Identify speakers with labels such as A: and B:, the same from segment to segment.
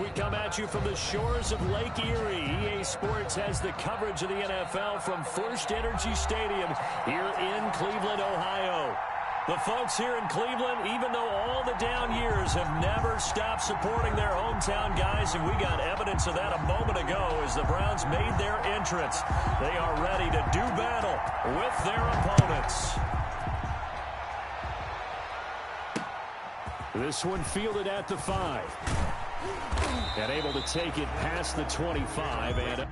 A: We come at you from the shores of Lake Erie. EA Sports has the coverage of the NFL from First Energy Stadium here in Cleveland, Ohio. The folks here in Cleveland, even though all the down years, have never stopped supporting their hometown guys, and we got evidence of that a moment ago as the Browns made their entrance. They are ready to do battle with their opponents. This one fielded at the 5. And able to take it past the 25 and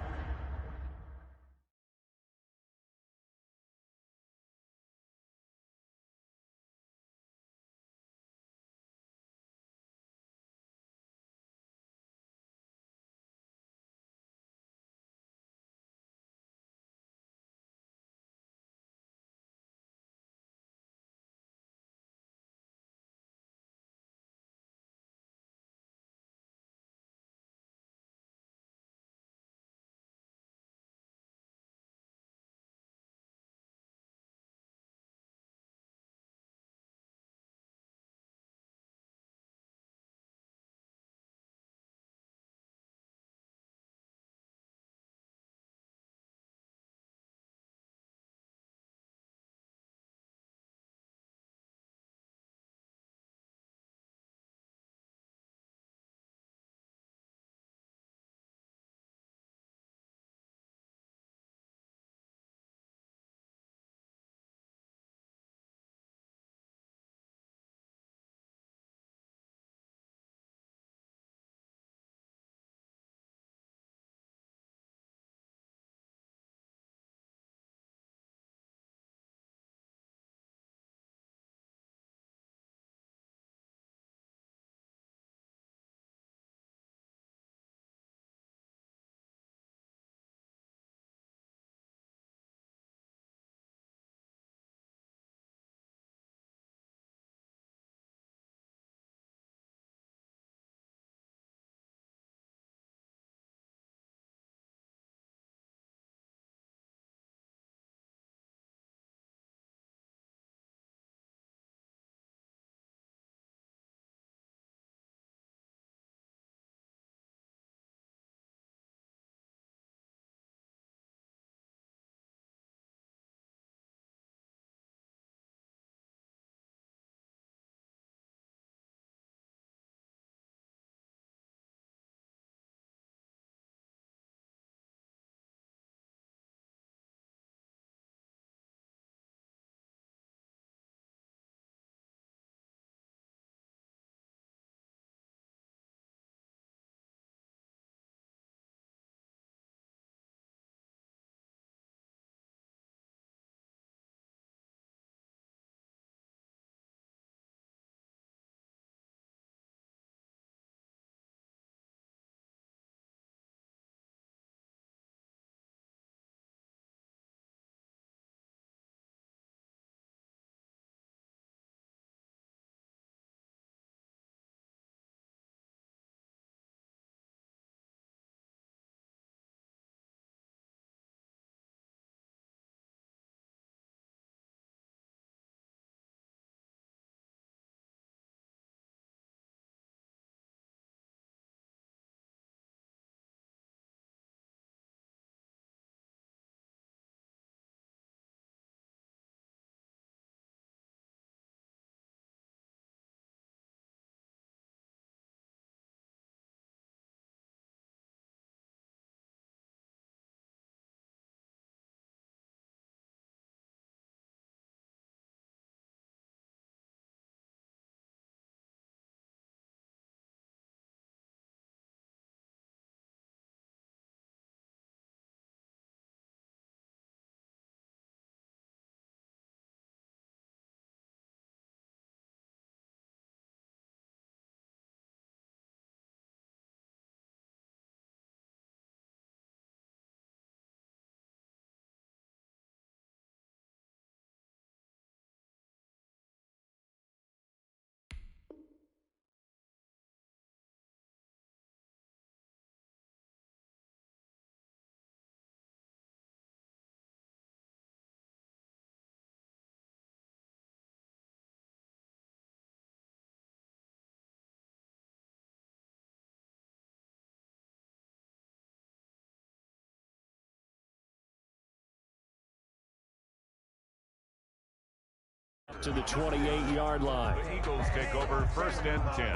A: to the 28-yard line.
B: The Eagles take over 1st and 10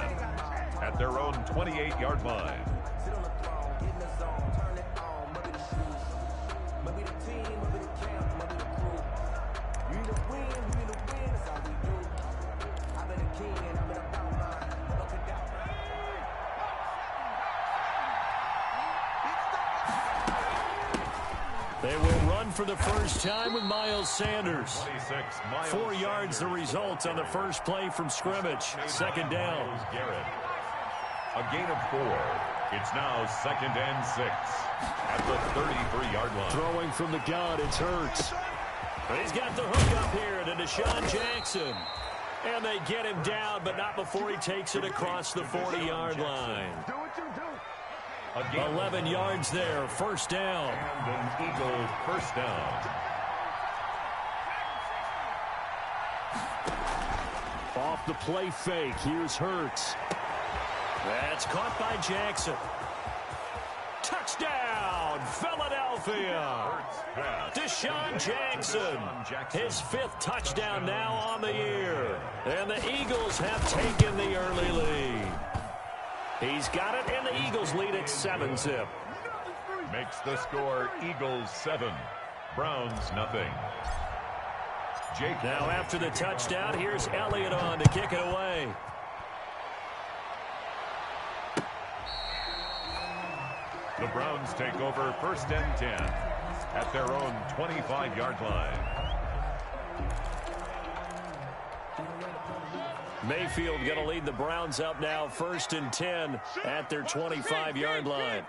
B: at their own 28-yard line.
A: They will run for the first time with Miles Sanders. 4 yards the result on the first play from scrimmage. 2nd down.
B: A gain of 4. It's now 2nd and 6 at the 33-yard line.
A: Throwing from the gun, it's Hurts. He's got the hook up here to Deshaun Jackson. And they get him down, but not before he takes it across the 40-yard line. 11 yards there, 1st down.
B: And an Eagle 1st down.
A: Off the play fake, here's Hurts. That's caught by Jackson. Touchdown, Philadelphia. Deshaun Jackson, his 5th touchdown now on the year. And the Eagles have taken the early lead. He's got it, and the Eagles lead at 7-zip.
B: Makes the score Eagles 7, Browns nothing. Jake
A: now after the touchdown, here's Elliott on to kick it away.
B: The Browns take over 1st and 10 at their own 25-yard line.
A: Mayfield going to lead the Browns up now, 1st and 10 at their 25-yard line.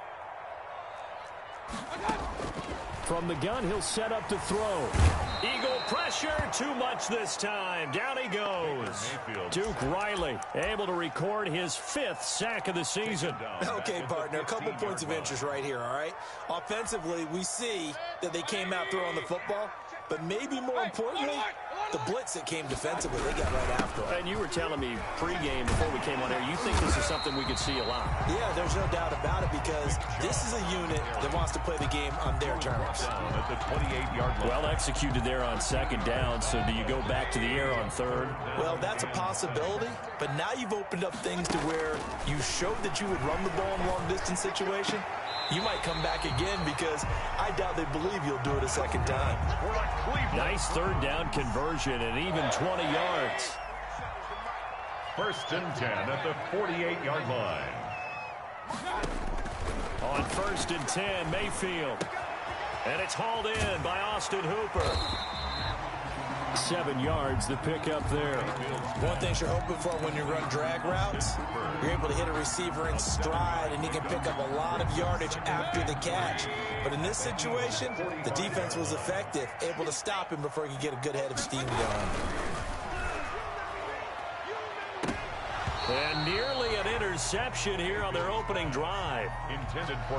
A: From the gun, he'll set up to throw. Eagle pressure, too much this time. Down he goes. Duke Riley able to record his 5th sack of the season.
C: Okay, partner, a couple points of interest right here, all right? Offensively, we see that they came out throwing the football, but maybe more importantly, the blitz that came defensively, they got right after it.
A: And you were telling me pregame before we came on air, you think this is something we could see a lot.
C: Yeah, there's no doubt about it because this is a unit that wants to play the game on their terms.
B: Down at the 28-yard line.
A: Well executed there on 2nd down, so do you go back to the air on 3rd?
C: Well, that's a possibility, but now you've opened up things to where you showed that you would run the ball in a long-distance situation. You might come back again because I doubt they believe you'll do it a 2nd time.
A: Nice 3rd down conversion and even 20 yards.
B: 1st and 10 at the 48-yard line.
A: On 1st and 10, Mayfield. And it's hauled in by Austin Hooper. 7 yards, the pickup there.
C: One thing you're hoping for when you run drag routes, you're able to hit a receiver in stride, and he can pick up a lot of yardage after the catch. But in this situation, the defense was effective, able to stop him before he could get a good head of steam going.
A: And nearly an interception here on their opening drive.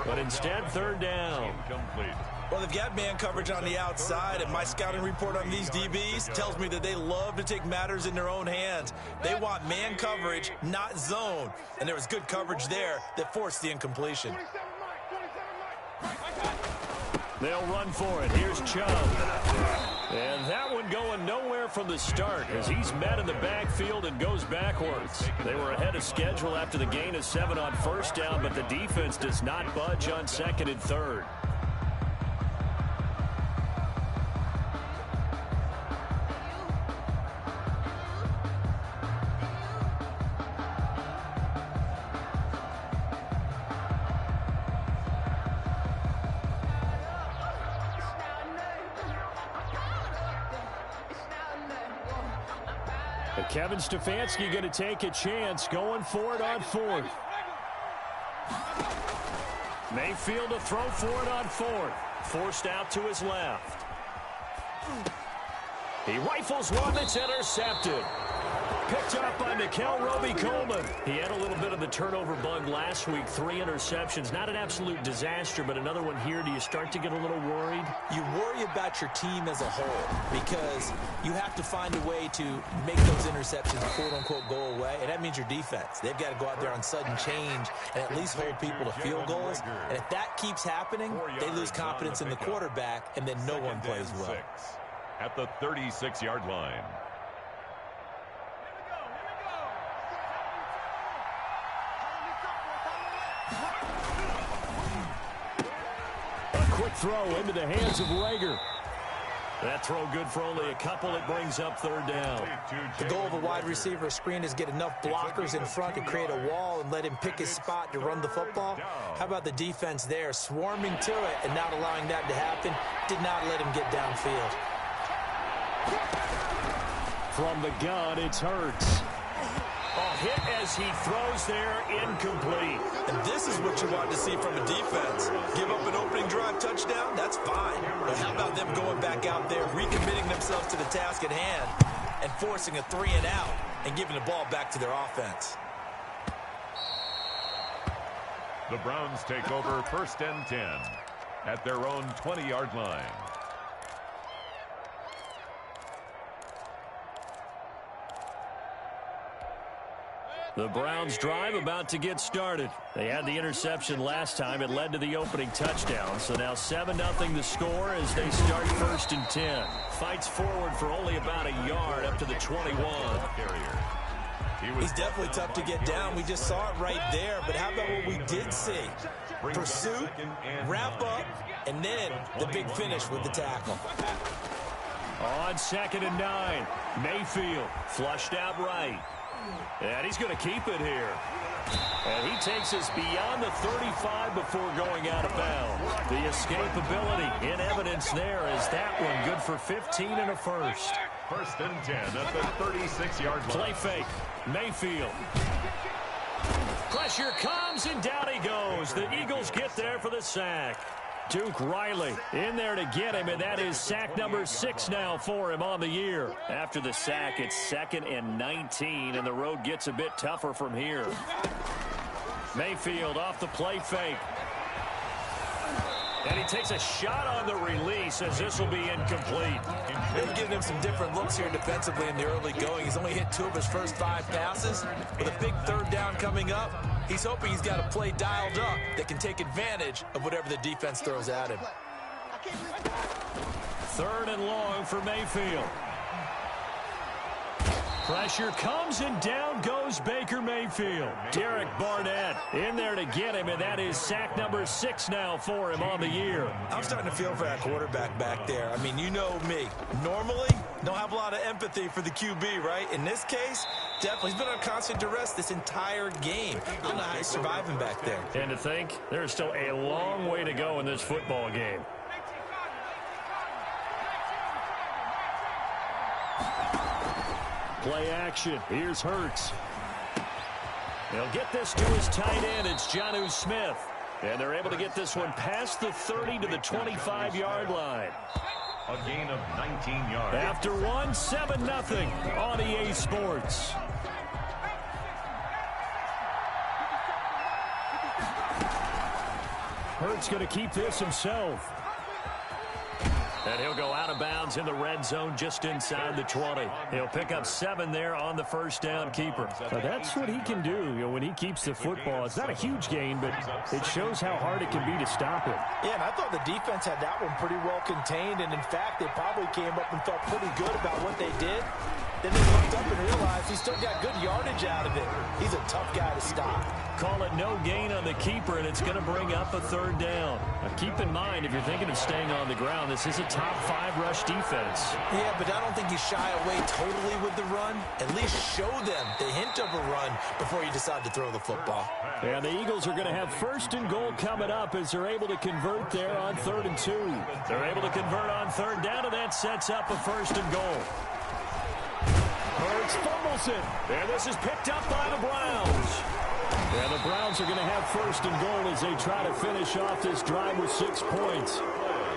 A: But instead, 3rd down.
B: Incomplete.
C: Well, they've got man coverage on the outside, and my scouting report on these DBs tells me that they love to take matters in their own hands. They want man coverage, not zone. And there was good coverage there that forced the incompletion.
A: They'll run for it. Here's Chubb. And that one going nowhere from the start as he's met in the backfield and goes backwards. They were ahead of schedule after the gain of 7 on 1st down, but the defense does not budge on 2nd and 3rd. Kevin Stefanski going to take a chance going for it on 4th. Mayfield to throw for it on 4th. Forced out to his left. He rifles one that's intercepted. Picked up by Nickel Roby-Coleman. He had a little bit of the turnover bug last week. 3 interceptions. Not an absolute disaster, but another one here. Do you start to get a little worried?
C: You worry about your team as a whole because you have to find a way to make those interceptions, quote-unquote, go away, and that means your defense. They've got to go out there on sudden change and at least hold people to field goals. And if that keeps happening, they lose confidence in the quarterback, and then no one plays well.
B: At the 36-yard line.
A: Short throw into the hands of Rager. That throw good for only a couple. It brings up third down.
C: The goal of a wide receiver screen is get enough blockers in front to create a wall and let him pick his spot to run the football. How about the defense there, swarming to it and not allowing that to happen? Did not let him get downfield.
A: From the gun, it's Hurts. A hit as he throws there, incomplete.
C: And this is what you want to see from a defense. Give up an opening drive touchdown, that's fine. But how about them going back out there, recommitting themselves to the task at hand, and forcing a 3 and out, and giving the ball back to their offense?
B: The Browns take over 1st and 10 at their own 20-yard line.
A: The Browns drive about to get started. They had the interception last time. It led to the opening touchdown. So now 7-0 the score as they start 1st and 10. Fights forward for only about a yard up to the 21.
C: He's definitely tough to get down. We just saw it right there. But how about what we did see? Pursuit, wrap up, and then the big finish with the tackle.
A: On 2nd and 9, Mayfield flushed out right. And he's going to keep it here. And he takes us beyond the 35 before going out of bounds. The escapability in evidence there is that one good for 15 and a first.
B: 1st and 10 at the 36-yard line.
A: Play fake. Mayfield. Pressure comes and down he goes. The Eagles get there for the sack. Duke Riley in there to get him, and that is sack number 6 now for him on the year. After the sack, it's 2nd and 19, and the road gets a bit tougher from here. Mayfield off the play fake. And he takes a shot on the release as this will be incomplete.
C: They've given him some different looks here defensively in the early going. He's only hit 2 of his first 5 passes. With a big 3rd down coming up, he's hoping he's got a play dialed up that can take advantage of whatever the defense throws at him.
A: 3rd and long for Mayfield. Pressure comes and down goes Baker Mayfield. Derek Barnett in there to get him, and that is sack number 6 now for him on the year.
C: I'm starting to feel for that quarterback back there. I mean, you know me. Normally, don't have a lot of empathy for the QB, right? In this case, definitely. He's been on constant duress this entire game. I don't know how he's surviving back there.
A: And to think, there's still a long way to go in this football game. Play action. Here's Hurts. He'll get this to his tight end. It's Jonnu Smith. And they're able to get this one past the 30 to the 25-yard line.
B: A gain of 19 yards.
A: After one, 7-0 on EA Sports. Hurts going to keep this himself. And he'll go out of bounds in the red zone just inside the 20. He'll pick up 7 there on the 1st down keeper. But that's what he can do, when he keeps the football. It's not a huge gain, but it shows how hard it can be to stop it.
C: Yeah, and I thought the defense had that one pretty well contained. And, in fact, they probably came up and felt pretty good about what they did. Then they looked up and realized he still got good yardage out of it. He's a tough guy to stop.
A: Call it no gain on the keeper, and it's going to bring up a 3rd down. Now, keep in mind, if you're thinking of staying on the ground, this is a top 5 rush defense.
C: Yeah, but I don't think you shy away totally with the run. At least show them the hint of a run before you decide to throw the football.
A: And the Eagles are going to have 1st and goal coming up as they're able to convert there on 3rd and 2. They're able to convert on 3rd down, and that sets up a 1st and goal. Hurts fumbles it, and this is picked up by the Browns. And the Browns are going to have 1st and goal as they try to finish off this drive with 6 points.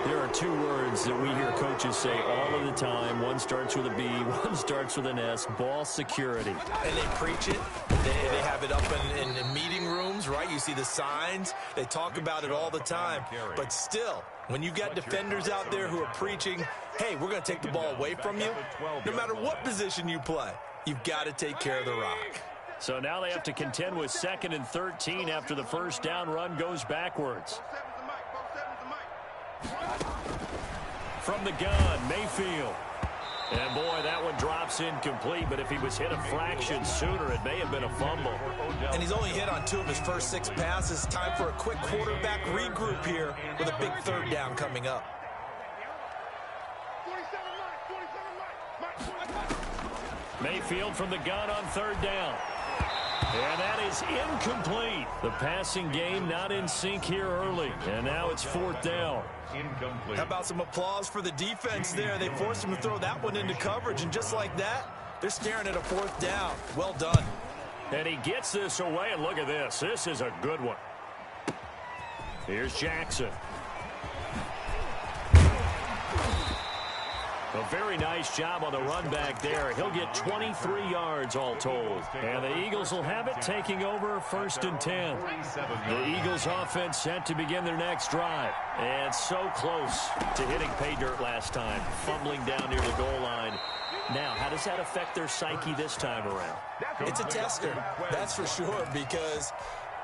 A: There are 2 words that we hear coaches say all of the time. One starts with a B, one starts with an S, ball security.
C: And they preach it. They have it up in meeting rooms, right? You see the signs. They talk about it all the time. But still, when you've got defenders out there who are preaching, hey, we're going to take the ball away from you, no matter what position you play, you've got to take care of the rock.
A: So now they have to contend with 2nd and 13 after the 1st down run goes backwards. From the gun, Mayfield. And, boy, that one drops incomplete, but if he was hit a fraction sooner, it may have been a fumble.
C: And he's only hit on 2 of his first 6 passes. Time for a quick quarterback regroup here with a big 3rd down coming up.
A: Mayfield from the gun on 3rd down. And that is incomplete. The passing game not in sync here early. And now it's 4th down.
B: Incomplete.
C: How about some applause for the defense there? They forced him to throw that one into coverage, and just like that, they're staring at a 4th down. Well done.
A: And he gets this away, and look at this. This is a good one. Here's Jackson. A very nice job on the run back there. He'll get 23 yards all told. And the Eagles will have it, taking over 1st and 10. The Eagles offense set to begin their next drive. And so close to hitting pay dirt last time, fumbling down near the goal line. Now, how does that affect their psyche this time around?
C: It's a tester, that's for sure, because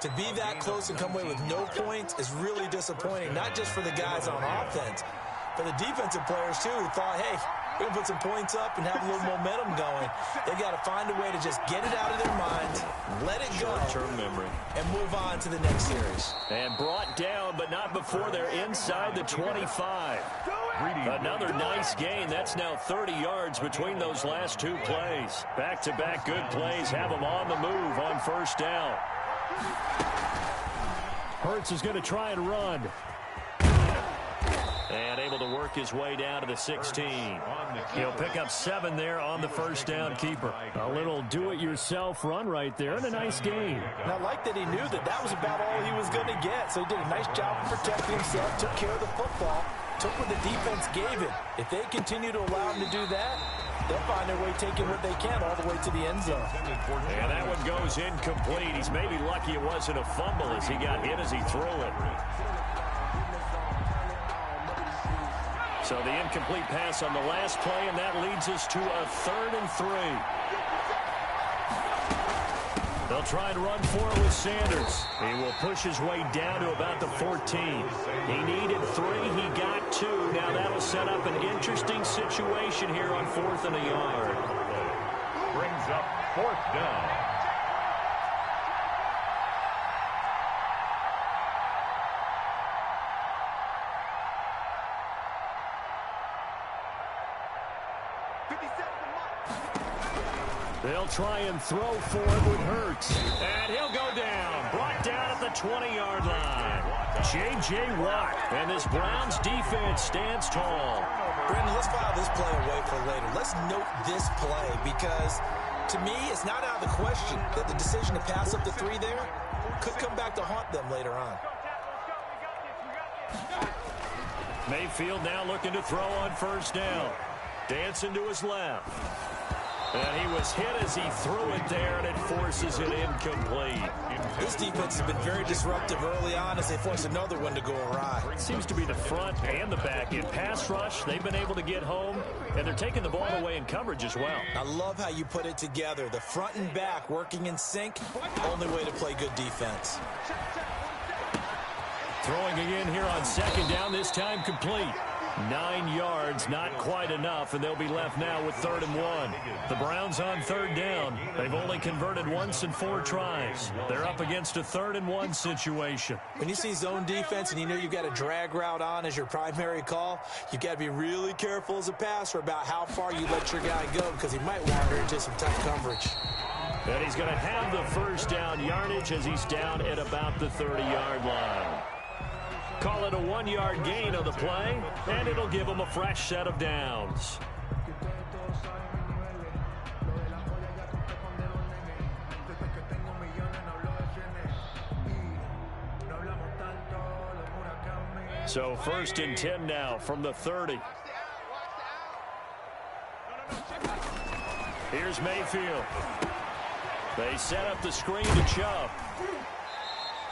C: to be that close and come away with no points is really disappointing, not just for the guys on offense, for the defensive players, too, who thought, hey, we're going to put some points up and have a little momentum going. They've got to find a way to just get it out of their minds, let it go,
A: short-term memory,
C: and move on to the next series.
A: And brought down, but not before they're inside the 25. Another nice gain. That's now 30 yards between those last 2 plays. Back-to-back good plays have them on the move on 1st down. Hurts is going to try and run. And able to work his way down to the 16. He'll pick up 7 there on the 1st down keeper. A little do-it-yourself run right there, and a nice gain.
C: And I like that he knew that that was about all he was going to get. So he did a nice job of protecting himself, took care of the football, took what the defense gave him. If they continue to allow him to do that, they'll find their way taking what they can all the way to the end zone.
A: And that one goes incomplete. He's maybe lucky it wasn't a fumble as he got hit as he threw it. So the incomplete pass on the last play, and that leads us to a 3rd and 3. They'll try and run for it with Sanders. He will push his way down to about the 14. He needed 3. He got 2. Now that'll set up an interesting situation here on 4th and a yard.
B: Brings up 4th down.
A: They'll try and throw for it with Hurts. And he'll go down. Brought down at the 20-yard line. J.J. Watt. And this Browns defense stands tall.
C: Brandon, let's file this play away for later. Let's note this play because, to me, it's not out of the question that the decision to pass up the 3 there could come back to haunt them later on.
A: Mayfield now looking to throw on 1st down. Dancing to his left. And he was hit as he threw it there, and it forces it incomplete.
C: This defense has been very disruptive early on as they force another one to go awry.
A: It seems to be the front and the back end. Pass rush, they've been able to get home, and they're taking the ball away in coverage as well.
C: I love how you put it together. The front and back working in sync, only way to play good defense.
A: Throwing again here on 2nd down, this time complete. 9 yards, not quite enough, and they'll be left now with 3rd and 1. The Browns on 3rd down. They've only converted once in 4 tries. They're up against a 3rd and 1 situation.
C: When you see zone defense and you know you've got a drag route on as your primary call, you've got to be really careful as a passer about how far you let your guy go because he might wander into some tough coverage.
A: And he's going to have the 1st down yardage as he's down at about the 30-yard line. Call it a 1-yard gain on the play, and it'll give them a fresh set of downs. So 1st and 10 now from the 30. Here's Mayfield. They set up the screen to Chubb.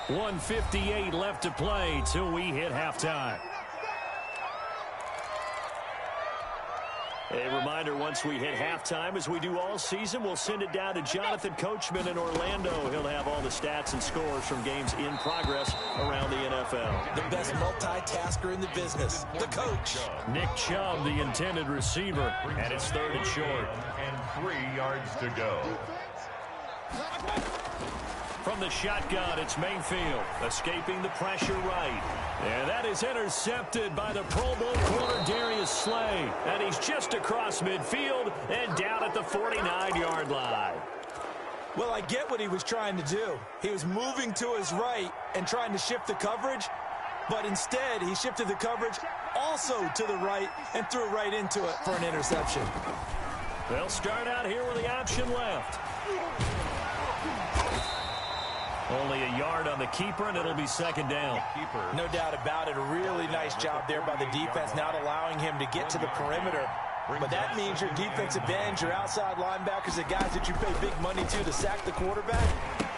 A: 1:58 left to play till we hit halftime. A reminder, once we hit halftime, as we do all season, we'll send it down to Jonathan Coachman in Orlando. He'll have all the stats and scores from games in progress around the NFL.
C: The best multitasker in the business, the coach.
A: Nick Chubb, the intended receiver, and it's 3rd and short.
B: And 3 yards to go.
A: From the shotgun, it's Mayfield, escaping the pressure right. And that is intercepted by the Pro Bowl corner Darius Slay. And he's just across midfield and down at the 49-yard line.
C: Well, I get what he was trying to do. He was moving to his right and trying to shift the coverage, but instead he shifted the coverage also to the right and threw right into it for an interception.
A: They'll start out here with the option left. Only a yard on the keeper, and it'll be 2nd down.
C: No doubt about it. A really nice job there by the defense, not allowing him to get to the perimeter. But that means your defensive ends, your outside linebackers, the guys that you pay big money to sack the quarterback,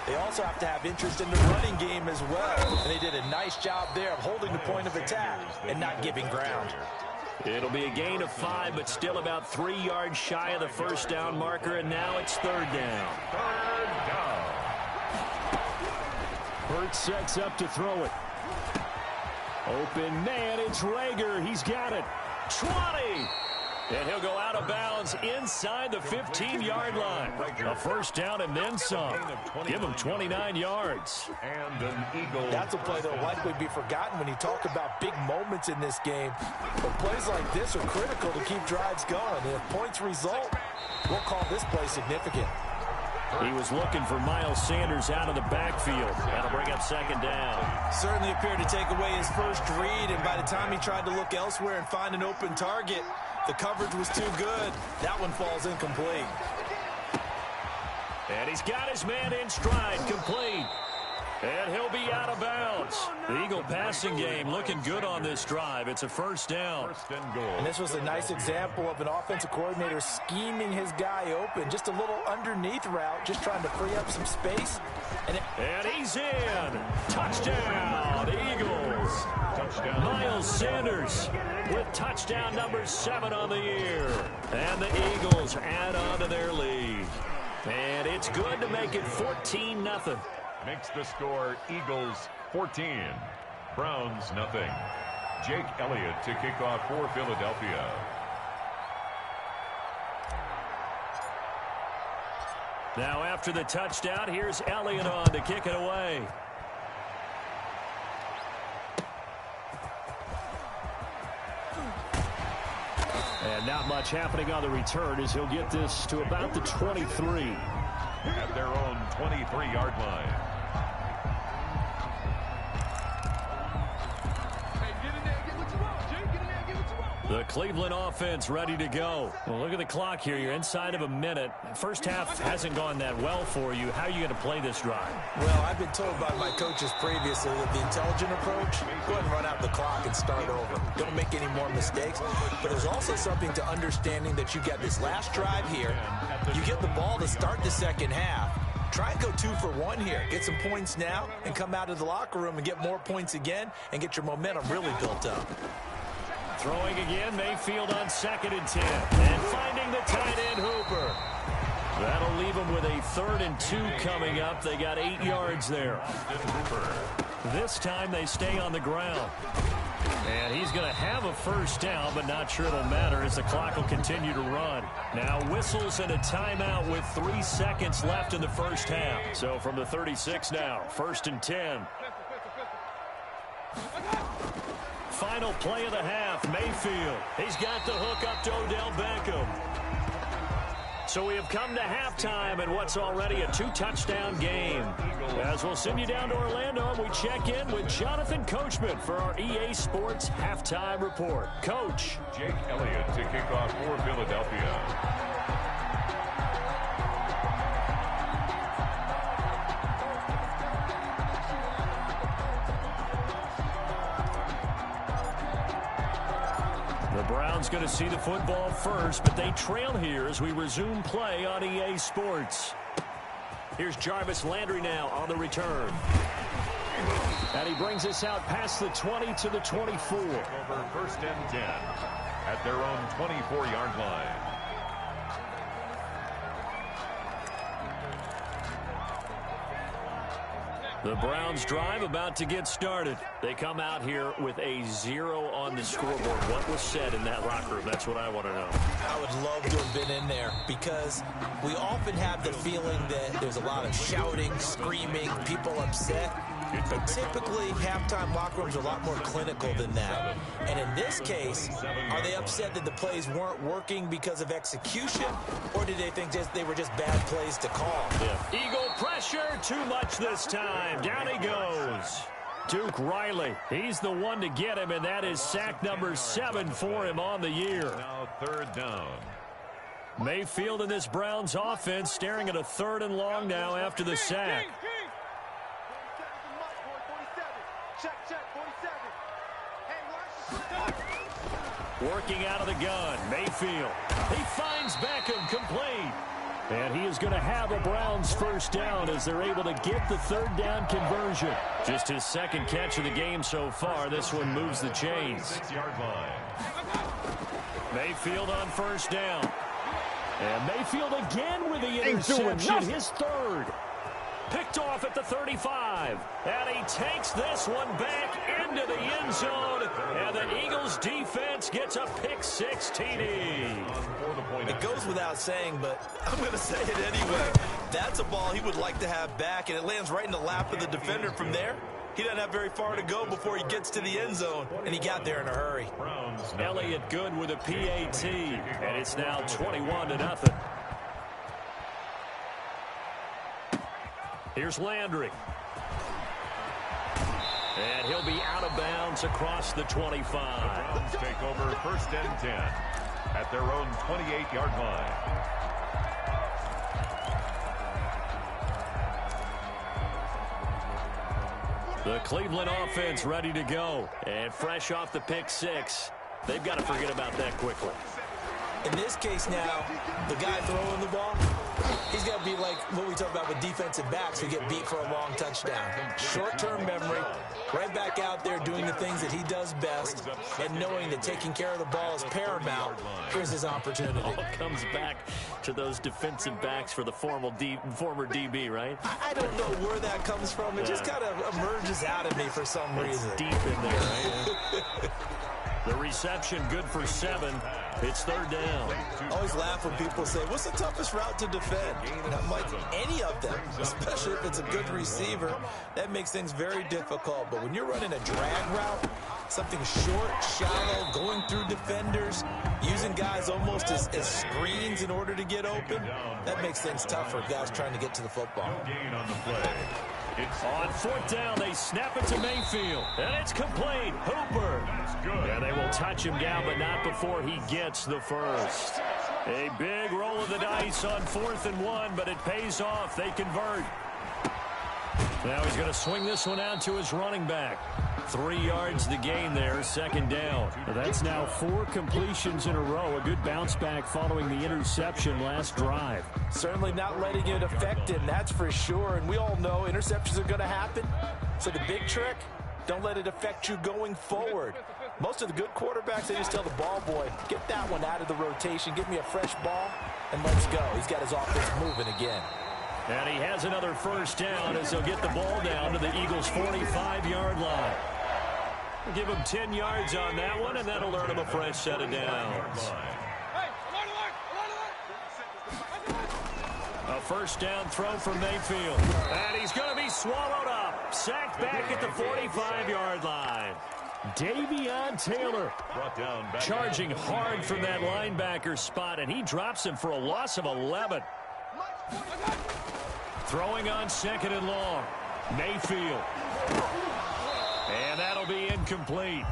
C: they also have to have interest in the running game as well. And they did a nice job there of holding the point of attack and not giving ground.
A: It'll be a gain of 5, but still about 3 yards shy of the 1st down marker, and now it's 3rd down.
B: 3rd down.
A: Burt sets up to throw it. Open man, it's Rager. He's got it. 20. And he'll go out of bounds inside the 15-yard line. A 1st down and then some. Give him 29 yards.
B: And an Eagle.
C: That's a play that will likely be forgotten when you talk about big moments in this game. But plays like this are critical to keep drives going. And if points result, we'll call this play significant.
A: He was looking for Miles Sanders out of the backfield. That'll bring up 2nd down.
C: Certainly appeared to take away his first read, and by the time he tried to look elsewhere and find an open target, the coverage was too good. That one falls incomplete.
A: And he's got his man in stride, complete. And he'll be out of bounds. The Eagle passing game looking good on this drive. It's a 1st down.
B: 1st and goal.
C: And this was a nice example of an offensive coordinator scheming his guy open. Just a little underneath route, just trying to free up some space.
A: And he's in. Touchdown, Eagles. Touchdown. Miles Sanders with touchdown number 7 on the year. And the Eagles add on to their lead. And it's good to make it 14-0.
B: Makes the score Eagles 14, Browns nothing. Jake Elliott to kick off for Philadelphia.
A: Now after the touchdown, here's Elliott on to kick it away. And not much happening on the return as he'll get this to about the 23.
B: At their own 23-yard line.
A: The Cleveland offense ready to go. Well, look at the clock here. You're inside of a minute. First half hasn't gone that well for you. How are you going to play this drive?
C: Well, I've been told by my coaches previously that the intelligent approach, go ahead and run out the clock and start over. Don't make any more mistakes. But there's also something to understanding that you got this last drive here. You get the ball to start the 2nd half. Try and go 2 for 1 here. Get some points now and come out of the locker room and get more points again and get your momentum really built up.
A: Throwing again, Mayfield on 2nd and 10. And finding the tight end, Hooper. That'll leave them with a 3rd and 2 coming up. They got 8 yards there. This time they stay on the ground. And he's going to have a 1st down, but not sure it'll matter as the clock will continue to run. Now whistles and a timeout with 3 seconds left in the 1st half. So from the 36 now, 1st and 10. Final play of the half, Mayfield. He's got the hook up to Odell Beckham. So we have come to halftime in what's already a 2-touchdown game. As we'll send you down to Orlando, we check in with Jonathan Coachman for our EA Sports Halftime Report. Coach.
B: Jake Elliott to kick off for Philadelphia.
A: The Browns going to see the football first, but they trail here as we resume play on EA Sports. Here's Jarvis Landry now on the return. And he brings us out past the 20 to the 24.
B: Over 1st and 10. at their own 24-yard line.
A: The Browns drive about to get started. They come out here with a 0 on the scoreboard. What was said in that locker room? That's what I want to know.
C: I would love to have been in there because we often have the feeling that there's a lot of shouting, screaming, people upset. But typically, halftime locker rooms are a lot more clinical than that. And in this case, are they upset that the plays weren't working because of execution, or did they think they were just bad plays to call?
A: Yeah. Eagle pressure, too much this time. Down he goes. Duke Riley, he's the one to get him, and that is sack number 7 for him on the year.
B: Now 3rd down.
A: Mayfield and this Browns offense staring at a 3rd and long now after the sack. Working out of the gun, Mayfield. He finds Beckham, complete. And he is going to have a Browns 1st down as they're able to get the 3rd down conversion. Just his 2nd catch of the game so far. This one moves the chains.
B: 6-yard line.
A: Mayfield on 1st down. And Mayfield again with the interception, his 3rd. Picked off at the 35. And he takes this one back into the end zone. And the Eagles defense gets a pick-6 TD.
C: It goes without saying, but I'm going to say it anyway. That's a ball he would like to have back, and it lands right in the lap of the defender from there. He doesn't have very far to go before he gets to the end zone, and he got there in a hurry.
A: Elliott good with a PAT, and it's now 21-0. Here's Landry. And he'll be out of bounds across the 25.
B: The Browns take over 1st and 10 at their own 28-yard line.
A: The Cleveland offense ready to go. And fresh off the pick-6. They've got to forget about that quickly.
C: In this case now, the guy throwing the ball, he's got to be like what we talk about with defensive backs who get beat for a long touchdown. Short-term memory, right back out there doing the things that he does best, and knowing that taking care of the ball is paramount. Here's his opportunity.
A: All comes back to those defensive backs for the former DB, right?
C: I don't know where that comes from. It just kind of emerges out of me for some reason.
A: Deep in there, right? The reception good for 7. It's 3rd down.
C: I always laugh when people say, what's the toughest route to defend? And I'm like, any of them, especially if it's a good receiver. That makes things very difficult. But when you're running a drag route, something short, shallow, going through defenders, using guys almost as screens in order to get open, that makes things tough for guys trying to get to the football.
B: No gain on the play.
A: On 4th down, they snap it to Mayfield. And it's complete. Hooper.
B: That's good.
A: And they will touch him down, but not before he gets the 1st. A big roll of the dice on 4th and 1, but it pays off. They convert. Now he's going to swing this one out to his running back. 3 yards the gain there, 2nd down. That's now 4 completions in a row. A good bounce back following the interception last drive.
C: Certainly not letting it affect him, that's for sure. And we all know interceptions are going to happen. So the big trick, don't let it affect you going forward. Most of the good quarterbacks, they just tell the ball boy, get that one out of the rotation, give me a fresh ball, and let's go. He's got his offense moving again.
A: And he has another 1st down as he'll get the ball down to the Eagles' 45-yard line. We'll give him 10 yards on that one, and that'll earn him a fresh set of downs. A 1st down throw from Mayfield. And he's going to be swallowed up. Sacked back at the 45-yard line. Davion Taylor charging hard from that linebacker spot, and he drops him for a loss of 11. Throwing on 2nd and long. Mayfield. And that'll be incomplete.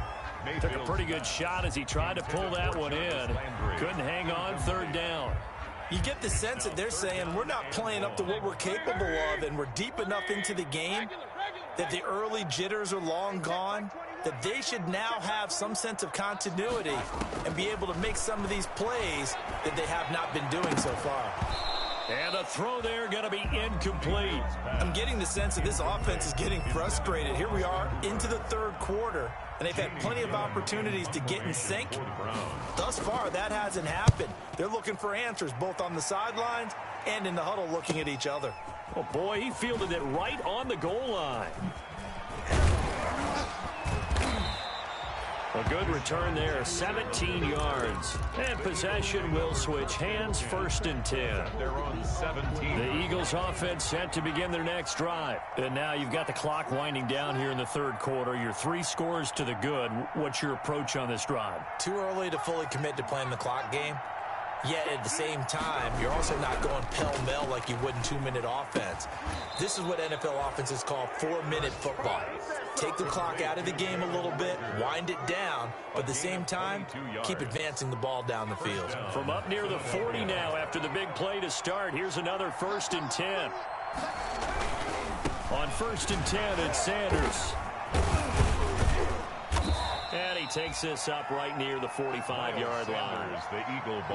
A: Took a pretty good shot as he tried to pull that one in. Couldn't hang on 3rd down.
C: You get the sense that they're saying we're not playing up to what we're capable of, and we're deep enough into the game that the early jitters are long gone, that they should now have some sense of continuity and be able to make some of these plays that they have not been doing so far.
A: And the throw there going to be incomplete.
C: I'm getting the sense that this offense is getting frustrated. Here we are into the third quarter, and they've had plenty of opportunities to get in sync. Thus far, that hasn't happened. They're looking for answers both on the sidelines and in the huddle looking at each other.
A: Oh, boy, he fielded it right on the goal line. A good return there, 17 yards. And possession will switch hands, 1st and 10.
B: They're on 17.
A: The Eagles offense set to begin their next drive. And now you've got the clock winding down here in the third quarter. Your 3 scores to the good. What's your approach on this drive?
C: Too early to fully commit to playing the clock game. Yet at the same time, you're also not going pell-mell like you would in 2-minute offense. This is what NFL offenses call 4-minute football. Take the clock out of the game a little bit, wind it down, but at the same time, keep advancing the ball down the field.
A: From up near the 40 now after the big play to start, here's another 1st and 10. On 1st and 10, it's Sanders. And he takes this up right near the 45-yard line.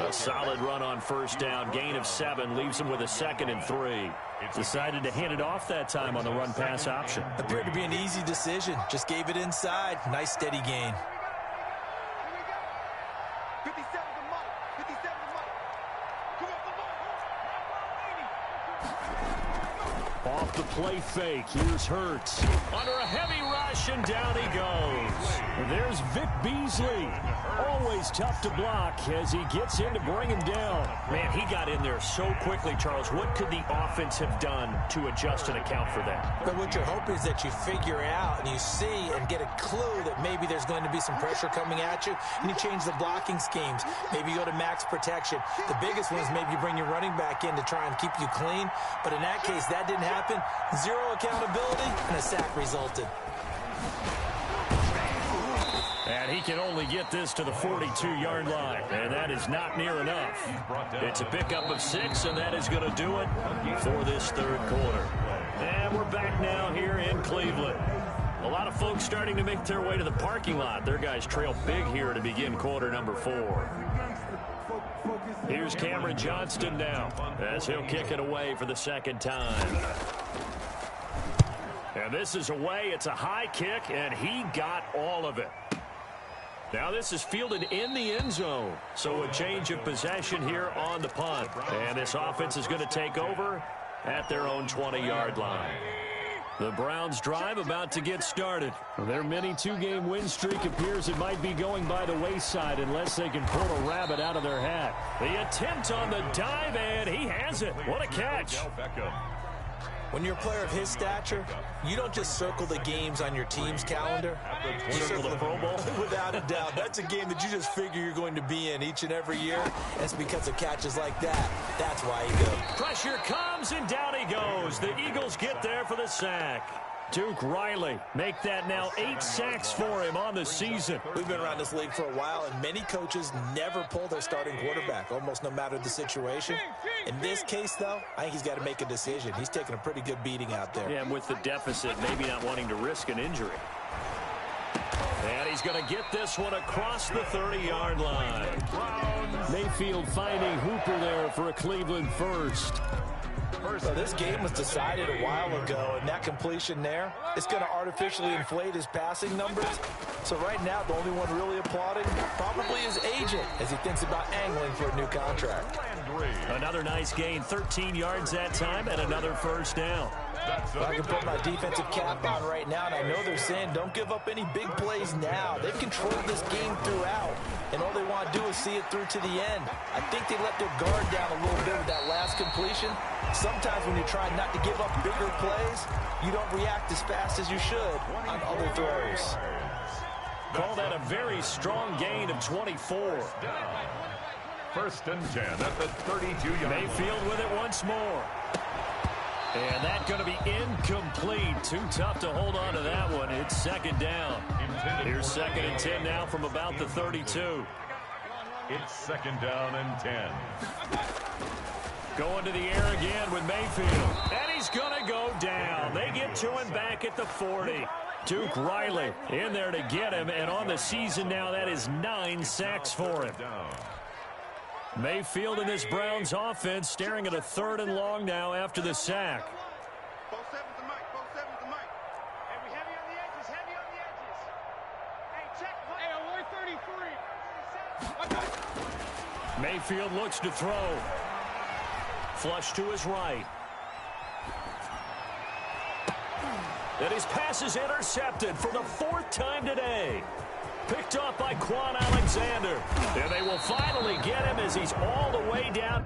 A: A solid run on 1st down, gain of 7, leaves him with a 2nd and 3. Decided to hand it off that time on the run-pass option.
C: Appeared to be an easy decision. Just gave it inside. Nice steady gain.
A: Off the play fake, here's Hurts. Under a heavy rush, and down he goes. There's Vic Beasley. Always tough to block as he gets in to bring him down. Man, he got in there so quickly, Charles. What could the offense have done to adjust and account for that?
C: But what you're hoping is that you figure out and you see and get a clue that maybe there's going to be some pressure coming at you, and you change the blocking schemes. Maybe you go to max protection. The biggest one is maybe you bring your running back in to try and keep you clean. But in that case, that didn't happen. 0 accountability, and a sack resulted.
A: And he can only get this to the 42-yard line, and that is not near enough. It's a pickup of 6, and that is going to do it for this third quarter. And we're back now here in Cleveland. A lot of folks starting to make their way to the parking lot. Their guys trail big here to begin quarter number 4. Here's Cameron Johnston now as he'll kick it away for the 2nd time. And this is away. It's a high kick, and he got all of it. Now this is fielded in the end zone. So a change of possession here on the punt. And this offense is going to take over at their own 20-yard line. The Browns drive about to get started. Their mini 2-game win streak appears it might be going by the wayside unless they can pull a rabbit out of their hat. The attempt on the dive, and he has it. What a catch.
C: When you're a player of his stature, you don't just circle the games on your team's calendar. You circle the Pro Bowl. Without a doubt. That's a game that you just figure you're going to be in each and every year. And it's because of catches like that. That's why he goes.
A: Pressure comes, and down he goes. The Eagles get there for the sack. Duke Riley make that now 8 sacks for him on the season.
C: We've been around this league for a while, and many coaches never pull their starting quarterback, almost no matter the situation. In this case, though, I think he's got to make a decision. He's taking a pretty good beating out there.
A: Yeah, and with the deficit, maybe not wanting to risk an injury. And he's going to get this one across the 30-yard line. Mayfield finding Hooper there for a Cleveland first.
C: So this game was decided a while ago, and that completion there, it's going to artificially inflate his passing numbers. So right now, the only one really applauding probably his agent as he thinks about angling for a new contract.
A: Another nice gain, 13 yards that time, and another first down.
C: Well, I can put my defensive cap on right now, and I know they're saying don't give up any big plays now. They've controlled this game throughout, and all they want to do is see it through to the end. I think they let their guard down a little bit with that last completion. Sometimes when you're trying not to give up bigger plays, you don't react as fast as you should on other throws.
A: Call that a very strong gain of 24.
B: 1st and 10 at the 32-yard line.
A: Mayfield with it once more. And that's going to be incomplete. Too tough to hold on to that one. It's 2nd down. Here's 2nd and 10 now from about the 32.
B: It's 2nd down and 10.
A: Going to the air again with Mayfield. And he's going to go down. They get to him back at the 40. Duke Riley in there to get him. And on the season now, that is 9 sacks for him. Mayfield in this Browns offense staring at a 3rd and long now after the sack. Mayfield looks to throw. Flush to his right. And his pass is intercepted for the 4th time today. Picked off by Quan Alexander. And they will finally get him as he's all the way down.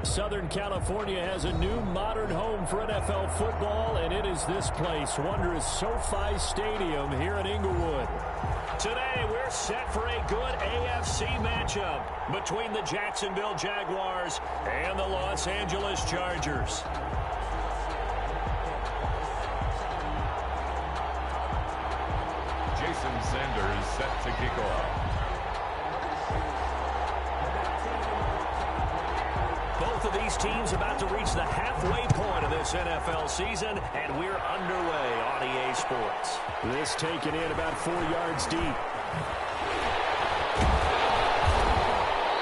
A: Southern California has a new modern home for NFL football, and it is this place, wondrous SoFi Stadium here in Inglewood. Today, we're set for a good AFC matchup between the Jacksonville Jaguars and the Los Angeles Chargers.
B: Jason Sanders set to kick off.
A: Both of these teams about to reach the halfway point of this NFL season, and we're underway on EA Sports. This taken in about 4 yards deep.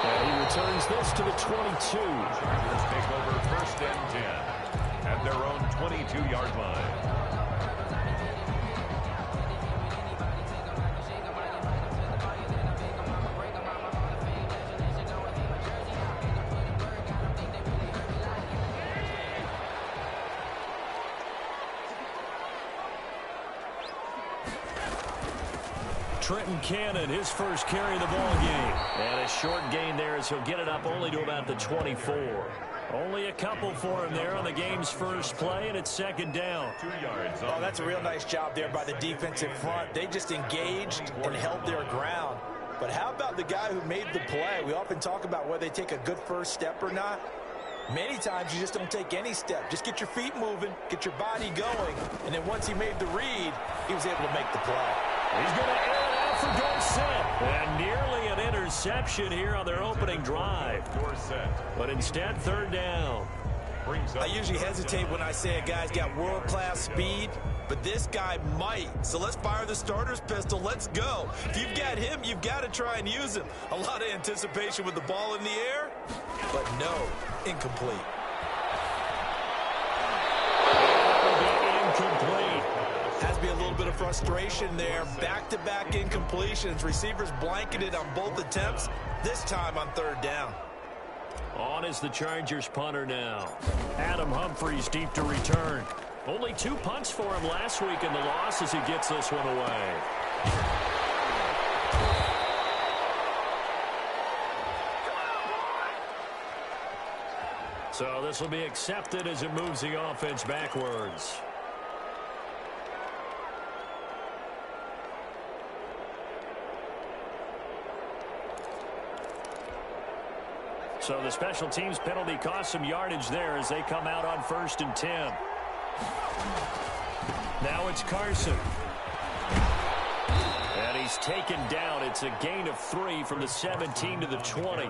A: And he returns this to the 22.
B: Chargers take over 1st and 10 at their own 22-yard line.
A: Trenton Cannon, his first carry of the ball game. And a short gain there as he'll get it up only to about the 24. Only a couple for him there on the game's first play, and it's 2nd down.
B: 2 yards.
C: Oh, that's a real nice job there by the defensive front. They just engaged and held their ground. But how about the guy who made the play? We often talk about whether they take a good first step or not. Many times you just don't take any step. Just get your feet moving, get your body going, and then once he made the read, he was able to make the play.
A: He's going to air it out for Dorsett. And nearly an interception here on their opening drive. But instead, 3rd down.
C: I usually hesitate when I say a guy's got world-class speed, but this guy might. So let's fire the starter's pistol. Let's go. If you've got him, you've got to try and use him. A lot of anticipation with the ball in the air, but no, incomplete.
A: Incomplete.
C: Has to be a little bit of frustration there. Back-to-back incompletions. Receivers blanketed on both attempts, this time on 3rd down.
A: On is the Chargers punter now. Adam Humphries deep to return. Only 2 punts for him last week in the loss as he gets this one away. So this will be accepted as it moves the offense backwards. So the special teams penalty cost some yardage there as they come out on 1st and 10. Now it's Carson. And he's taken down. It's a gain of 3 from the 17 to the 20.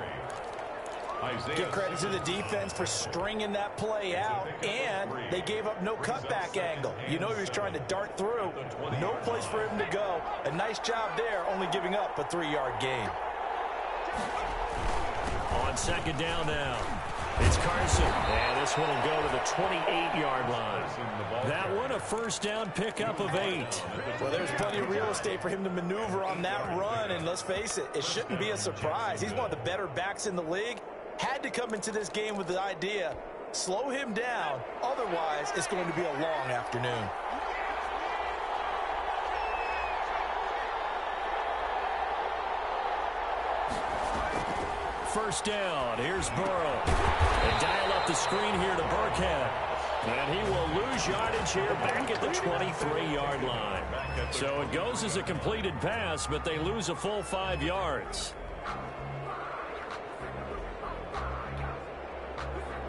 C: Give credit to the defense for stringing that play out, and they gave up no cutback angle. You know he was trying to dart through. No place for him to go. A nice job there, only giving up a 3-yard gain.
A: On 2nd down now, it's Carson. And this one will go to the 28-yard line. That one a 1st down pickup of 8.
C: Well, there's plenty of real estate for him to maneuver on that run, and let's face it, it shouldn't be a surprise. He's one of the better backs in the league. Had to come into this game with the idea, slow him down, otherwise it's going to be a long afternoon.
A: First down, here's Burrow. They dial up the screen here to Burkhead. And he will lose yardage here back at the 23-yard line. So it goes as a completed pass, but they lose a full 5 yards.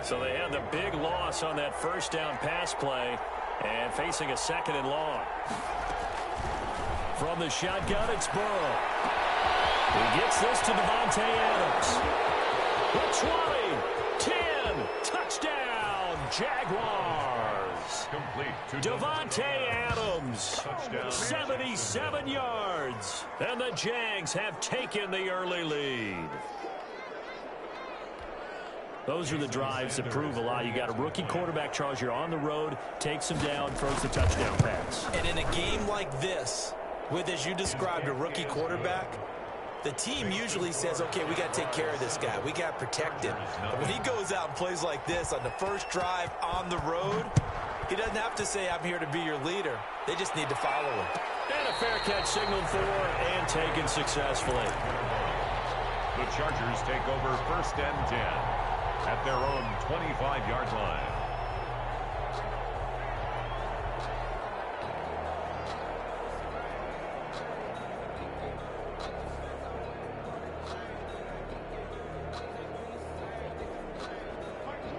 A: So they had the big loss on that 1st down pass play and facing a 2nd and long. From the shotgun, it's Burrow. He gets this to Davante Adams. The 20, 10, touchdown, Jaguars.
B: Complete to
A: Davante Adams, 77 yards. And the Jags have taken the early lead. Those are the drives that prove a lot. You got a rookie quarterback, Charles. You're on the road, takes him down, throws the touchdown pass.
C: And in a game like this, with, as you described, a rookie quarterback, the team usually says, okay, we got to take care of this guy. We got to protect him. But when he goes out and plays like this on the first drive on the road, he doesn't have to say, I'm here to be your leader. They just need to follow him.
A: And a fair catch signaled for and taken successfully.
B: The Chargers take over 1st and 10. at their own 25-yard line.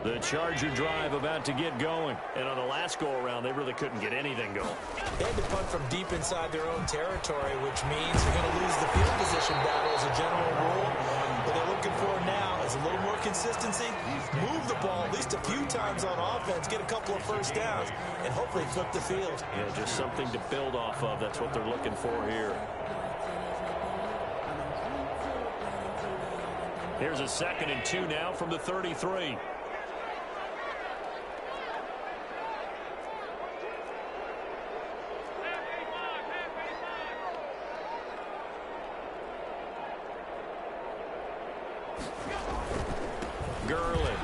A: The Charger drive about to get going. And on the last go-around, they really couldn't get anything going.
C: They had to punt from deep inside their own territory, which means you're going to lose the field position battle as a general rule. What they're looking for now is a little more consistency, move the ball at least a few times on offense, get a couple of first downs, and hopefully flip the field.
A: Yeah, just something to build off of. That's what they're looking for here. Here's a 2nd and 2 now from the 33. Gurley.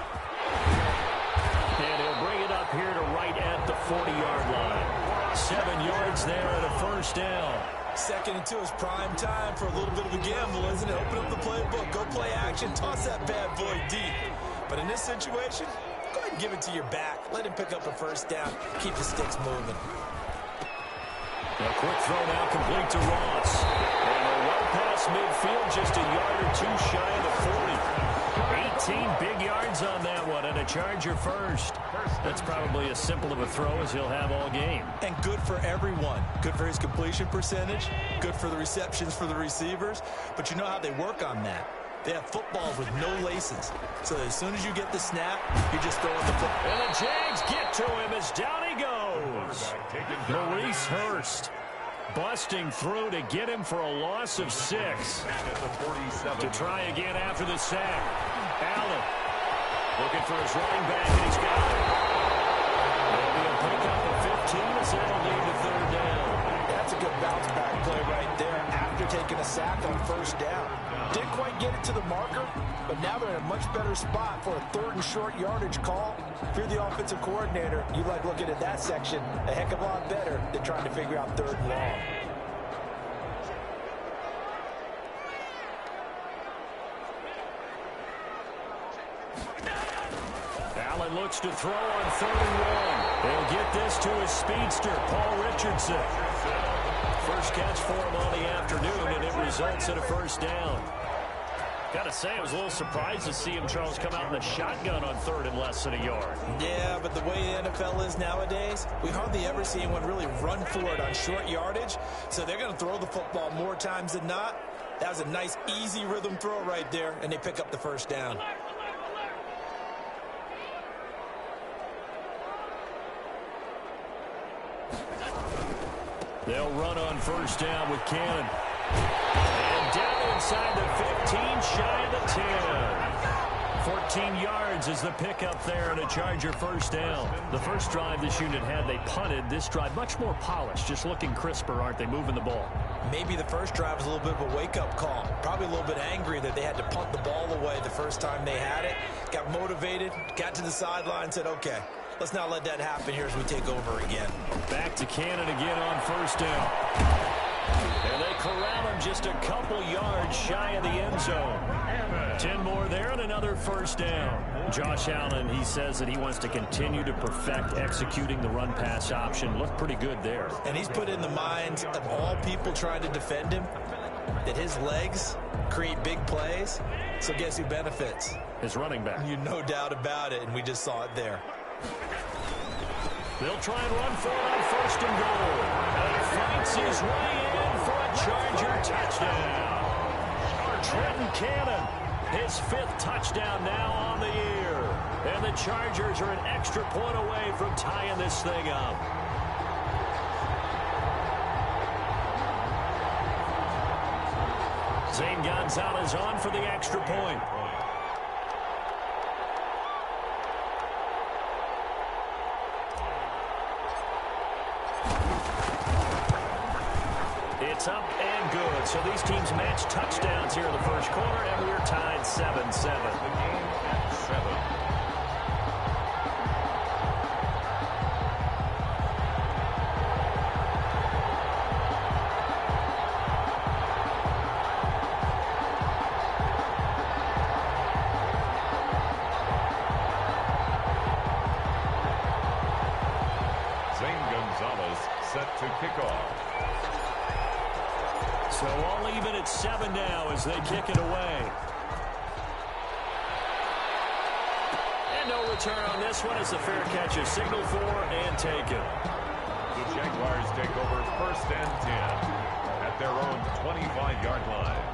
A: And he'll bring it up here to right at the 40-yard line. 7 yards there and a first down.
C: 2nd and 2 is prime time for a little bit of a gamble, isn't it? Open up the playbook, go play action, toss that bad boy deep. But in this situation, go ahead and give it to your back. Let him pick up a first down. Keep the sticks moving.
A: A quick throw now complete to Ross. And a well past midfield, just a yard or two shy of the 40. 18 big yards on that one, and a Charger first. That's probably as simple of a throw as he'll have all game.
C: And good for everyone. Good for his completion percentage. Good for the receptions for the receivers. But you know how they work on that. They have footballs with no laces. So as soon as you get the snap, you're just throwing the football.
A: And the Jags get to him as down he goes. Maurice Hurst busting through to get him for a loss of 6. To try again after the sack. Allen looking for his running back, and he's got it. There'll be a pickup of 15 as that'll lead to 3rd down.
C: That's a good bounce back play right there after taking a sack on first down. Didn't quite get it to the marker, but now they're in a much better spot for a 3rd and short yardage call. If you're the offensive coordinator, you like looking at that section a heck of a lot better than trying to figure out 3rd and long.
A: Allen looks to throw on 3rd and 1. He'll get this to his speedster, Paul Richardson. First catch for him on the afternoon, and it results in a first down. Got to say, I was a little surprised to see him, Charles, come out in the shotgun on 3rd and less than a yard.
C: Yeah, but the way the NFL is nowadays, we hardly ever see anyone really run for it on short yardage. So they're going to throw the football more times than not. That was a nice, easy rhythm throw right there, and they pick up the first down.
A: They'll run on first down with Cannon. And down inside the 15, shy of the 10. 14 yards is the pickup there, and a Charger first down. The first drive this unit had, they punted. This drive, much more polished, just looking crisper, aren't they, moving the ball?
C: Maybe the first drive was a little bit of a wake-up call. Probably a little bit angry that they had to punt the ball away the first time they had it. Got motivated, got to the sideline, said, okay, let's not let that happen here as we take over again.
A: Back to Cannon again on first down. And they corral him just a couple yards shy of the end zone. 10 more there and another first down. Josh Allen, he says that he wants to continue to perfect executing the run-pass option. Looked pretty good there.
C: And he's put in the minds of all people trying to defend him that his legs create big plays. So guess who benefits?
A: His running back.
C: You no doubt about it, and we just saw it there.
A: They'll try and run for it on first and goal. And he fights his way in for a Charger touchdown. Trenton Cannon, his 5th touchdown now on the year. And the Chargers are an extra point away from tying this thing up. Zane Gonzalez on for the extra point. It's up and good. So these teams match touchdowns here in the first quarter, and we're tied 7-7. The game at 7.
B: Gonzalez set to kick off.
A: So all even at 7 now as they kick it away. And no return on this one as the fair catch is signaled for and taken.
B: The Jaguars take over 1st and 10 at their own 25-yard line.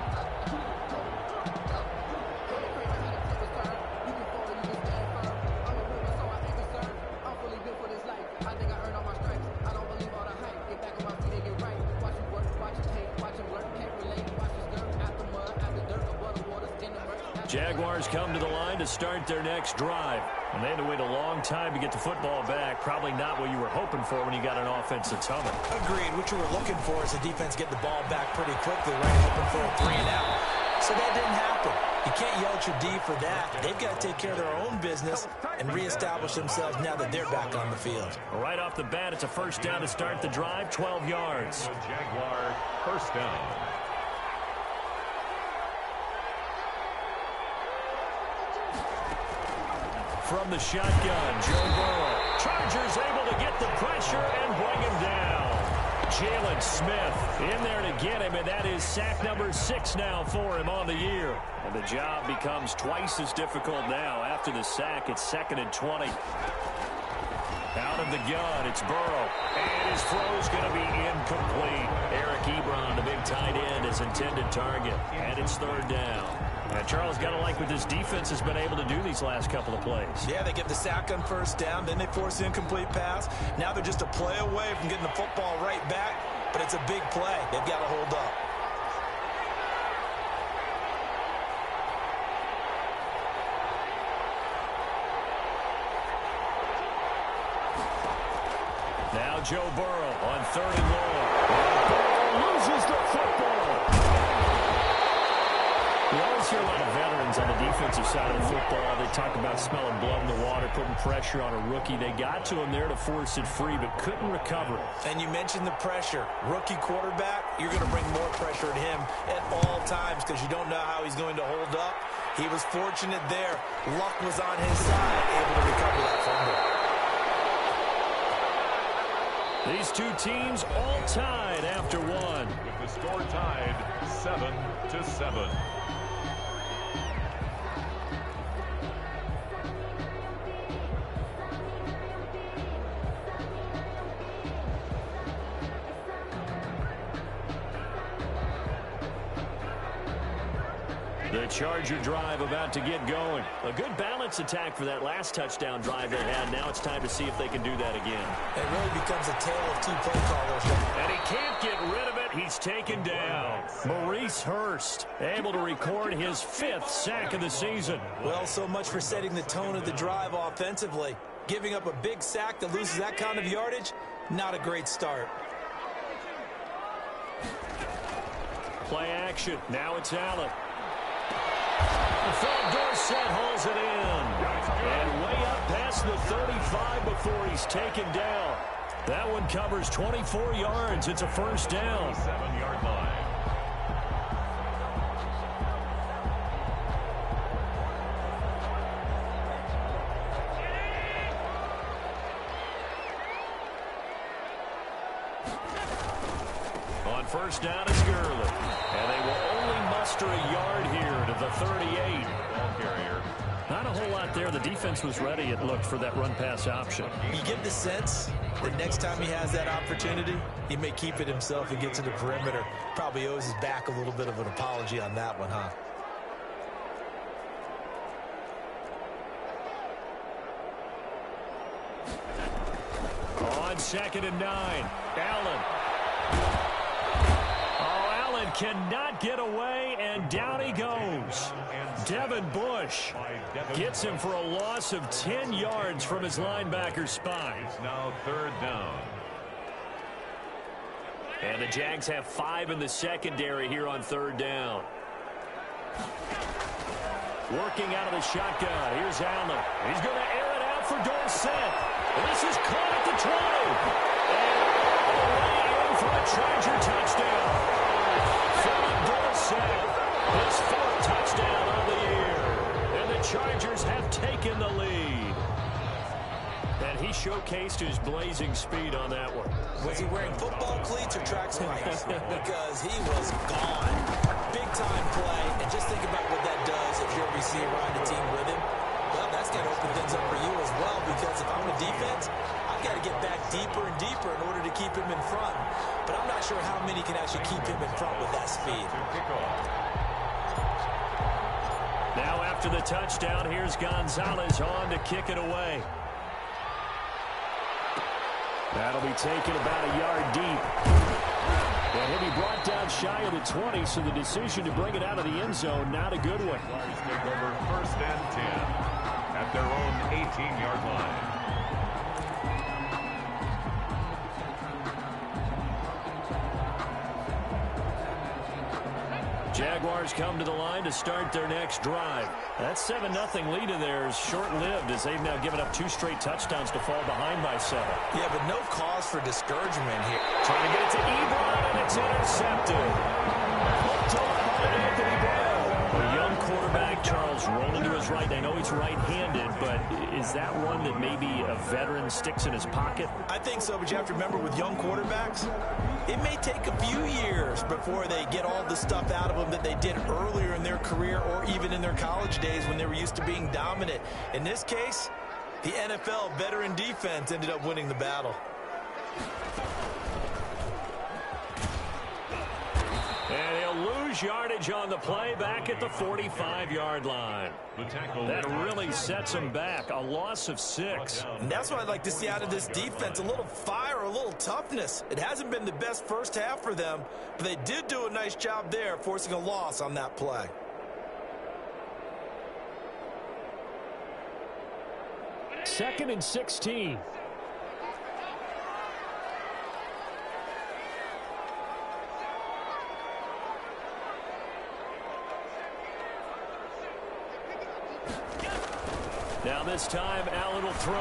A: Jaguars come to the line to start their next drive. And they had to wait a long time to get the football back. Probably not what you were hoping for when you got an offense that's humming.
C: Agreed. What you were looking for is the defense get the ball back pretty quickly, right? Hoping for a 3 and out. So that didn't happen. You can't yell at your D for that. They've got to take care of their own business and reestablish themselves now that they're back on the field.
A: Right off the bat, it's a 1st down to start the drive, 12 yards.
B: The Jaguar 1st down.
A: From the shotgun, Joe Burrow. Chargers able to get the pressure and bring him down. Jalen Smith in there to get him, and that is sack number 6 now for him on the year. And the job becomes twice as difficult now. After the sack, it's 2nd and 20. Out of the gun, it's Burrow. And his throw's going to be incomplete. Eric Ebron, the big tight end, is intended target. And it's 3rd down. And Charles, got to like what this defense has been able to do these last couple of plays.
C: Yeah, they get the sack on 1st down, then they force the incomplete pass. Now they're just a play away from getting the football right back, but it's a big play. They've got to hold up.
A: Now Joe Burrow on 3rd and long. Burrow loses the football. We always hear a lot of veterans on the defensive side of the football. They talk about smelling blood in the water, putting pressure on a rookie. They got to him there to force it free, but couldn't recover.
C: And you mentioned the pressure. Rookie quarterback, you're going to bring more pressure at him at all times because you don't know how he's going to hold up. He was fortunate there. Luck was on his side, able to recover that fumble.
A: These two teams all tied after one.
B: With the score tied 7-7.
A: The Charger drive about to get going. A good balance attack for that last touchdown drive they had. Now it's time to see if they can do that again.
C: It really becomes a tale of 2 play callers.
A: And he can't get rid of it. He's taken down. Maurice Hurst able to record his 5th sack of the season.
C: Well, so much for setting the tone of the drive offensively. Giving up a big sack that loses that kind of yardage, not a great start.
A: Play action. Now it's Allen. Philip Dorsett hauls it in. And way up past the 35 before he's taken down. That one covers 24 yards. It's a 1st down.
B: 7-yard line.
A: On 1st down is Gurley. And they will only muster a yard here to the 38.
B: Ball carrier.
A: Not a whole lot there. The defense was ready, it looked, for that run-pass option.
C: You get the sense that next time he has that opportunity, he may keep it himself and get to the perimeter. Probably owes his back a little bit of an apology on that one, huh?
A: On 2nd and 9, Allen. Allen cannot get away, and down he goes. Devin Bush gets him for a loss of 10 yards from his linebacker spot.
B: It's now 3rd down.
A: And the Jags have 5 in the secondary here on 3rd down. Working out of the shotgun. Here's Allen. He's going to air it out for Dorsett. This is caught at the 20. And away in for a Charger touchdown. Philip Dorsett, his 4th touchdown on the year. And the Chargers have taken the lead. And And he showcased his blazing speed on that one.
C: Was he wearing football cleats or track spikes? Because he was gone. Big-time play. And just think about what that does if you're a receiver on the team with him. Well, that's going to open things up for you as well, because if I'm a defense, I've got to get back deeper and deeper in order to keep him in front. But I'm not sure how many can actually keep him in front with that speed.
A: Now after the touchdown, here's Gonzalez on to kick it away. That'll be taken about a yard deep. And he'll be brought down shy of the 20, so the decision to bring it out of the end zone, not a good one.
B: Flyers take over 1st and 10 at their own 18-yard line.
A: Jaguars come to the line to start their next drive. That 7-0 lead of theirs short-lived, as they've now given up 2 straight touchdowns to fall behind by 7.
C: Yeah, but no cause for discouragement here.
A: Trying to get it to Ebron, and it's intercepted. Hooked on by Anthony Brown. A young quarterback, Charles, rolling to his right. I know he's right-handed, but is that one that maybe a veteran sticks in his pocket?
C: I think so, but you have to remember with young quarterbacks, it may take a few years before they get all the stuff out of them that they did earlier in their career or even in their college days when they were used to being dominant. In this case, the NFL veteran defense ended up winning the battle.
A: And he'll lose yardage on the play back at the 45-yard line. That really sets him back. A loss of 6.
C: And that's what I'd like to see out of this defense. A little fire, a little toughness. It hasn't been the best first half for them, but they did do a nice job there, forcing a loss on that play.
A: Second and 16. Now this time, Allen will throw.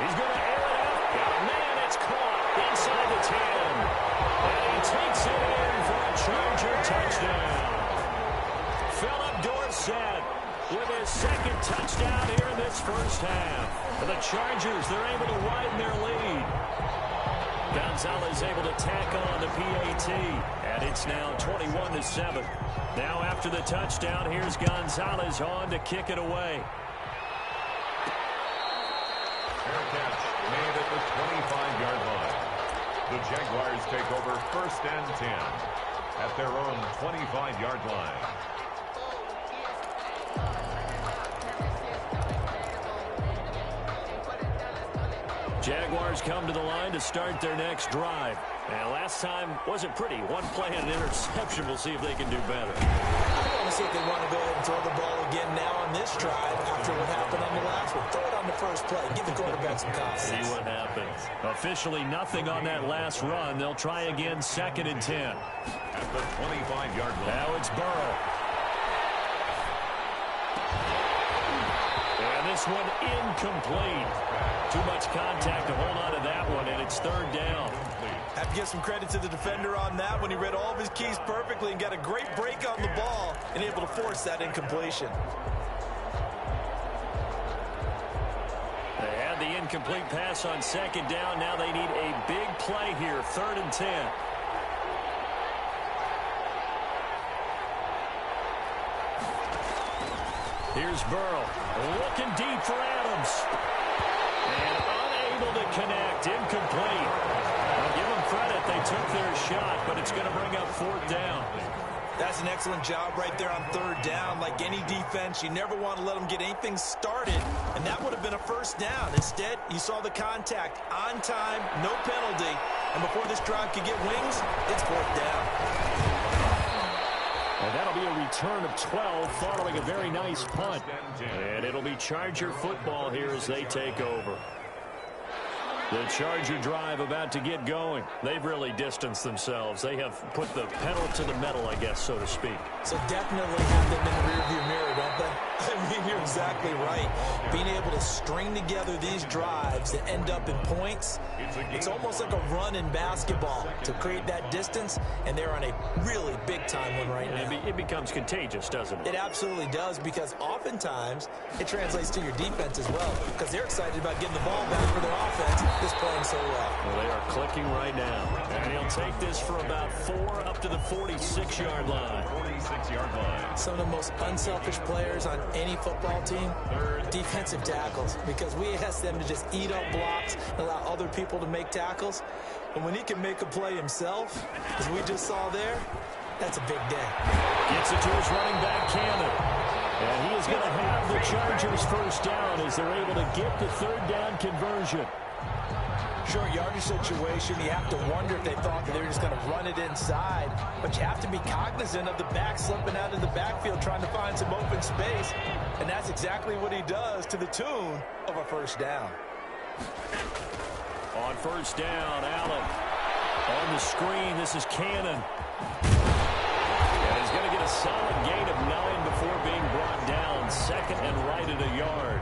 A: He's going to air it out. Got a man, it's caught inside the 10. And he takes it in for a Charger touchdown. Philip Dorsett with his 2nd touchdown here in this first half. For the Chargers, they're able to widen their lead. Gonzalez able to tack on the PAT. And it's now 21-7. Now after the touchdown, here's Gonzalez on to kick it away.
B: Catch made at the 25-yard line. The Jaguars take over 1st and 10 at their own 25-yard line.
A: Jaguars come to the line to start their next drive. And last time wasn't pretty. One play and an interception. We'll see if they can do better.
C: I want to see if they want to go ahead and throw the ball again now on this drive after what happened on the last one. Throw it on the first play. Give the quarterback some confidence.
A: See what happens. Officially nothing on that last run. They'll try again 2nd and 10.
B: At the 25-yard line.
A: Now it's Burrow. And this one incomplete. Too much contact to hold on to that one, and it's 3rd down.
C: Have to give some credit to the defender on that one. He read all of his keys perfectly and got a great break on the ball and able to force that incompletion.
A: They had the incomplete pass on 2nd down. Now they need a big play here, 3rd and 10. Here's Burrow, looking deep for Adams. And unable to connect, incomplete. I'll give them credit, they took their shot, but it's going to bring up 4th down.
C: That's an excellent job right there on 3rd down. Like any defense, you never want to let them get anything started, and that would have been a 1st down. Instead, you saw the contact on time, no penalty, and before this drive could get wings, it's 4th down.
A: And that'll be a return of 12 following a very nice punt. And it'll be Charger football here as they take over. The Charger drive about to get going. They've really distanced themselves. They have put the pedal to the metal, I guess, so to speak.
C: So definitely have them in the rearview mirror, don't they? I mean, you're exactly right. Being able to string together these drives that end up in points, it's almost like a run in basketball to create that distance, and they're on a really big-time one right now.
A: It becomes contagious, doesn't it?
C: It absolutely does, because oftentimes it translates to your defense as well, because they're excited about getting the ball back for their offense that's playing so well.
A: Well, they are clicking right now. And he'll take this for about 4 up to the 46-yard line.
B: 46-yard line.
C: Some of the most unselfish players on any football team, defensive tackles, because we ask them to just eat up blocks and allow other people to make tackles. And when he can make a play himself, as we just saw there, that's a big day.
A: Gets it to his running back, Cannon. And he is going to have the Chargers first down as they're able to get the third down conversion.
C: Short yardage situation, you have to wonder if they thought that they were just going to run it inside. But you have to be cognizant of the back slipping out of the backfield trying to find some open space. And that's exactly what he does, to the tune of a first down.
A: On first down, Allen. On the screen, this is Cannon. And he's going to get a solid gain of 9 before being brought down. Second and right at a yard.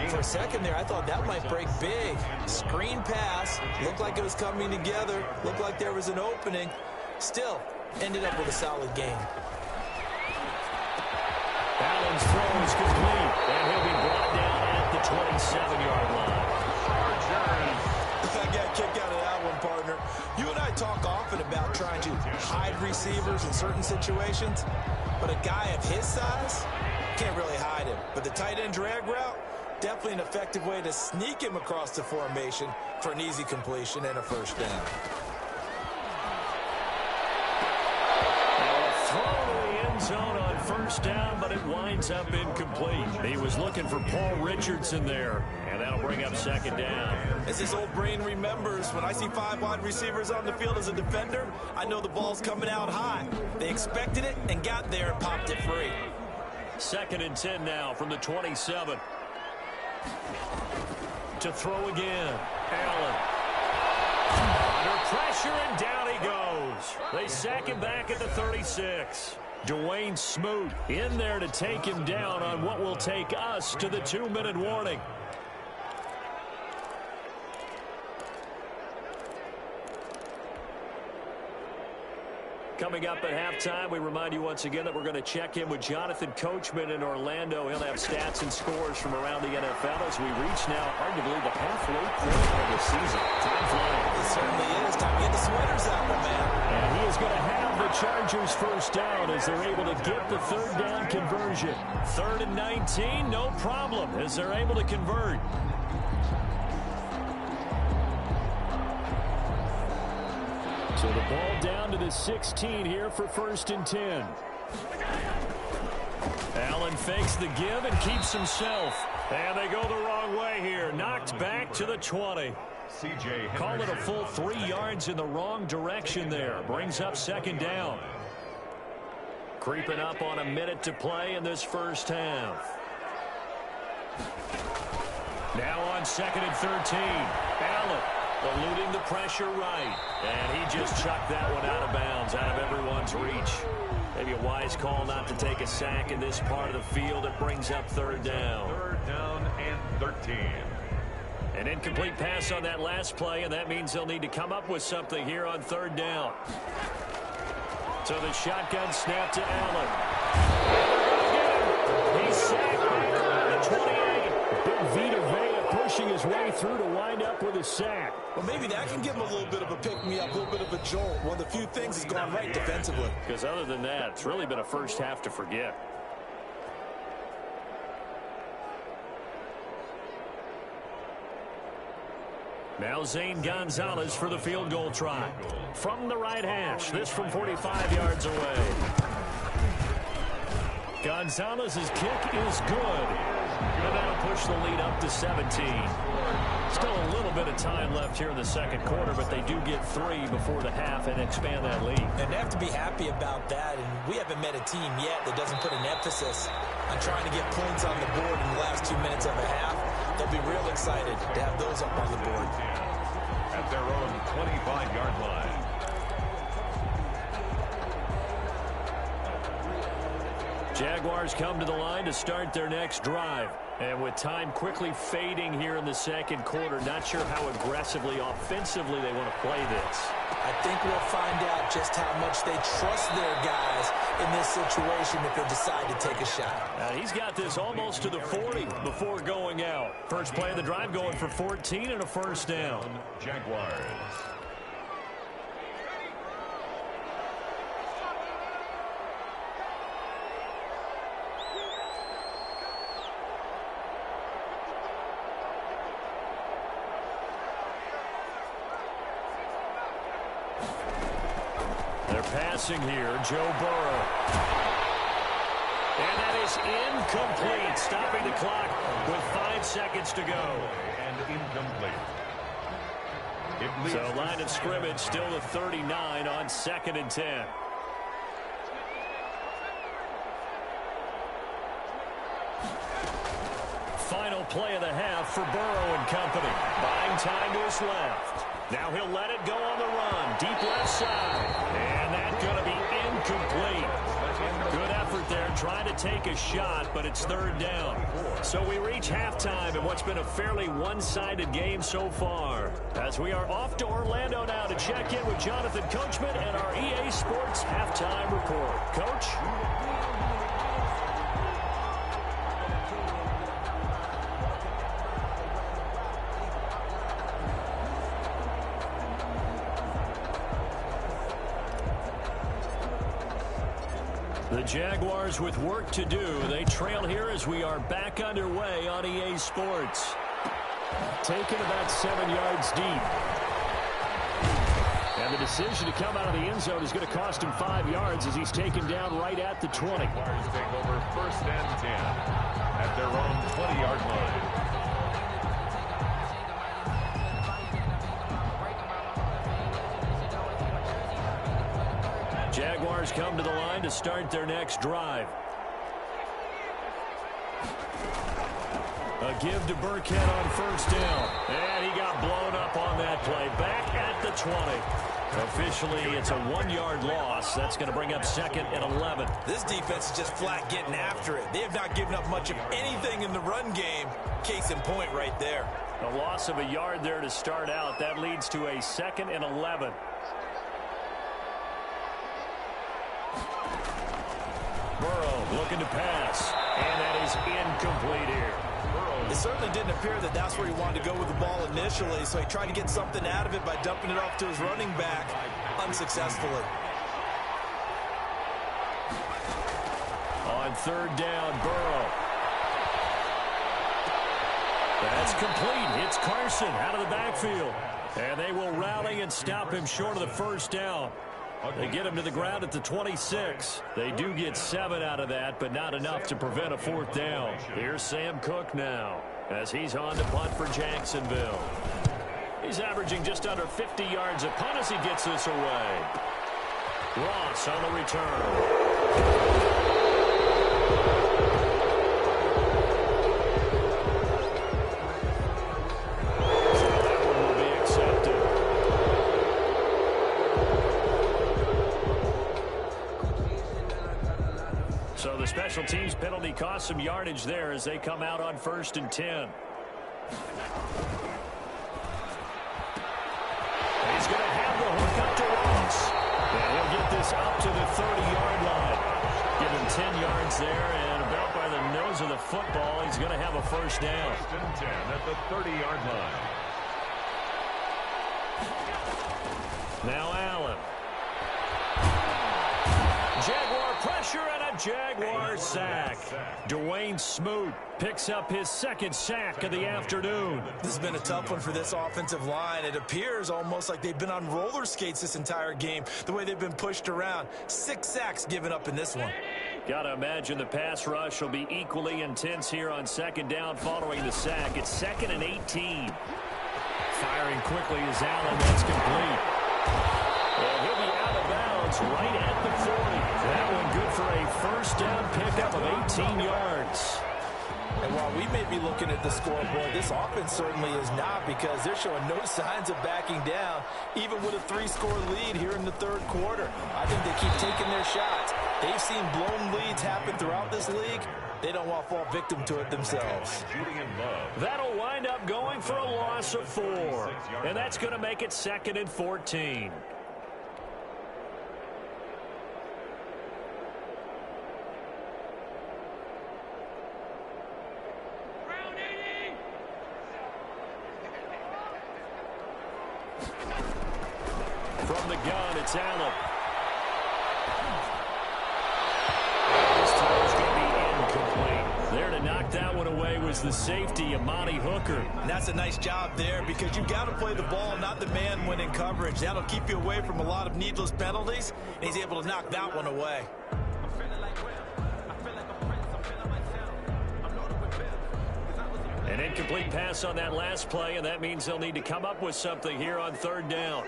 C: For a second there, I thought that might break big. Screen pass, looked like it was coming together, looked like there was an opening. Still, ended up with a solid gain.
A: Allen's throw is complete, and he'll be brought down at the 27-yard line.
C: I got a kick out of that one, partner. You and I talk often about trying to hide receivers in certain situations, but a guy of his size can't really hide him. But the tight end drag route, definitely an effective way to sneak him across the formation for an easy completion and a first down.
A: Throw to the end zone on first down, but it winds up incomplete. He was looking for Paul Richardson there, and that'll bring up second down.
C: As his old brain remembers, when I see 5 wide receivers on the field as a defender, I know the ball's coming out high. They expected it and got there and popped it free.
A: Second and 10 now from the 27. To throw again. Allen. Under pressure, and down he goes. They sack him back at the 36. Dwayne Smoot in there to take him down on what will take us to the 2-minute warning. Coming up at halftime, we remind you once again that we're going to check in with Jonathan Coachman in Orlando. He'll have stats and scores from around the NFL as we reach now arguably the halfway point of the season. Time flying.
C: It certainly is. Time to get the sweaters out, my man.
A: And he is going to have the Chargers first down as they're able to get the third down conversion. 3rd and 19, no problem as they're able to convert. So the ball down to the 16 here for 1st and 10. Allen fakes the give and keeps himself. And they go the wrong way here. Knocked back to the 20. Call it a full 3 yards in the wrong direction there. Brings up second down. Creeping up on a minute to play in this first half. Now on 2nd and 13. Allen eluding the pressure right. And he just chucked that one out of bounds, out of everyone's reach. Maybe a wise call not to take a sack in this part of the field. It brings up 3rd down.
B: 3rd down and 13.
A: An incomplete pass on that last play, and that means they'll need to come up with something here on 3rd down. So the shotgun snap to Allen. He's sacked back on the 28. Big Vita Vea pushing his way through to wind up with a sack.
C: Well, maybe that can give him a little bit of a pick-me-up, a little bit of a jolt. One of the few things that's gone right defensively.
A: Because other than that, it's really been a first half to forget. Now Zane Gonzalez for the field goal try. From the right hash, this from 45 yards away. Gonzalez's kick is good. And that'll push the lead up to 17. Still a little bit of time left here in the second quarter, but they do get 3 before the half and expand that lead.
C: And they have to be happy about that. And we haven't met a team yet that doesn't put an emphasis on trying to get points on the board in the last 2 minutes of a half. They'll be real excited to have those up on the board.
B: At their own 25-yard line.
A: Jaguars come to the line to start their next drive. And with time quickly fading here in the second quarter, not sure how aggressively, offensively they want to play this.
C: I think we'll find out just how much they trust their guys in this situation if they decide to take a shot.
A: He's got this almost to the 40 before going out. First play of the drive going for 14 and a first down.
B: Jaguars.
A: Passing here, Joe Burrow. And that is incomplete, stopping the clock with 5 seconds to go.
B: And incomplete.
A: So line of scrimmage still the 39 on 2nd and 10. Final play of the half for Burrow and company. Buying time to his left. Now he'll let it go on the run. Deep left side. And that's going to be incomplete. Good effort there trying to take a shot, but it's 3rd down. So we reach halftime in what's been a fairly one-sided game so far. As we are off to Orlando now to check in with Jonathan Coachman and our EA Sports halftime report. Coach? The Jaguars with work to do. They trail here as we are back underway on EA Sports. Taken about 7 yards deep. And the decision to come out of the end zone is going to cost him 5 yards as he's taken down right at the 20.
B: Jaguars take over 1st and 10 at their own 20-yard line.
A: Jaguars come to the line to start their next drive. A give to Burkhead on 1st down. And he got blown up on that play. Back at the 20. Officially, it's a 1-yard loss. That's going to bring up 2nd and 11.
C: This defense is just flat getting after it. They have not given up much of anything in the run game. Case in point right there.
A: A loss of a yard there to start out. That leads to a 2nd and 11. Burrow looking to pass. And that is incomplete here.
C: It certainly didn't appear that that's where he wanted to go with the ball initially, so he tried to get something out of it by dumping it off to his running back unsuccessfully.
A: On 3rd down, Burrow. That's complete. It's Carson out of the backfield. And they will rally and stop him short of the 1st down. They get him to the ground at the 26. They do get 7 out of that, but not enough to prevent a 4th down. Here's Sam Cook now as he's on to punt for Jacksonville. He's averaging just under 50 yards a punt as he gets this away. Ross on the return. So the special teams penalty cost some yardage there as they come out on 1st and 10. He's going to have the hook up to Ross. And he'll get this up to the 30-yard line. Give him 10 yards there, and about by the nose of the football, he's going to have a 1st down.
B: 1st and 10 at the 30-yard line.
A: Now Allen. Jaguar pressure and a Jaguar sack. Dwayne Smoot picks up his 2nd sack of the afternoon.
C: This has been a tough one for this offensive line. It appears almost like they've been on roller skates this entire game, the way they've been pushed around. 6 sacks given up in this one.
A: Got to imagine the pass rush will be equally intense here on 2nd down following the sack. It's 2nd and 18. Firing quickly is Allen. That's complete. And he'll be out of bounds right at the 40. That one good for a 1st down pickup of 18 yards.
C: And while we may be looking at the scoreboard, this offense certainly is not, because they're showing no signs of backing down, even with a 3-score lead here in the third quarter. I think they keep taking their shots. They've seen blown leads happen throughout this league. They don't want to fall victim to it themselves.
A: That'll wind up going for a loss of 4. And that's going to make it 2nd and 14. From the gun, it's Allen. This time is going to be incomplete. There to knock that one away was the safety, Amani Hooker.
C: And that's a nice job there, because you've got to play the ball, not the man when in coverage. That'll keep you away from a lot of needless penalties, and he's able to knock that one away.
A: An incomplete pass on that last play, and that means they'll need to come up with something here on 3rd down.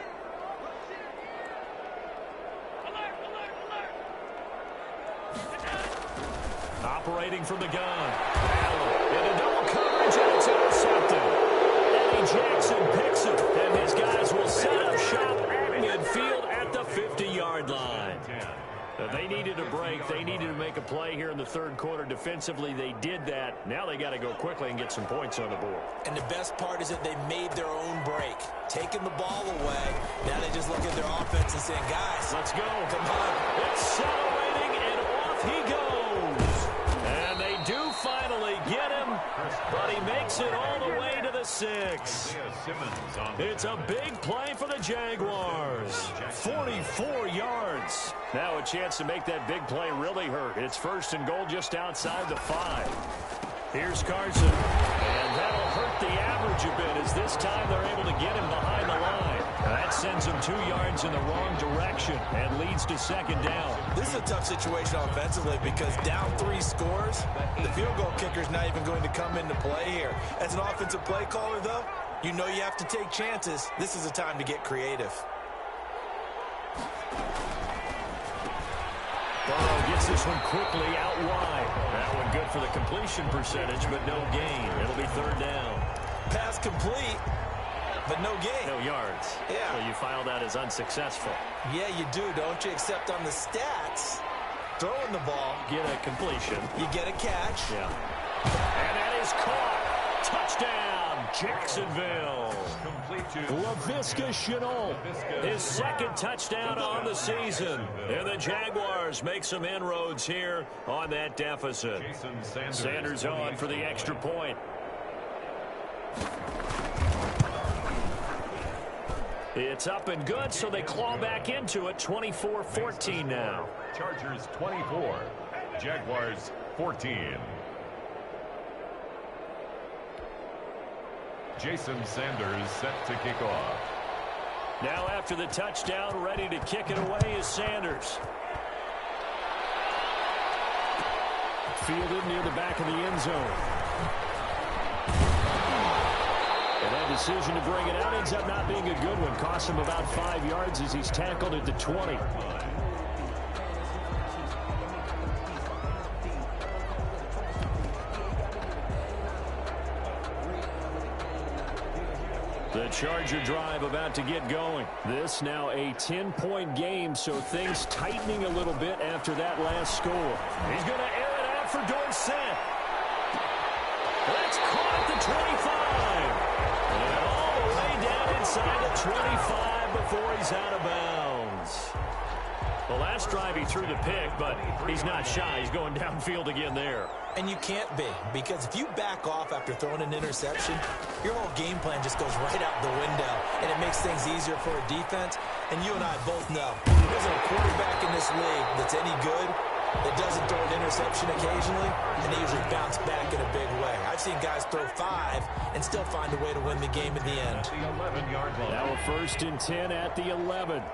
A: Operating from the gun. Allen into double coverage, and it's intercepted. Eddie Jackson picks it, and his guys will set up shop at midfield at the 50-yard line. They needed a break. They needed to make a play here in the third quarter. Defensively, they did that. Now they got to go quickly and get some points on the board. And the best part is that they made their own break, taking the ball away. Now they just look at their offense and saying, guys, let's go. Come on. Accelerating, and off he goes. And they do finally get him, but he makes it all the way to the 6. It's a big play for the Jaguars. 44 yards. Now a chance to make that big play really hurt. It's 1st and goal just outside the 5. Here's Carson, and that'll hurt the average a bit, as this time they're able to get him behind the line. That sends him 2 yards in the wrong direction and leads to 2nd down.
C: This is a tough situation offensively, because down 3 scores, the field goal kicker's not even going to come into play here. As an offensive play caller, though, you know you have to take chances. This is a time to get creative.
A: Burrow gets this one quickly out wide. That one good for the completion percentage, but no gain. It'll be 3rd down.
C: Pass complete, but no gain.
A: No yards.
C: Yeah.
A: So you file that as unsuccessful.
C: Yeah, you do, don't you? Except on the stats, throwing the ball,
A: Get a completion.
C: you get a catch.
A: Yeah. And that is caught. Touchdown, Jacksonville. LaVisca Chenault, his 2nd touchdown on the season. And the Jaguars make some inroads here on that deficit. Sanders on for the extra point. It's up and good, so they claw back into it. 24-14 now.
B: Chargers 24, Jaguars 14. Jason Sanders set to kick off.
A: Now after the touchdown, ready to kick it away is Sanders. Fielded near the back of the end zone. And that decision to bring it out ends up not being a good one. Costs him about 5 yards as he's tackled at the 20. The Charger drive about to get going. This now a 10-point game, so things tightening a little bit after that last score. He's going to air it out for Dorsett. That's caught at the 25. And all the way down inside the 25 before he's out of bounds. The last drive he threw the pick, but he's not shy. He's going downfield again there.
C: And you can't be, because if you back off after throwing an interception, your whole game plan just goes right out the window, and it makes things easier for a defense. And you and I both know there isn't a quarterback in this league that's any good that doesn't throw an interception occasionally, and they usually bounce back in a big way. I've seen guys throw 5 and still find a way to win the game in the end.
B: The 11-yard line.
A: Now a 1st and 10 at the 11.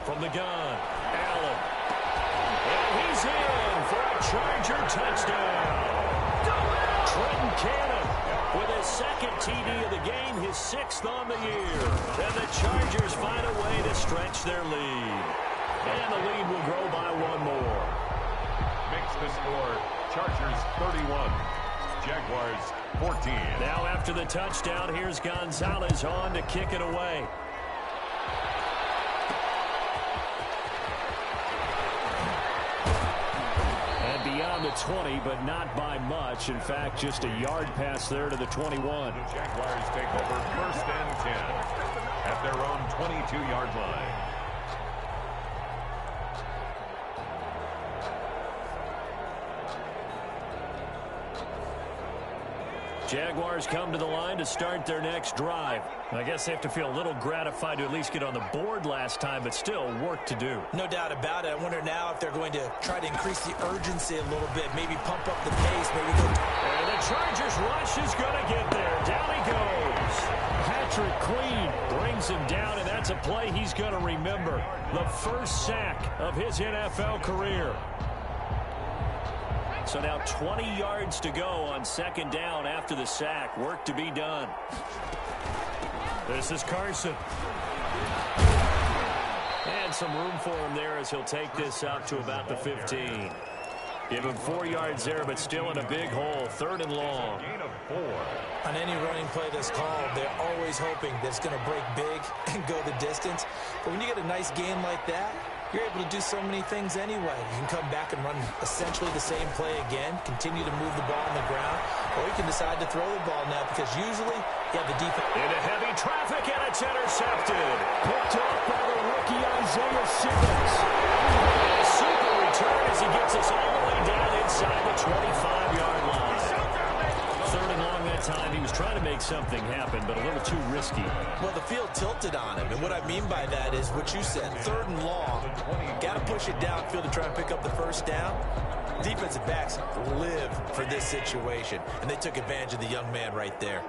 A: From the gun, Allen. And he's in for a Charger touchdown. Trenton Cannon with his 2nd TD of the game, his 6th on the year. And the Chargers find a way to stretch their lead. And the lead will grow by 1 more.
B: Makes the score Chargers 31, Jaguars 14.
A: Now after the touchdown, here's Gonzalez on to kick it away. And beyond the 20, but not by much. In fact, just a yard pass there to the 21.
B: The Jaguars take over 1st and 10 at their own 22-yard line.
A: Jaguars come to the line to start their next drive. I guess they have to feel a little gratified to at least get on the board last time, but still work to do.
C: No doubt about it. I wonder now if they're going to try to increase the urgency a little bit, maybe pump up the pace, maybe go.
A: And the Chargers rush is going to get there. Down he goes. Patrick Queen brings him down, and that's a play he's going to remember. The first sack of his NFL career. So now 20 yards to go on 2nd down after the sack. Work to be done. This is Carson. And some room for him there as he'll take this out to about the 15. Give him 4 yards there, but still in a big hole. 3rd and long.
B: Gain of 4.
C: On any running play that's called, they're always hoping that it's going to break big and go the distance. But when you get a nice gain like that, you're able to do so many things anyway. You can come back and run essentially the same play again, continue to move the ball on the ground, or you can decide to throw the ball now because usually you have the defense.
A: Into heavy traffic, and it's intercepted. Picked off by the rookie Isaiah Simmons. A super return as he gets us all the way down inside the 25-yard line. 3rd and long that time. He was trying to make something happen, but a little too risky.
C: Well, the field tilted on him, and what I mean by that is what you said, 3rd and long. Got to push it downfield to try and pick up the 1st down. Defensive backs live for this situation, and they took advantage of the young man right there.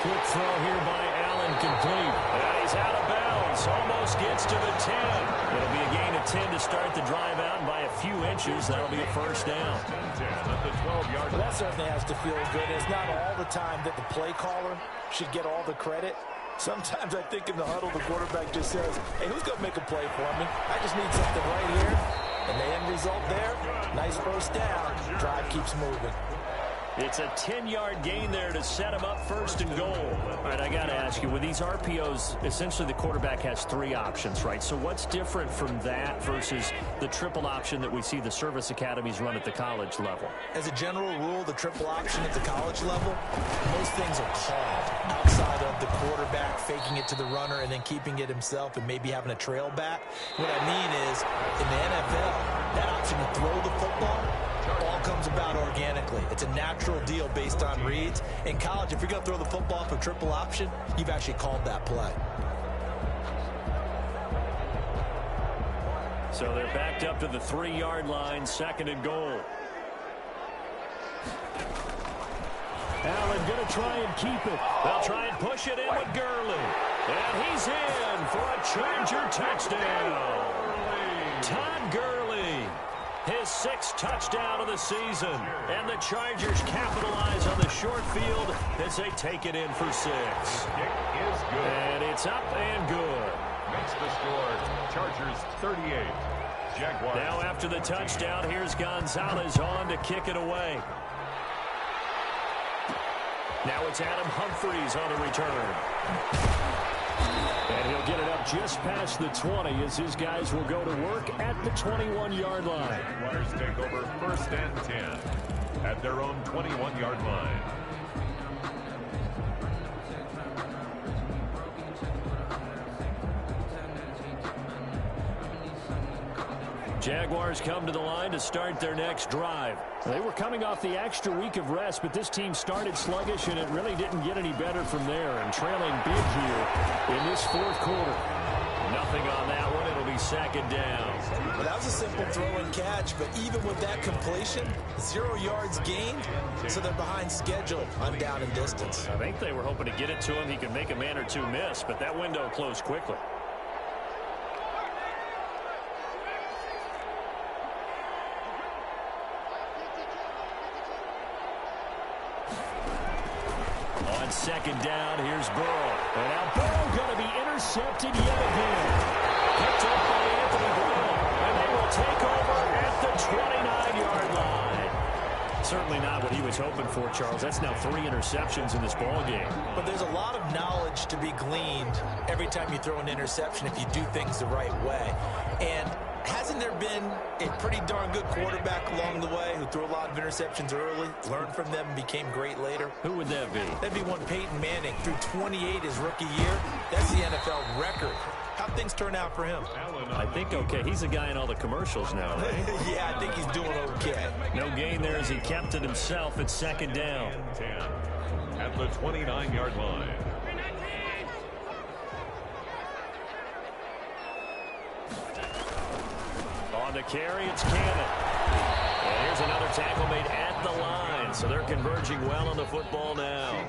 A: Quick throw here by Allen, complete. And he's out of bounds. Almost gets to the 10. It'll be a gain of 10 to start the drive out, and by a few inches, that'll be a 1st down.
B: 10 at the 12-yard line.
D: That certainly has to feel good. It's not all the time that the play caller should get all the credit. Sometimes I think in the huddle, the quarterback just says, hey, who's going to make a play for me? I just need something right here. And the end result there, nice 1st down. Drive keeps moving.
A: It's a 10-yard gain there to set him up 1st and goal. All right, I got to ask you, with these RPOs, essentially the quarterback has 3 options, right? So what's different from that versus the triple option that we see the service academies run at the college level?
C: As a general rule, the triple option at the college level, most things are called outside of the quarterback faking it to the runner and then keeping it himself and maybe having a trail back. What I mean is, in the NFL, that option to throw the football all comes about organically. It's a natural deal based on reads. In college, if you're going to throw the football for triple option, you've actually called that play.
A: So they're backed up to the 3-yard line, 2nd and goal. Allen going to try and keep it. They'll try and push it in with Gurley. And he's in for a Charger touchdown. Todd Gurley, his 6th touchdown of the season. And the Chargers capitalize on the short field as they take it in for 6.
B: Kick is good.
A: And it's up and good.
B: Makes the score Chargers 38, Jaguars.
A: Now after the touchdown, here's Gonzalez on to kick it away. Now it's Adam Humphries on the return. And he'll get it up just past the 20 as his guys will go to work at the 21-yard line.
B: Jaguars take over 1st and 10 at their own 21-yard line.
A: Jaguars come to the line to start their next drive. They were coming off the extra week of rest, but this team started sluggish, and it really didn't get any better from there. And trailing big here in this 4th quarter. Nothing on that one. It'll be 2nd down.
C: Well, that was a simple throw and catch, but even with that completion, 0 yards gained, so they're behind schedule on down and distance.
A: I think they were hoping to get it to him. He could make a man or two miss, but that window closed quickly. On on second down. Here's Burrow. And now Burrow going to be intercepted yet again. Picked up by Anthony Brown. And they will take over at the 29-yard line. Certainly not what he was hoping for, Charles. That's now 3 interceptions in this ball game.
C: But there's a lot of knowledge to be gleaned every time you throw an interception if you do things the right way. And hasn't there been a pretty darn good quarterback along the way who threw a lot of interceptions early, learned from them, and became great later?
A: Who would that be?
C: That'd be one Peyton Manning. Threw 28 his rookie year. That's the NFL record. How'd things turn out for him?
A: I think okay. He's a guy in all the commercials now, right?
C: Yeah, I think he's doing okay.
A: No gain there as he kept it himself at second down.
B: 10 at the 29-yard line.
A: On the carry, it's Cannon. And here's another tackle made at the line. So they're converging well on the football now.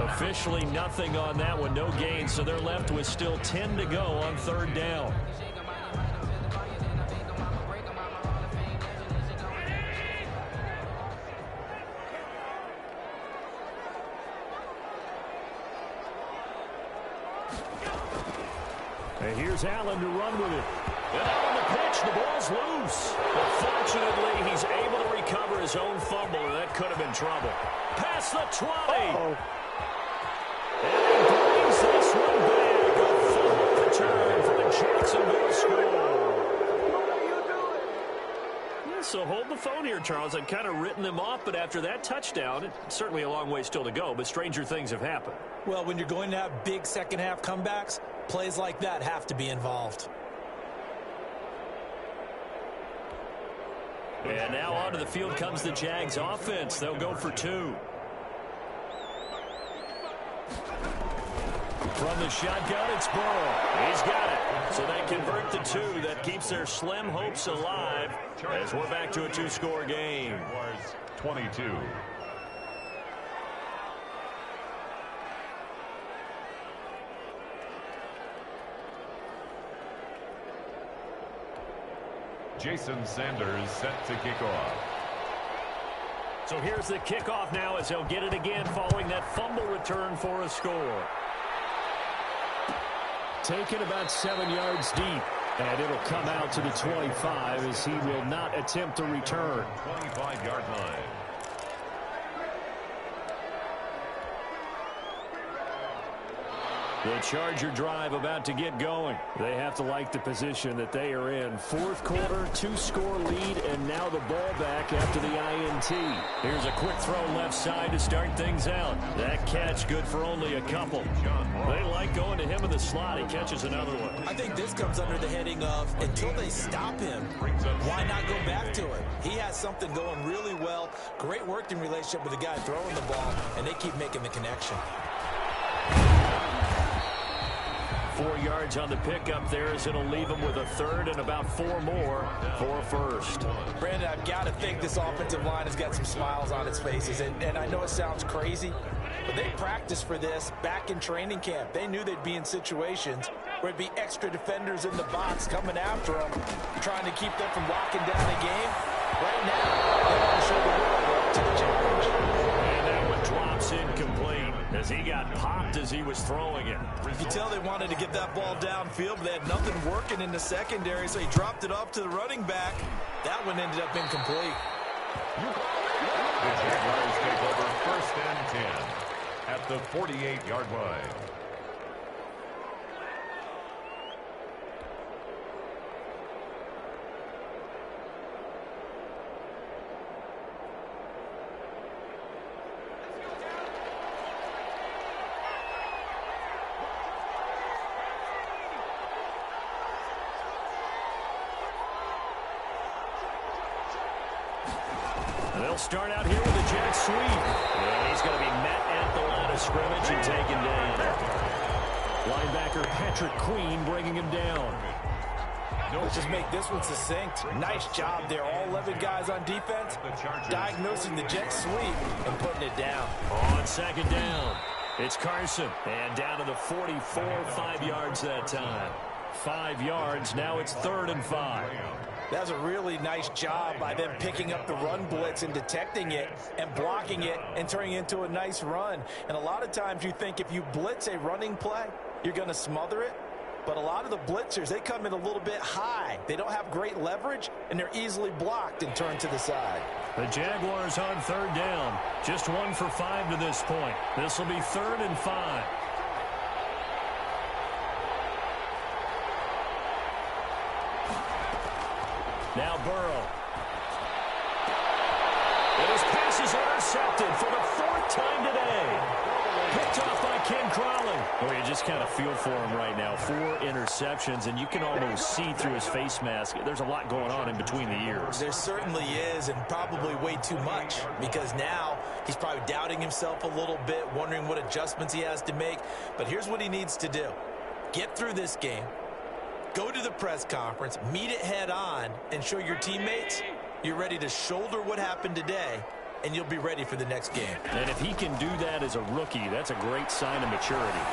A: Officially nothing on that one. No gain. So they're left with still 10 to go on third down. And here's Allen to run with it. And out on the pitch, the ball's loose. But fortunately, he's able to recover his own fumble, and that could have been trouble. Past the 20. And he brings this one back. A fumble return for the Jacksonville score. Yeah, so hold the phone here, Charles. I've kind of written them off, but after that touchdown, it's certainly a long way still to go, but stranger things have happened.
C: Well, when you're going to have big second-half comebacks, plays like that have to be involved.
A: And now onto the field comes the Jags offense. They'll go for 2. From the shotgun, it's Burrow. He's got it. So they convert the 2. That keeps their slim hopes alive as we're back to a 2-score game.
B: 22. Jason Sanders set to kick off.
A: So here's the kickoff now as he'll get it again following that fumble return for a score. Taken about 7 yards deep. And it'll come out to the 25 as he will not attempt to return.
B: 25-yard line.
A: The Charger drive about to get going. They have to like the position that they are in. Fourth quarter, 2-score lead, and now the ball back after the INT. Here's a quick throw left side to start things out. That catch good for only a couple. They like going to him in the slot. He catches another one.
C: I think this comes under the heading of until they stop him, why not go back to him? He has something going really well. Great working relationship with the guy throwing the ball, and they keep making the connection.
A: 4 yards on the pickup there as it'll leave him with a third and about 4 more for a first.
C: Brandon, I've got to think this offensive line has got some smiles on its faces. And I know it sounds crazy, but they practiced for this back in training camp. They knew they'd be in situations where it'd be extra defenders in the box coming after them, trying to keep them from locking down the game. Right now, they want to show the world up to the challenge.
A: And that one drops incomplete as he got popped as he was throwing it.
C: You can tell they wanted to get that ball downfield, but they had nothing working in the secondary, so he dropped it off to the running back. That one ended up incomplete.
B: The Jaguars take over 1st and 10 at the 48-yard line.
A: They'll start out here with a jet sweep. And he's going to be met at the line of scrimmage and taken down. Linebacker Patrick Queen bringing him down.
C: Let's just make this one succinct. Nice job there. All 11 guys on defense diagnosing the jet sweep and putting it down.
A: On second down, it's Carson. And down to the 44, 5 yards that time. 5 yards, now it's 3rd and 5.
D: That's a really nice job by them picking up the run blitz and detecting it and blocking it and turning it into a nice run. And a lot of times you think if you blitz a running play, you're going to smother it. But a lot of the blitzers, they come in a little bit high. They don't have great leverage, and they're easily blocked and turned to the side.
A: The Jaguars on 3rd down. Just 1 for 5 to this point. This will be 3rd and 5. Now Burrow. And his pass is intercepted for the 4th time today. Picked off by Ken Crawley. Well, you just kind of feel for him right now. 4 interceptions, and you can almost see through his face mask. There's a lot going on in between the ears.
C: There certainly is, and probably way too much, because now he's probably doubting himself a little bit, wondering what adjustments he has to make. But here's what he needs to do. Get through this game. Go to the press conference, meet it head on, and show your teammates you're ready to shoulder what happened today, and you'll be ready for the next game.
A: And if he can do that as a rookie, that's a great sign of maturity.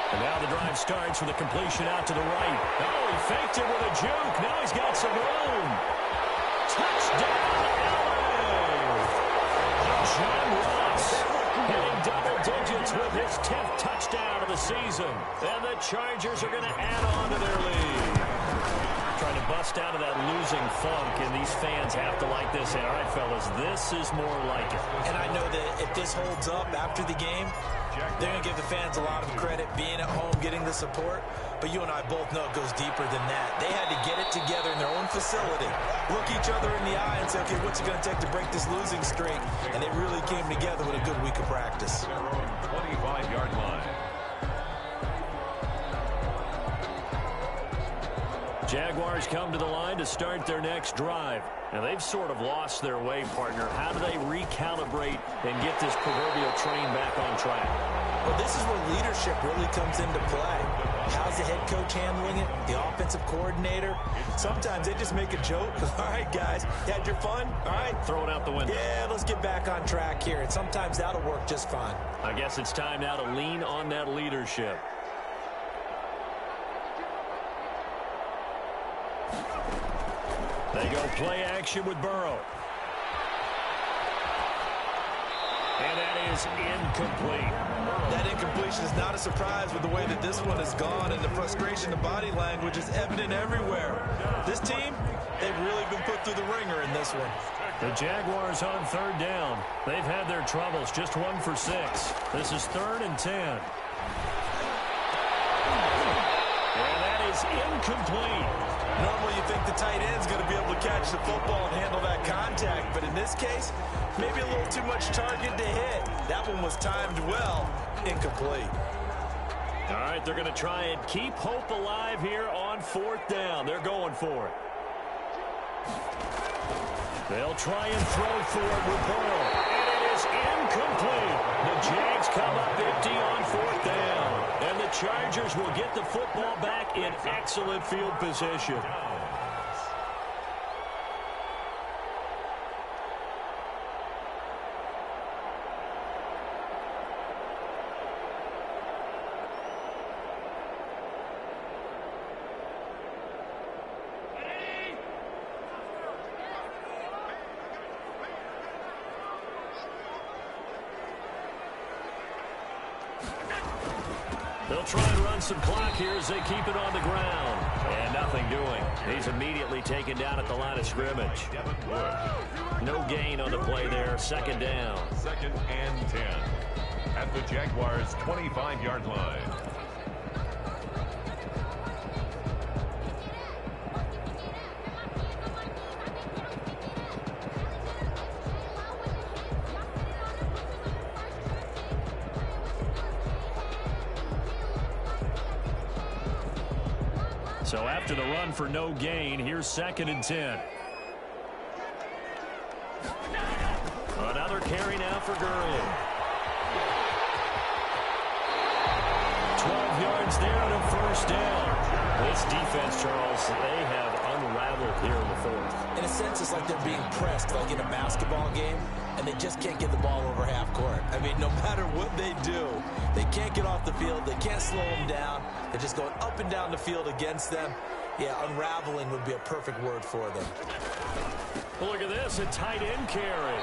A: And now the drive starts with a completion out to the right. Oh, he faked it with a juke. Now he's got some room. Touchdown, LA! John Ross hitting double digits with his 10th touchdown of the season. And the Chargers are going to add on to their lead. Trying to bust out of that losing funk, and these fans have to like this. All right, fellas, this is more like it.
C: And I know that if this holds up after the game, they're going to give the fans a lot of credit, being at home, getting the support. But you and I both know it goes deeper than that. They had to get it together in their own facility, look each other in the eye and say, okay, what's it going to take to break this losing streak? And they really came together with a good week of practice.
B: Their own 25-yard line.
A: Jaguars come to the line to start their next drive. Now, they've sort of lost their way, partner. How do they recalibrate and get this proverbial train back on track?
C: Well, this is where leadership really comes into play. How's the head coach handling it? The offensive coordinator? Sometimes they just make a joke. All right, guys, you had your fun? All right.
A: Throw it out the window.
C: Yeah, let's get back on track here. And sometimes that'll work just fine.
A: I guess it's time now to lean on that leadership. They go play action with Burrow. And that is incomplete.
D: That incompletion is not a surprise with the way that this one has gone, and the frustration, the body language is evident everywhere. This team, they've really been put through the ringer in this one.
A: The Jaguars on 3rd down. They've had their troubles, just 1 for 6. This is 3rd and 10. And that is incomplete.
D: Normally you think the tight end's going to be able to catch the football and handle that contact, but in this case, maybe a little too much target to hit. That one was timed well, incomplete.
A: All right, they're going to try and keep hope alive here on 4th down. They're going for it. They'll try and throw for it with Burrow, and it is incomplete. The Jags come up empty on 4th down. And the Chargers will get the football back in excellent field position. They'll try and run some clock here as they keep it on the ground. And nothing doing. He's immediately taken down at the line of scrimmage. No gain on the play there. 2nd down.
B: 2nd and 10 at the Jaguars' 25-yard line.
A: So after the run for no gain, here's 2nd and 10. Another carry now for Gurley. 12 yards there and a 1st down. This defense, Charles, they have unraveled here in the 4th.
C: In a sense, it's like they're being pressed like in a basketball game, and they just can't get the ball over half court. I mean, no matter what they do, they can't get off the field. They can't slow them down. They're just going up and down the field against them. Yeah, unraveling would be a perfect word for them.
A: Well, look at this, a tight end carry.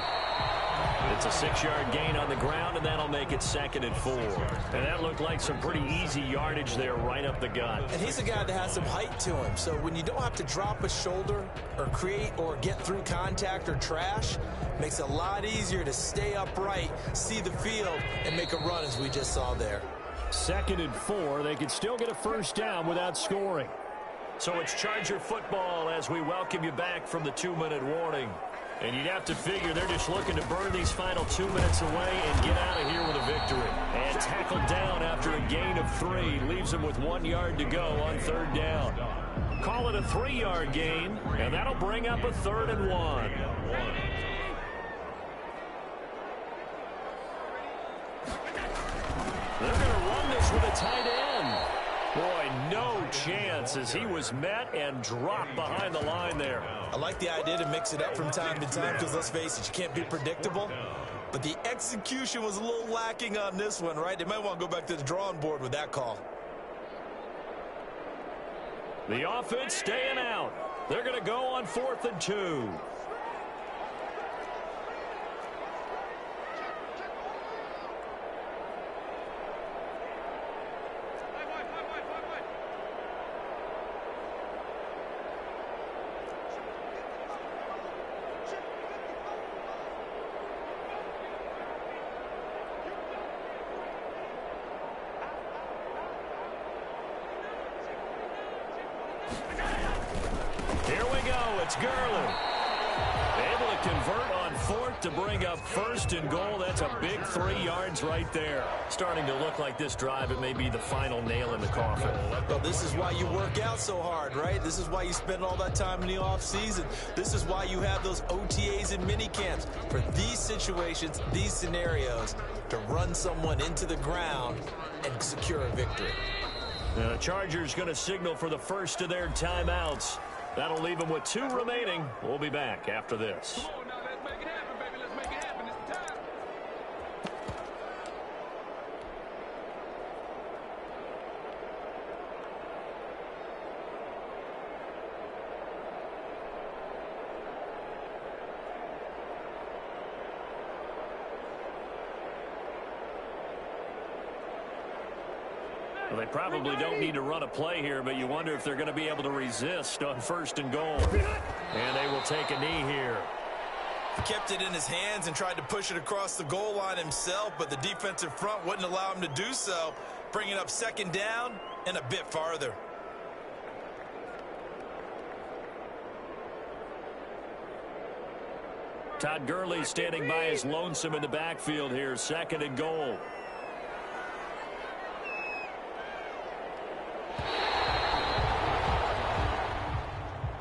A: It's a 6-yard gain on the ground, and that'll make it 2nd and 4. And that looked like some pretty easy yardage there right up the gut.
C: And he's a guy that has some height to him. So when you don't have to drop a shoulder or create or get through contact or trash, makes it a lot easier to stay upright, see the field, and make a run as we just saw there.
A: 2nd and 4. They can still get a first down without scoring. So it's Charger football as we welcome you back from the 2-minute warning. And you'd have to figure they're just looking to burn these final 2 minutes away and get out of here with a victory. And tackled down after a gain of 3. Leaves them with 1 yard to go on 3rd down. Call it a 3-yard gain, and that'll bring up a 3rd and 1. They're going to run this with a tight end. Boy, no chance as he was met and dropped behind the line there.
C: I like the idea to mix it up from time to time because, let's face it, you can't be predictable. But the execution was a little lacking on this one, right? They might want to go back to the drawing board with that call.
A: The offense staying out. They're going to go on 4th and 2. It's Gurley. Able to convert on 4th to bring up 1st and goal. That's a big 3 yards right there. Starting to look like this drive, it may be the final nail in the coffin.
C: Well, this is why you work out so hard, right? This is why you spend all that time in the offseason. This is why you have those OTAs and mini camps. For these situations, these scenarios, to run someone into the ground and secure a victory.
A: And the Chargers going to signal for the first of their timeouts. That'll leave them with 2 remaining. We'll be back after this.
E: Come on now, let's make it happen, baby. Let's make it happen. It's time.
A: Well, they probably don't need to run a play here, but you wonder if they're going to be able to resist on 1st and goal. And they will take a knee here.
C: He kept it in his hands and tried to push it across the goal line himself, but the defensive front wouldn't allow him to do so, bringing up 2nd down and a bit farther.
A: Todd Gurley standing by his lonesome in the backfield here, 2nd and goal.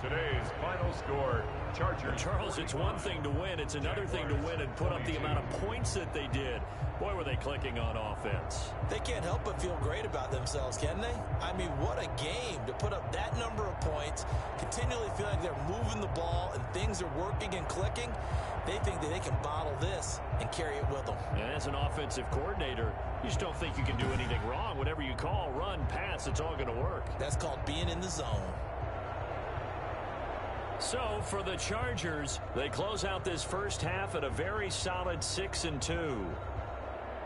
B: Today's final score, Chargers.
A: Charles, it's one thing to win. It's another thing to win and put up the amount of points that they did. Boy, were they clicking on offense.
C: They can't help but feel great about themselves, can they? I mean, what a game to put up that number of points, continually feel like they're moving the ball and things are working and clicking. They think that they can bottle this and carry it with them.
A: And as an offensive coordinator, you just don't think you can do anything wrong. Whatever you call, run, pass, it's all going to work.
C: That's called being in the zone.
A: So for the Chargers, they close out this first half at a very solid 6-2.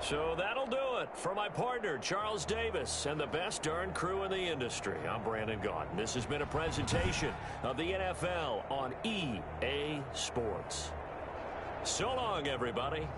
A: So that'll do it for my partner, Charles Davis, and the best darn crew in the industry. I'm Brandon Gaudin. This has been a presentation of the NFL on EA Sports. So long, everybody.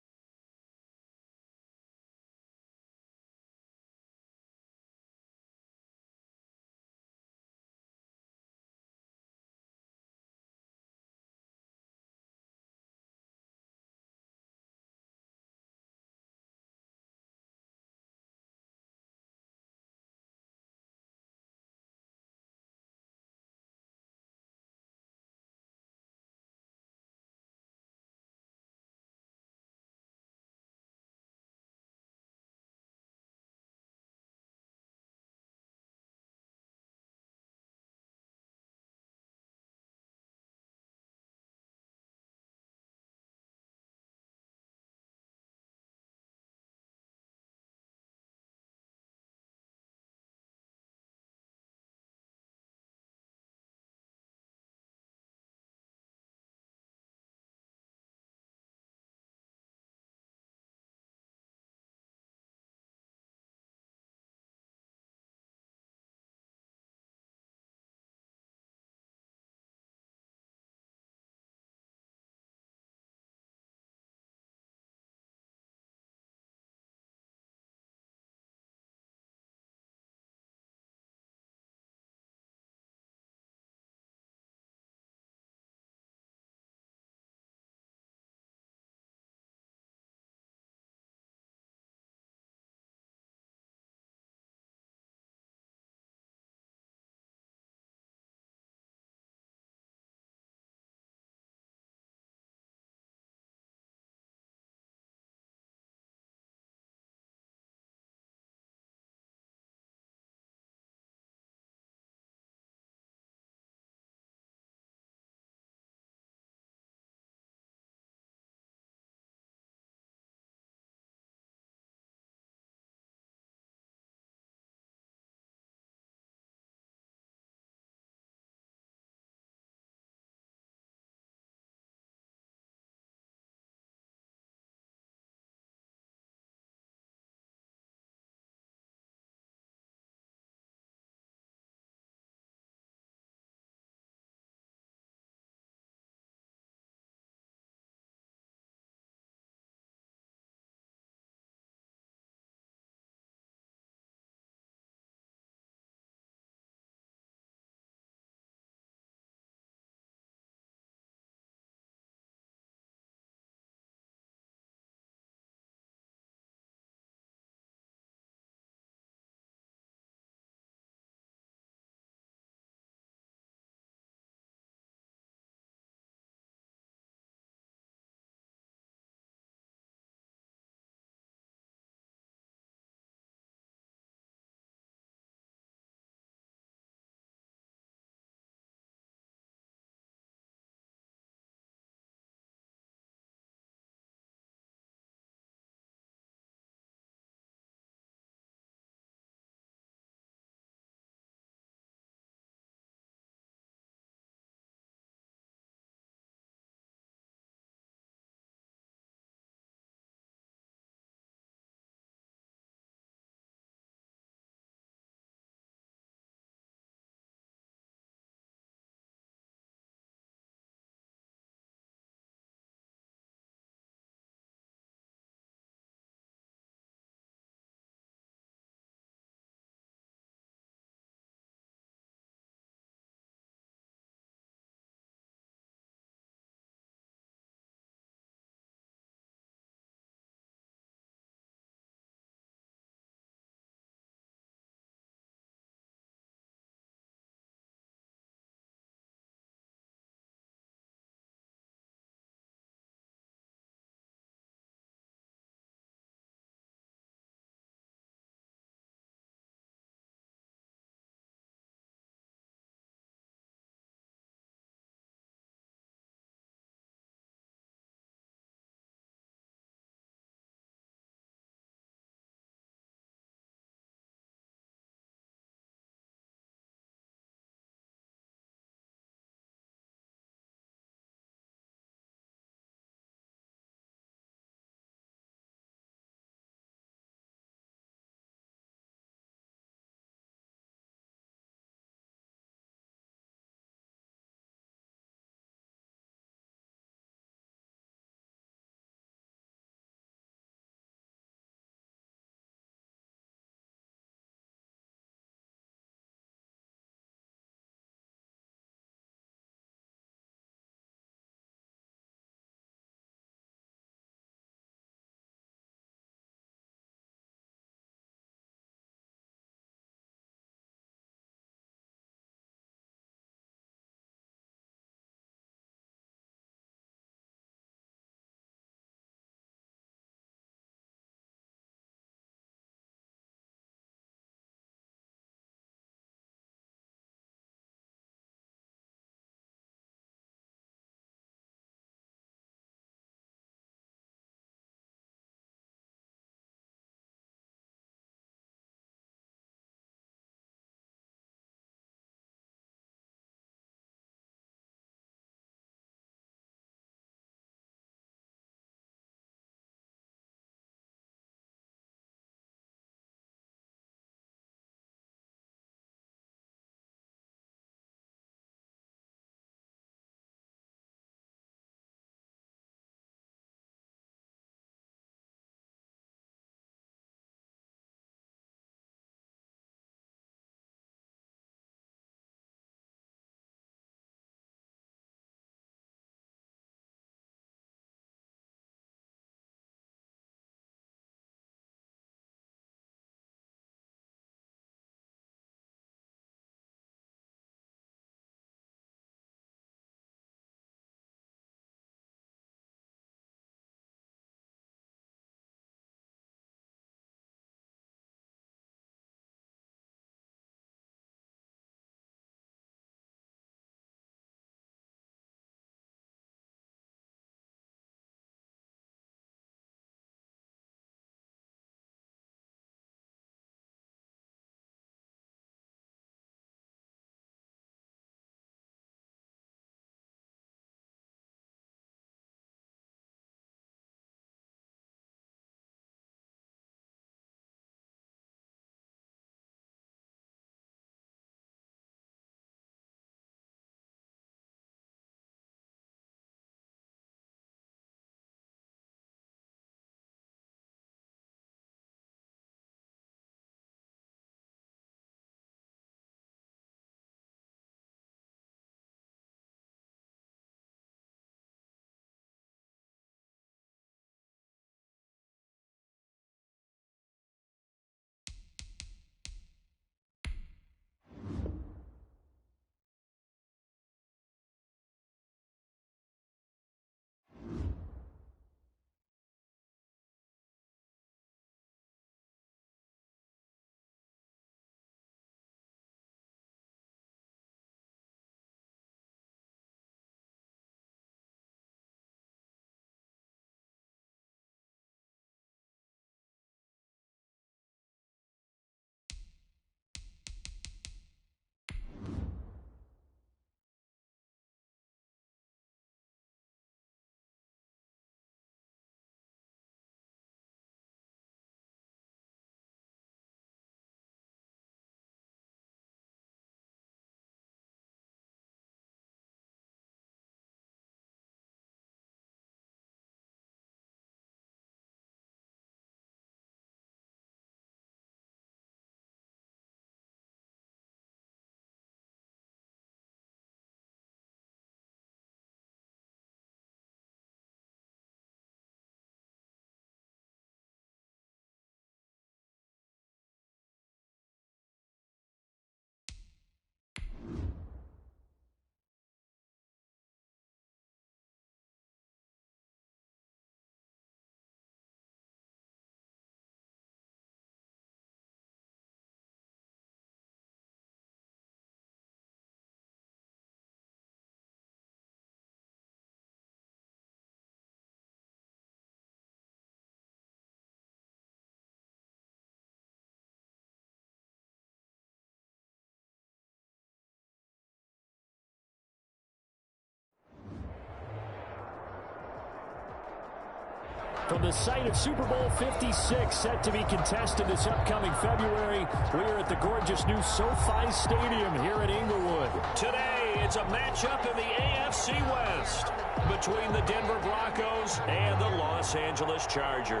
A: From the site of Super Bowl 56, set to be contested this upcoming February, we are at the gorgeous new SoFi Stadium here in Inglewood. Today, it's a matchup in the AFC West between the Denver Broncos and the Los Angeles Chargers.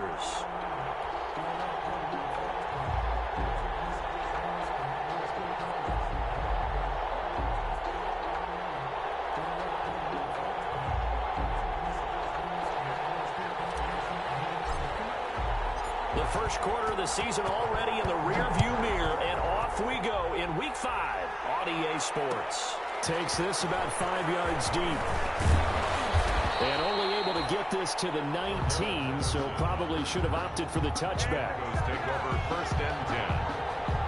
A: The first quarter of the season already in the rearview mirror, and off we go in Week 5 on EA Sports. Takes this about 5 yards deep. And only able to get this to the 19, so probably should have opted for the touchback.
B: Take over first and 10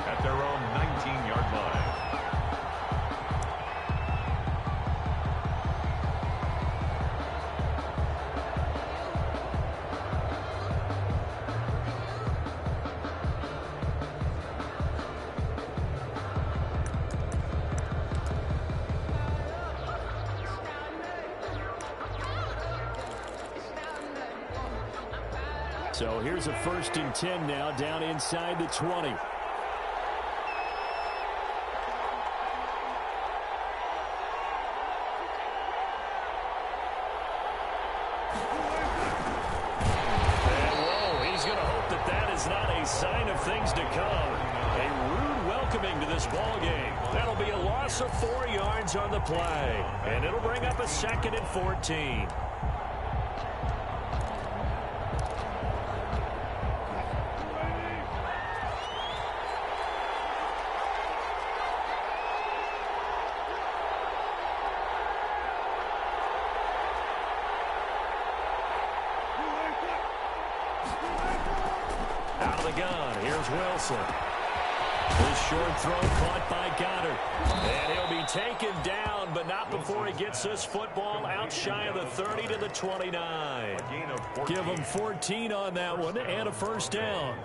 B: at their own 19-yard line.
A: So here's a 1st and 10 now, down inside the 20. And whoa, he's going to hope that that is not a sign of things to come. A rude welcoming to this ball game. That'll be a loss of 4 yards on the play. And it'll bring up a 2nd and 14. Out of the gun, here's Wilson. His short throw caught by Goddard. And he'll be taken down, but not before he gets this football out shy of the 30 to the 29. Give him 14 on that one and a 1st down.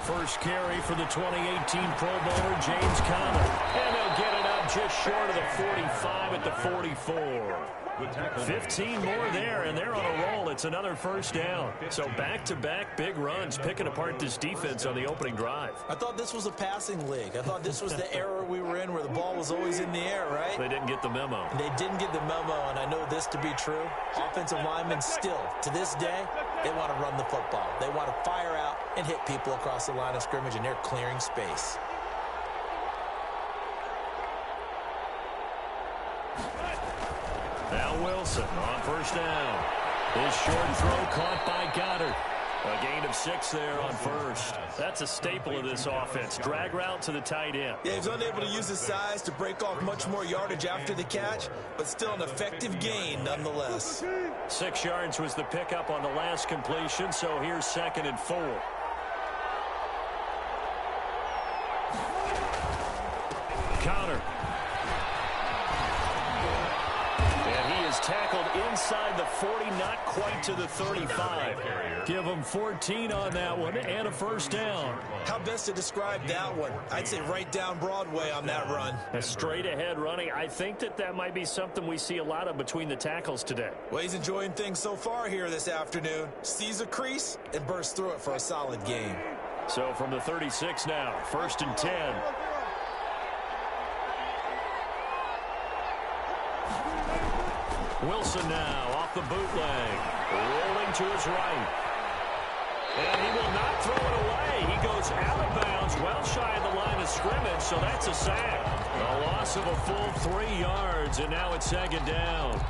A: First carry for the 2018 Pro Bowler, James Conner. And they'll get it up just short of the 45 at the 44. 15 more there, and they're on a roll. It's another 1st down. So back-to-back big runs, picking apart this defense on the opening drive.
C: I thought this was a passing league. I thought this was the era we were in where the ball was always in the air, right?
A: They didn't get the memo.
C: They didn't get the memo, and I know this to be true. Offensive linemen still, to this day, they want to run the football. They want to fire out and hit people across the line of scrimmage, and they're clearing space.
A: Now Wilson on 1st down. His short throw caught by Goddard. A gain of 6 there on 1st. That's a staple of this offense. Drag route to the tight end.
D: Yeah, he's unable to use his size to break off much more yardage after the catch, but still an effective gain nonetheless.
A: 6 yards was the pickup on the last completion, so here's 2nd and 4. Conner. And he is tackled inside the 40, not quite to the 35. Give him 14 on that one and a 1st down.
D: How best to describe that one? I'd say right down Broadway on that run.
A: A straight ahead running. I think that might be something we see a lot of between the tackles today.
D: Well, he's enjoying things so far here this afternoon. Sees a crease and bursts through it for a solid game.
A: So from the 36 now, 1st and 10. Wilson now off the bootleg. Rolling to his right. And he will not throw it away. He goes out of bounds, well shy of the line of scrimmage, so that's a sack. A loss of a full 3 yards, and now it's 2nd down.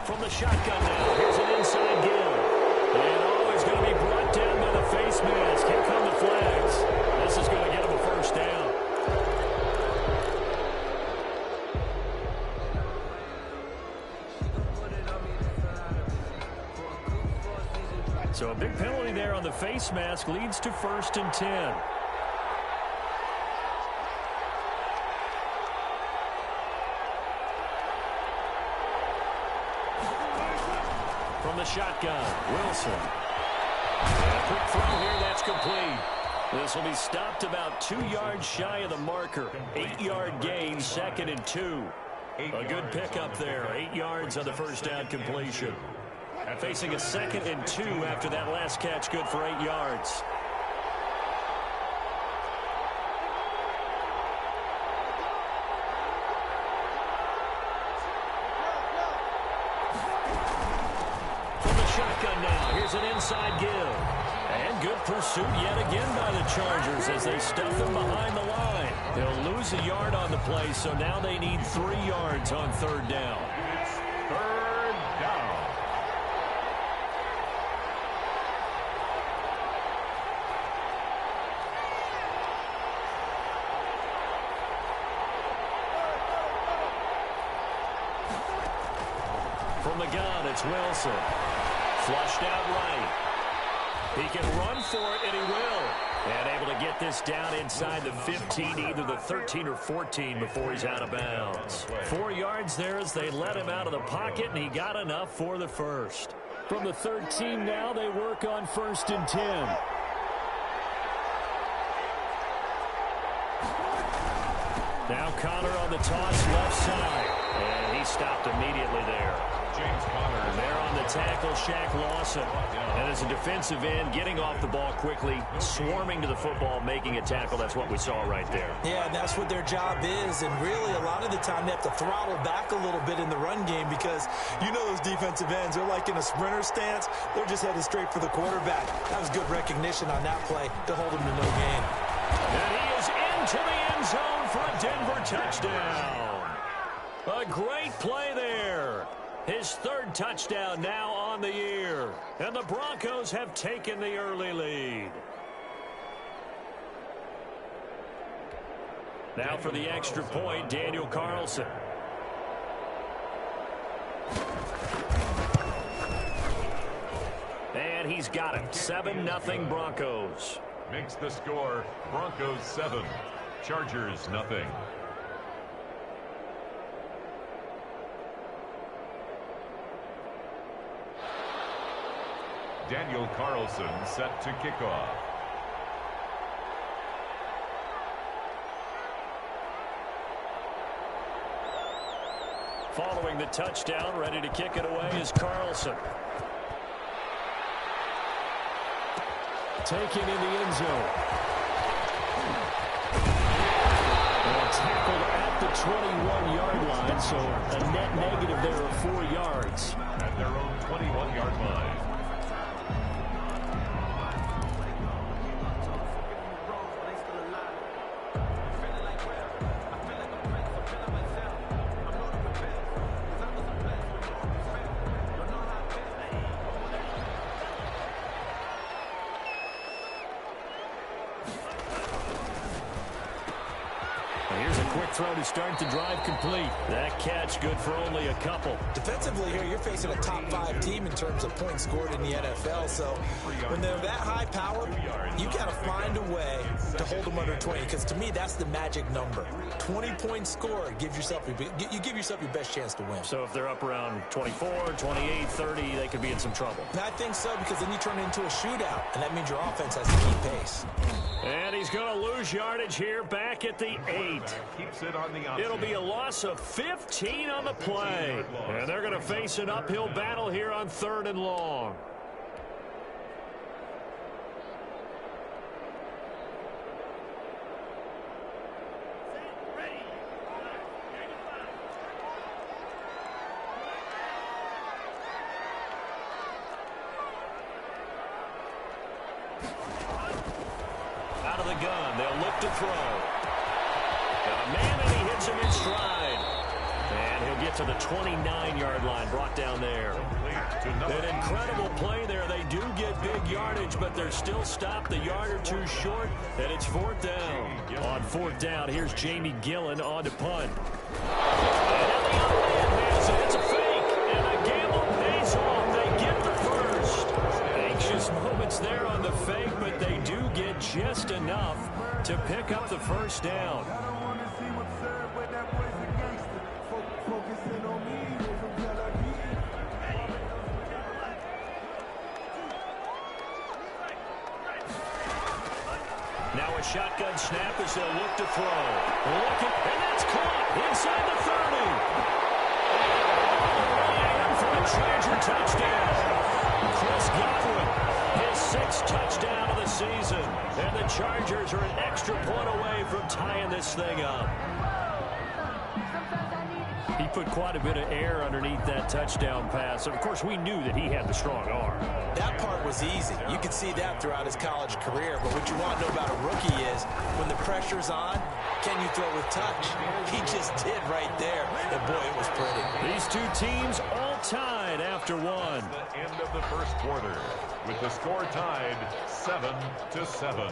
A: From the shotgun now, here's an inside give. And always going to be brought down by the face mask. Here come the flags. This is going to get him a 1st down. So a big penalty there on the face mask leads to 1st and 10. From the shotgun, Wilson. And a quick throw here, that's complete. This will be stopped about 2 yards shy of the marker. 8-yard gain, 2nd and 2. A good pickup there, 8 yards on the first down completion. Facing a 2nd and 2 after that last catch, good for 8 yards. Shotgun now. Here's an inside give. And good pursuit yet again by the Chargers as they stuff him behind the line. They'll lose a yard on the play, so now they need 3 yards on 3rd down.
B: It's 3rd down.
A: From the gun, it's Wilson. Flushed out right. He can run for it, and he will. And able to get this down inside the 15, either the 13 or 14 before he's out of bounds. 4 yards there as they let him out of the pocket, and he got enough for the first. From the 13 now, they work on 1st and 10. Now Connor on the toss left side. And he stopped immediately there.
B: James Conner.
A: There on the tackle, Shaq Lawson. And as a defensive end, getting off the ball quickly, swarming to the football, making a tackle. That's what we saw right there.
C: Yeah, and that's what their job is. And really, a lot of the time, they have to throttle back a little bit in the run game because you know those defensive ends, they're like in a sprinter stance. They're just headed straight for the quarterback. That was good recognition on that play to hold him to no gain.
A: And he is into the end zone for a Denver touchdown. A great play there. His 3rd touchdown now on the year. And the Broncos have taken the early lead. Now for the extra point, Daniel Carlson. And he's got it. 7-0 Broncos.
B: Makes the score Broncos 7, Chargers nothing. Daniel Carlson set to kick off.
A: Following the touchdown, ready to kick it away is Carlson. Taken in the end zone. And tackled at the 21-yard line, so a net negative there of 4 yards.
B: At their own 21-yard line.
A: Throw to start the drive complete. That catch good for only a couple.
C: Defensively here, you're facing a top 5 team in terms of points scored in the NFL. So when they're that high power, you got to find a way to hold them under 20. Because to me, that's the magic number. 20 points scored gives yourself you give yourself your best chance to win.
A: So if they're up around 24, 28, 30, they could be in some trouble.
C: And I think so, because then you turn it into a shootout, and that means your offense has to keep pace.
A: And he's going to lose yardage here back at the 8.
B: Keeps it on the option.
A: It'll be a loss of 15 on the play. And they're going to face an uphill battle here on 3rd and long. Out of the gun, they'll look to throw. Got a man, and he hits him in stride. And he'll get to the 29-yard line, brought down there. An incredible play there. They do get big yardage, but they're still stopped a yard or 2 short, and it's 4th down. On 4th down, here's Jamie Gillen on to punt. And the other man has it. It's a fake, and the gamble pays off. They get the first. Anxious first down. Now a shotgun snap as they'll look to throw. And that's caught inside the 30. And for a Charger touchdown. Chris Godwin, his 6th touchdown of the season. And the Chargers are an extra point away from tying this thing up. He put quite a bit of air underneath that touchdown pass. Of course, we knew that he had the strong arm.
C: That part was easy. You could see that throughout his college career. But what you want to know about a rookie is when the pressure's on, can you throw with touch? He just did right there. And, boy, it was pretty.
A: These two teams all tied after one.
B: The end of the first quarter with the score tied 7-7.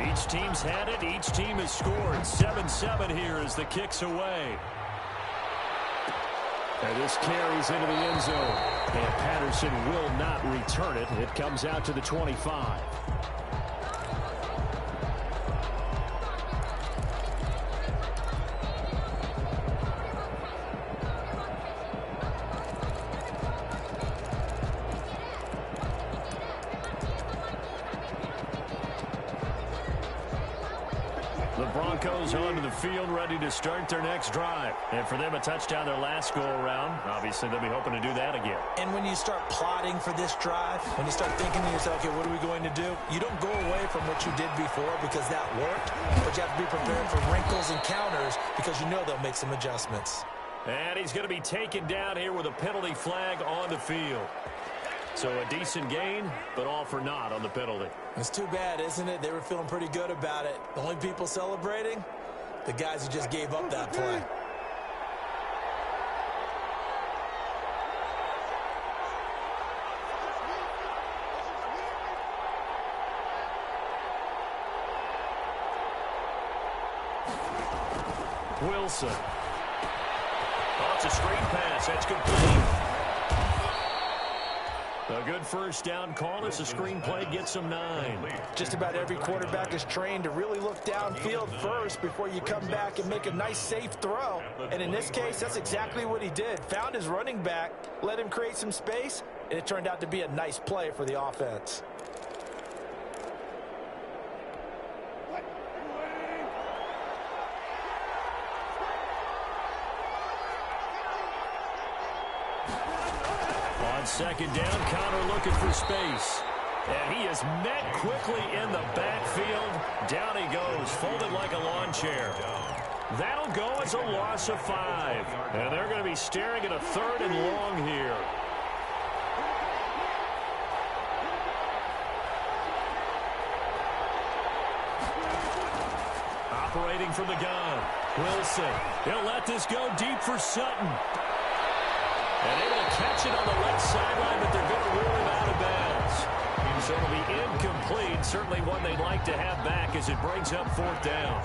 A: Each team's had it. Each team has scored. 7-7 here as the kick's away. And this carries into the end zone. And Patterson will not return it. It comes out to the 25. The Broncos onto the field, ready to start their next drive. And for them, a touchdown their last go-around. Obviously, they'll be hoping to do that again.
C: And when you start plotting for this drive, when you start thinking to yourself, okay, what are we going to do? You don't go away from what you did before because that worked, but you have to be prepared for wrinkles and counters because you know they'll make some adjustments.
A: And he's going to be taken down here with a penalty flag on the field. So a decent gain, but all for naught on the penalty.
C: It's too bad, isn't it? They were feeling pretty good about it. The only people celebrating, the guys who just gave up that play.
A: Wilson. Oh, it's a screen pass. That's complete. A good first down call as the screenplay gets him 9.
D: Just about every quarterback is trained to really look downfield first before you come back and make a nice, safe throw. And in this case, that's exactly what he did. Found his running back, let him create some space, and it turned out to be a nice play for the offense.
A: On second down, Connor looking for space. And he is met quickly in the backfield. Down he goes, folded like a lawn chair. That'll go as a loss of 5. And they're going to be staring at a 3rd and long here. Operating from the gun. Wilson. He'll let this go deep for Sutton. And able to catch it on the left sideline, but they're going to rule him out of bounds. So it'll be incomplete. Certainly one they'd like to have back as it brings up 4th down.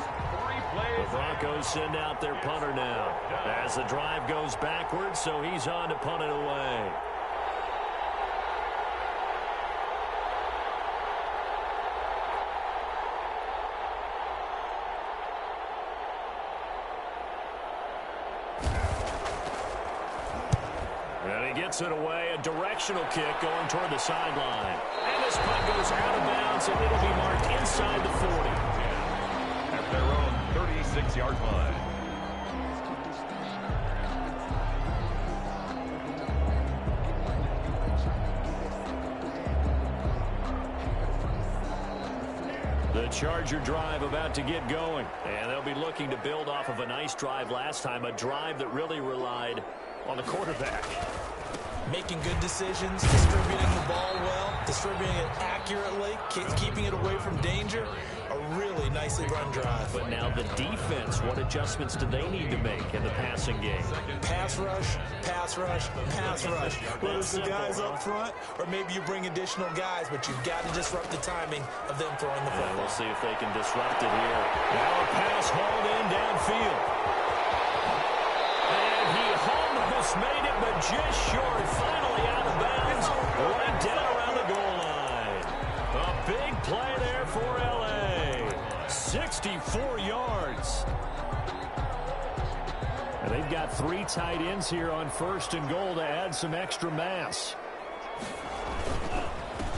A: The Broncos send out their punter now as the drive goes backwards, so he's on to punt it away. Gets it away, a directional kick going toward the sideline. And this punt goes out of bounds, and it'll be marked inside the 40.
B: At their own 36-yard line.
A: The Charger drive about to get going. And they'll be looking to build off of a nice drive last time, a drive that really relied on the quarterback.
C: Making good decisions, distributing the ball well, distributing it accurately, keeping it away from danger. A really nicely run drive.
A: But now the defense, what adjustments do they need to make in the passing game?
C: Pass rush, pass rush, pass rush. Whether it's the guys up front or maybe you bring additional guys, but you've got to disrupt the timing of them throwing the football.
A: We'll see if they can disrupt it here. Now a pass hauled in downfield. And he almost Almost made it, but just short. Finally out of bounds. Right down around the goal line. A big play there for L.A. 64 yards. And they've got 3 tight ends here on 1st and goal to add some extra mass.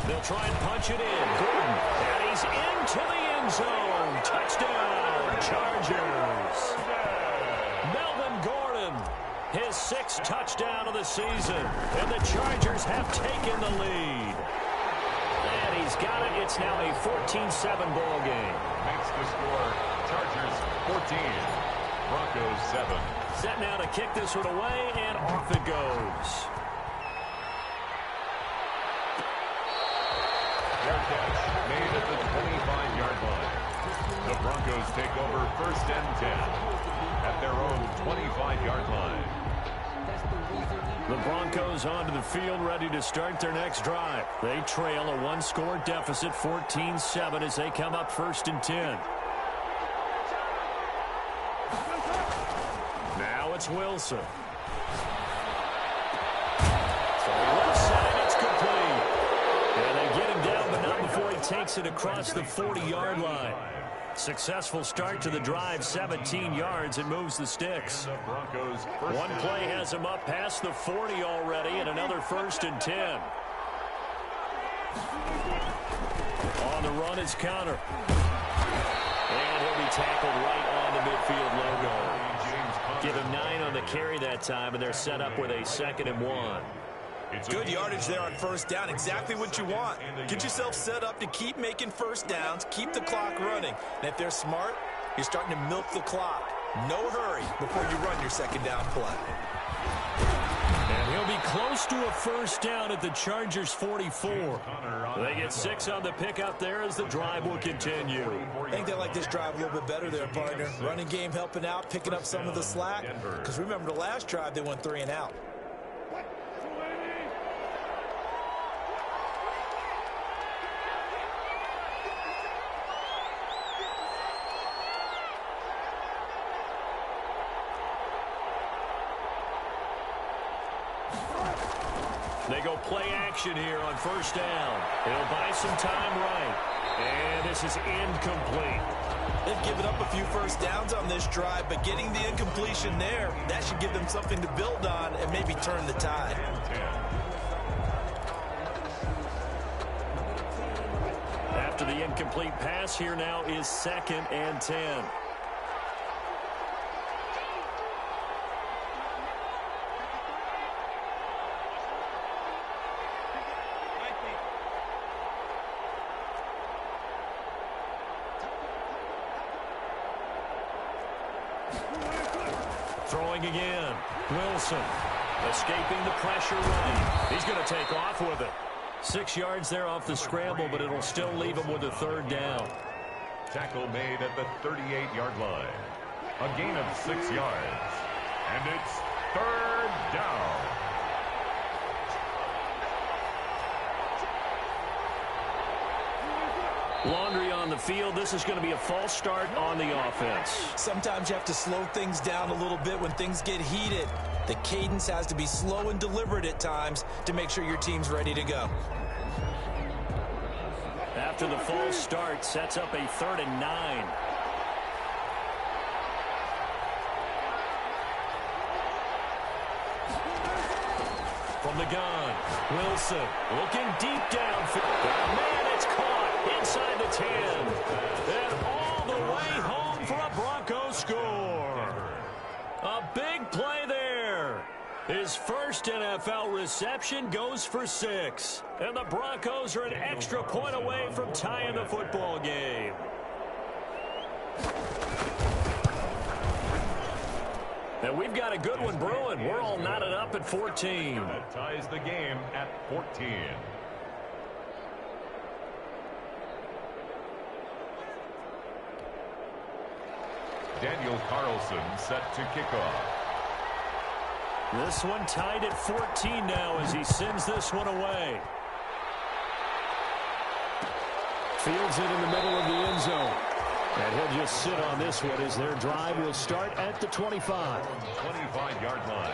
A: They'll try and punch it in. Gordon, and he's into the end zone. Touchdown, Chargers. Melvin Gordon, his 6th touchdown of the season. And the Chargers have taken the lead. And he's got it. It's now a 14-7 ball game.
B: Makes the score Chargers 14, Broncos 7.
A: Set now to kick this one away, and off it goes.
B: Fair catch made at the 25-yard line. The Broncos take over 1st and 10 at their own 25-yard line.
A: The Broncos onto the field, ready to start their next drive. They trail a 1-score deficit, 14-7, as they come up 1st and 10. Now it's Wilson. So left side, it's complete. And they get him down, but not before he takes it across the 40-yard line. Successful start to the drive, 17 yards, and moves the sticks. One play has him up past the 40 already, and another 1st and 10. On the run is Counter. And he'll be tackled right on the midfield logo. Give him 9 on the carry that time, and they're set up with a 2nd and 1.
C: Good yardage there on 1st down. Exactly what you want. Get yourself set up to keep making 1st downs, keep the clock running. And if they're smart, you're starting to milk the clock. No hurry before you run your 2nd down play.
A: And he'll be close to a 1st down at the Chargers' 44. They get 6 on the pickup there as the drive will continue.
C: I think they like this drive a little bit better there, partner. Running game helping out, picking up some of the slack. Because remember, the last drive, they went 3 and out.
A: They go play action here on 1st down. It'll buy some time right. And this is incomplete.
C: They've given up a few 1st downs on this drive, but getting the incompletion there, that should give them something to build on and maybe turn the tide.
A: After the incomplete pass, here now is 2nd and 10. Throwing again. Wilson escaping the pressure running. He's going to take off with it. 6 yards there off the scramble, but it'll still leave him with a 3rd down.
B: Tackle made at the 38-yard line. A gain of 6 yards. And it's 3rd down.
A: Laundry on the field. This is going to be a false start on the offense.
C: Sometimes you have to slow things down a little bit when things get heated. The cadence has to be slow and deliberate at times to make sure your team's ready to go.
A: After the false start, sets up a 3rd and 9. From the gun, Wilson looking deep downfield. Man, it's caught inside the 10. And all the way home for a Broncos score. A big play there. His 1st NFL reception goes for 6. And the Broncos are an extra point away from tying the football game. And we've got a good one brewing. We're all knotted up at 14.
B: That ties the game at 14. Daniel Carlson set to kick off.
A: This one tied at 14 now as he sends this one away. Fields it in the middle of the end zone. And he'll just sit on this one as their drive will start at the 25.
B: 25-yard line.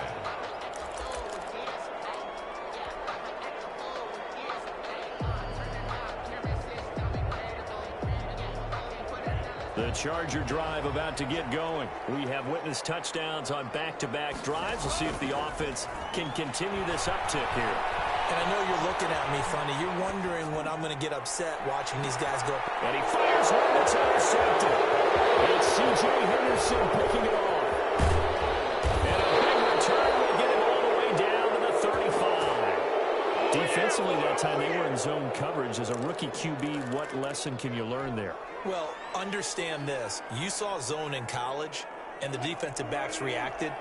A: The Charger drive about to get going. We have witnessed touchdowns on back-to-back drives. We'll see if the offense can continue this uptick here.
C: And I know you're looking at me funny. You're wondering when I'm going to get upset watching these guys go.
A: And he fires one that's intercepted. It's C.J. Henderson picking it off. And a big return will get him all the way down to the 35. Defensively that time, they were in zone coverage. As a rookie QB, what lesson can you learn there?
C: Well, understand this. You saw zone in college, and the defensive backs reacted,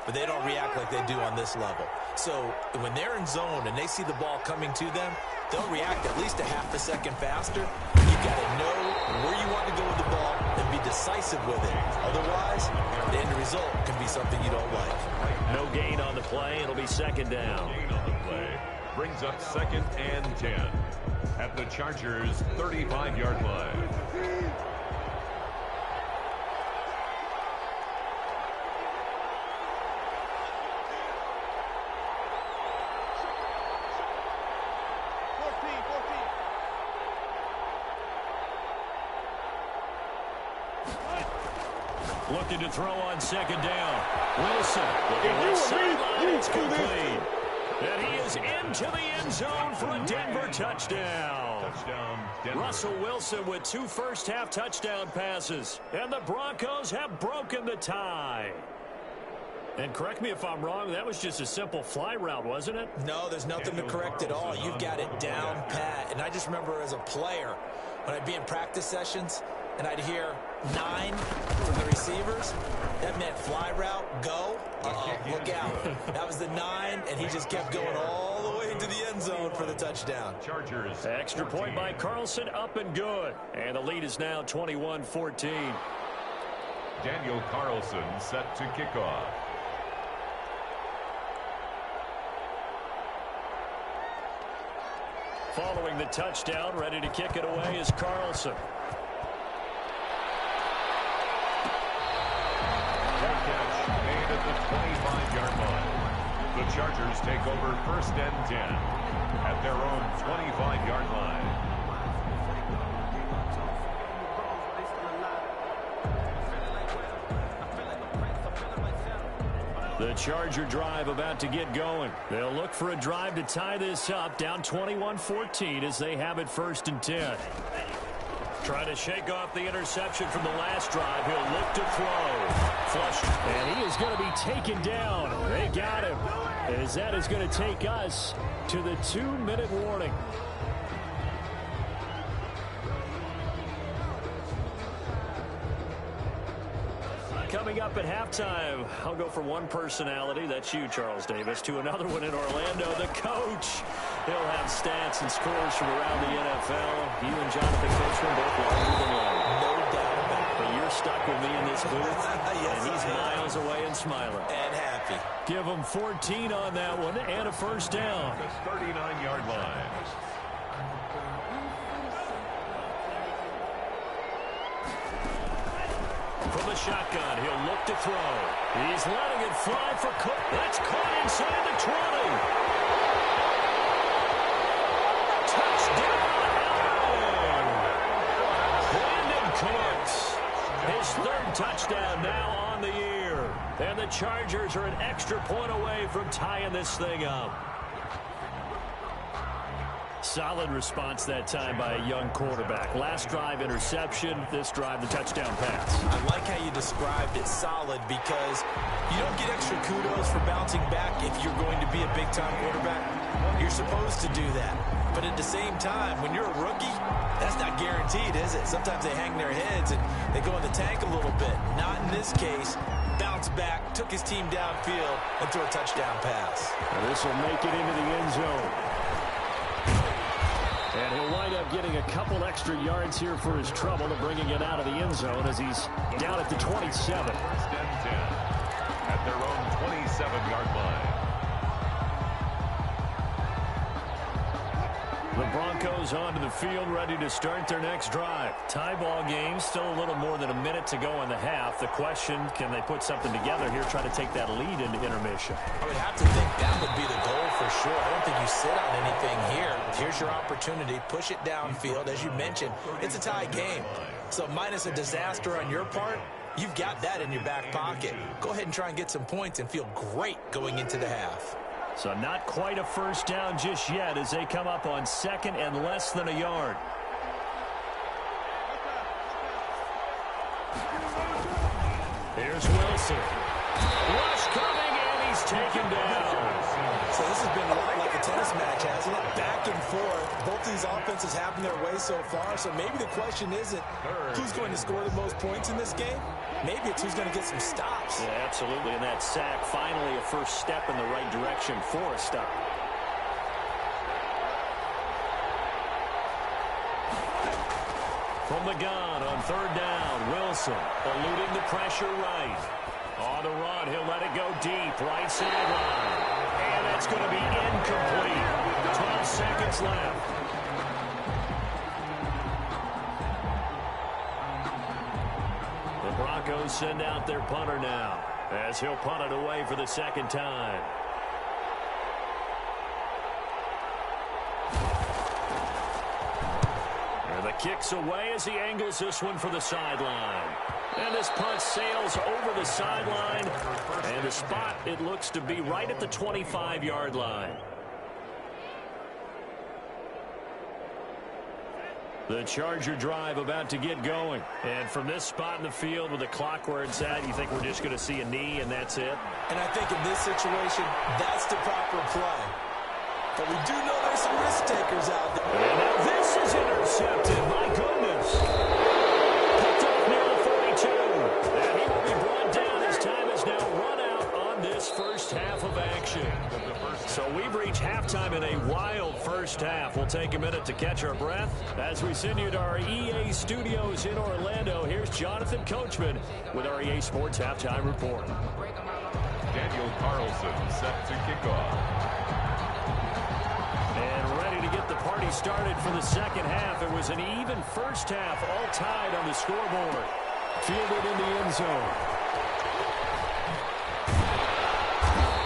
C: but they don't react like they do on this level. So when they're in zone and they see the ball coming to them, they'll react at least a half a second faster. You've got to know where you want to go with the ball and be decisive with it. Otherwise, the end result can be something you don't like.
A: No gain on the play. It'll be second down.
B: Gain on the play brings up 2nd and 10 at the Chargers' 35-yard line.
A: Looking to throw on second down. Wilson looking left sideline. It's complete. And he is into the end zone for a Denver touchdown.
B: Denver.
A: Russell Wilson with 2 first-half touchdown passes. And the Broncos have broken the tie. And correct me if I'm wrong, that was just a simple fly route, wasn't it?
C: No, there's nothing to correct at all. You've got it down pat. And I just remember as a player, when I'd be in practice sessions, and I'd hear 9 from the receivers, that meant fly route, go. Look out. That was the 9, and he just kept going all the way into the end zone for the touchdown.
B: Chargers.
A: Extra point by Carlson, up and good. And the lead is now 21-14.
B: Daniel Carlson set to kick off.
A: Following the touchdown, ready to kick it away is Carlson.
B: Catch made at the 25-yard line. The Chargers take over 1st and 10 at their own 25-yard line.
A: The Charger drive about to get going. They'll look for a drive to tie this up, down 21-14 as they have it 1st and 10. Trying to shake off the interception from the last drive. He'll look to throw. Flushed. And he is going to be taken down. They got him. As that is going to take us to the 2-minute warning. Coming up at halftime, I'll go from one personality, that's you, Charles Davis, to another one in Orlando, the coach. He'll have stats and scores from around the NFL. You and Jonathan Coachman both larger than life.
C: No doubt about it.
A: But you're stuck with me in this booth,
C: Yes,
A: and he's miles away and smiling.
C: And happy.
A: Give him 14 on that one and a first down.
B: The 39-yard line.
A: From the shotgun, he'll look to throw. He's letting it fly for Cook. That's caught inside the 20. Touchdown, Allen! Brandon Cooks. His 3rd touchdown now on the year. And the Chargers are an extra point away from tying this thing up. Solid response that time by a young quarterback. Last drive, interception. This drive, the touchdown pass.
C: I like how you described it solid because you don't get extra kudos for bouncing back if you're going to be a big-time quarterback. You're supposed to do that. But at the same time, when you're a rookie, that's not guaranteed, is it? Sometimes they hang their heads and they go in the tank a little bit. Not in this case. Bounced back, took his team downfield, and threw a touchdown pass.
A: And this will make it into the end zone. And he'll wind up getting a couple extra yards here for his trouble to bringing it out of the end zone as he's down at the 27.
B: 1st and 10 at their own 27-yard line.
A: The Broncos onto the field, ready to start their next drive. Tie ball game, still a little more than a minute to go in the half. The question, can they put something together here, try to take that lead into intermission?
C: I would have to think that would be the goal for sure. I don't think you sit on anything here. Here's your opportunity. Push it downfield. As you mentioned, it's a tie game. So minus a disaster on your part, you've got that in your back pocket. Go ahead and try and get some points and feel great going into the half.
A: So not quite a first down just yet as they come up on second and less than a yard. Here's Wilson. Rush coming, and he's taken down.
C: So this has been a lot like a tennis match, hasn't it? Back and forth. Both these offenses having their way so far. So maybe the question isn't who's going to score the most points in this game. Maybe it's who's going to get some stops.
A: Yeah, absolutely. And that sack, finally a first step in the right direction for a stop. From the gun on third down, Wilson eluding the pressure right. On the run, he'll let it go deep, right sideline. And that's going to be incomplete. 12 seconds left. The Broncos send out their punter now, as he'll punt it away for the second time. And the kick's away as he angles this one for the sideline. And this punt sails over the sideline. And the spot, it looks to be right at the 25-yard line. The Charger drive about to get going. And from this spot in the field with the clock where it's at, you think we're just going to see a knee and that's it?
C: And I think in this situation, that's the proper play. But we do know there's some risk takers out there.
A: And now this is intercepted. My goodness. Picked up near the 42. And he will be brought down. His time is now run out on this first half of action. So we've reached halftime in a wild first half. We'll take a minute to catch our breath as we send you to our EA studios in Orlando. Here's Jonathan Coachman with our EA Sports Halftime Report.
B: Daniel Carlson set to kick off.
A: And ready to get the party started for the second half. It was an even first half, all tied on the scoreboard. Fielded in the end zone.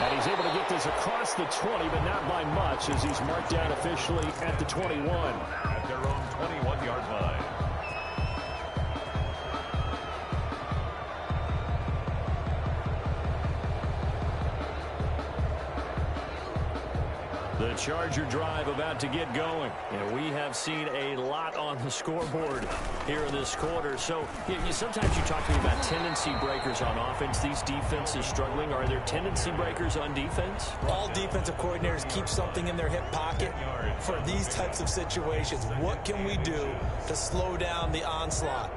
A: And he's able to get this across the 20, but not by much, as he's marked down officially at the 21.
B: At their own 21-yard line.
A: The Charger drive about to get going. And we have seen a lot on the scoreboard here in this quarter. So sometimes you talk to me about tendency breakers on offense. These defenses struggling. Are there tendency breakers on defense?
C: All defensive coordinators keep something in their hip pocket for these types of situations. What can we do to slow down the onslaught?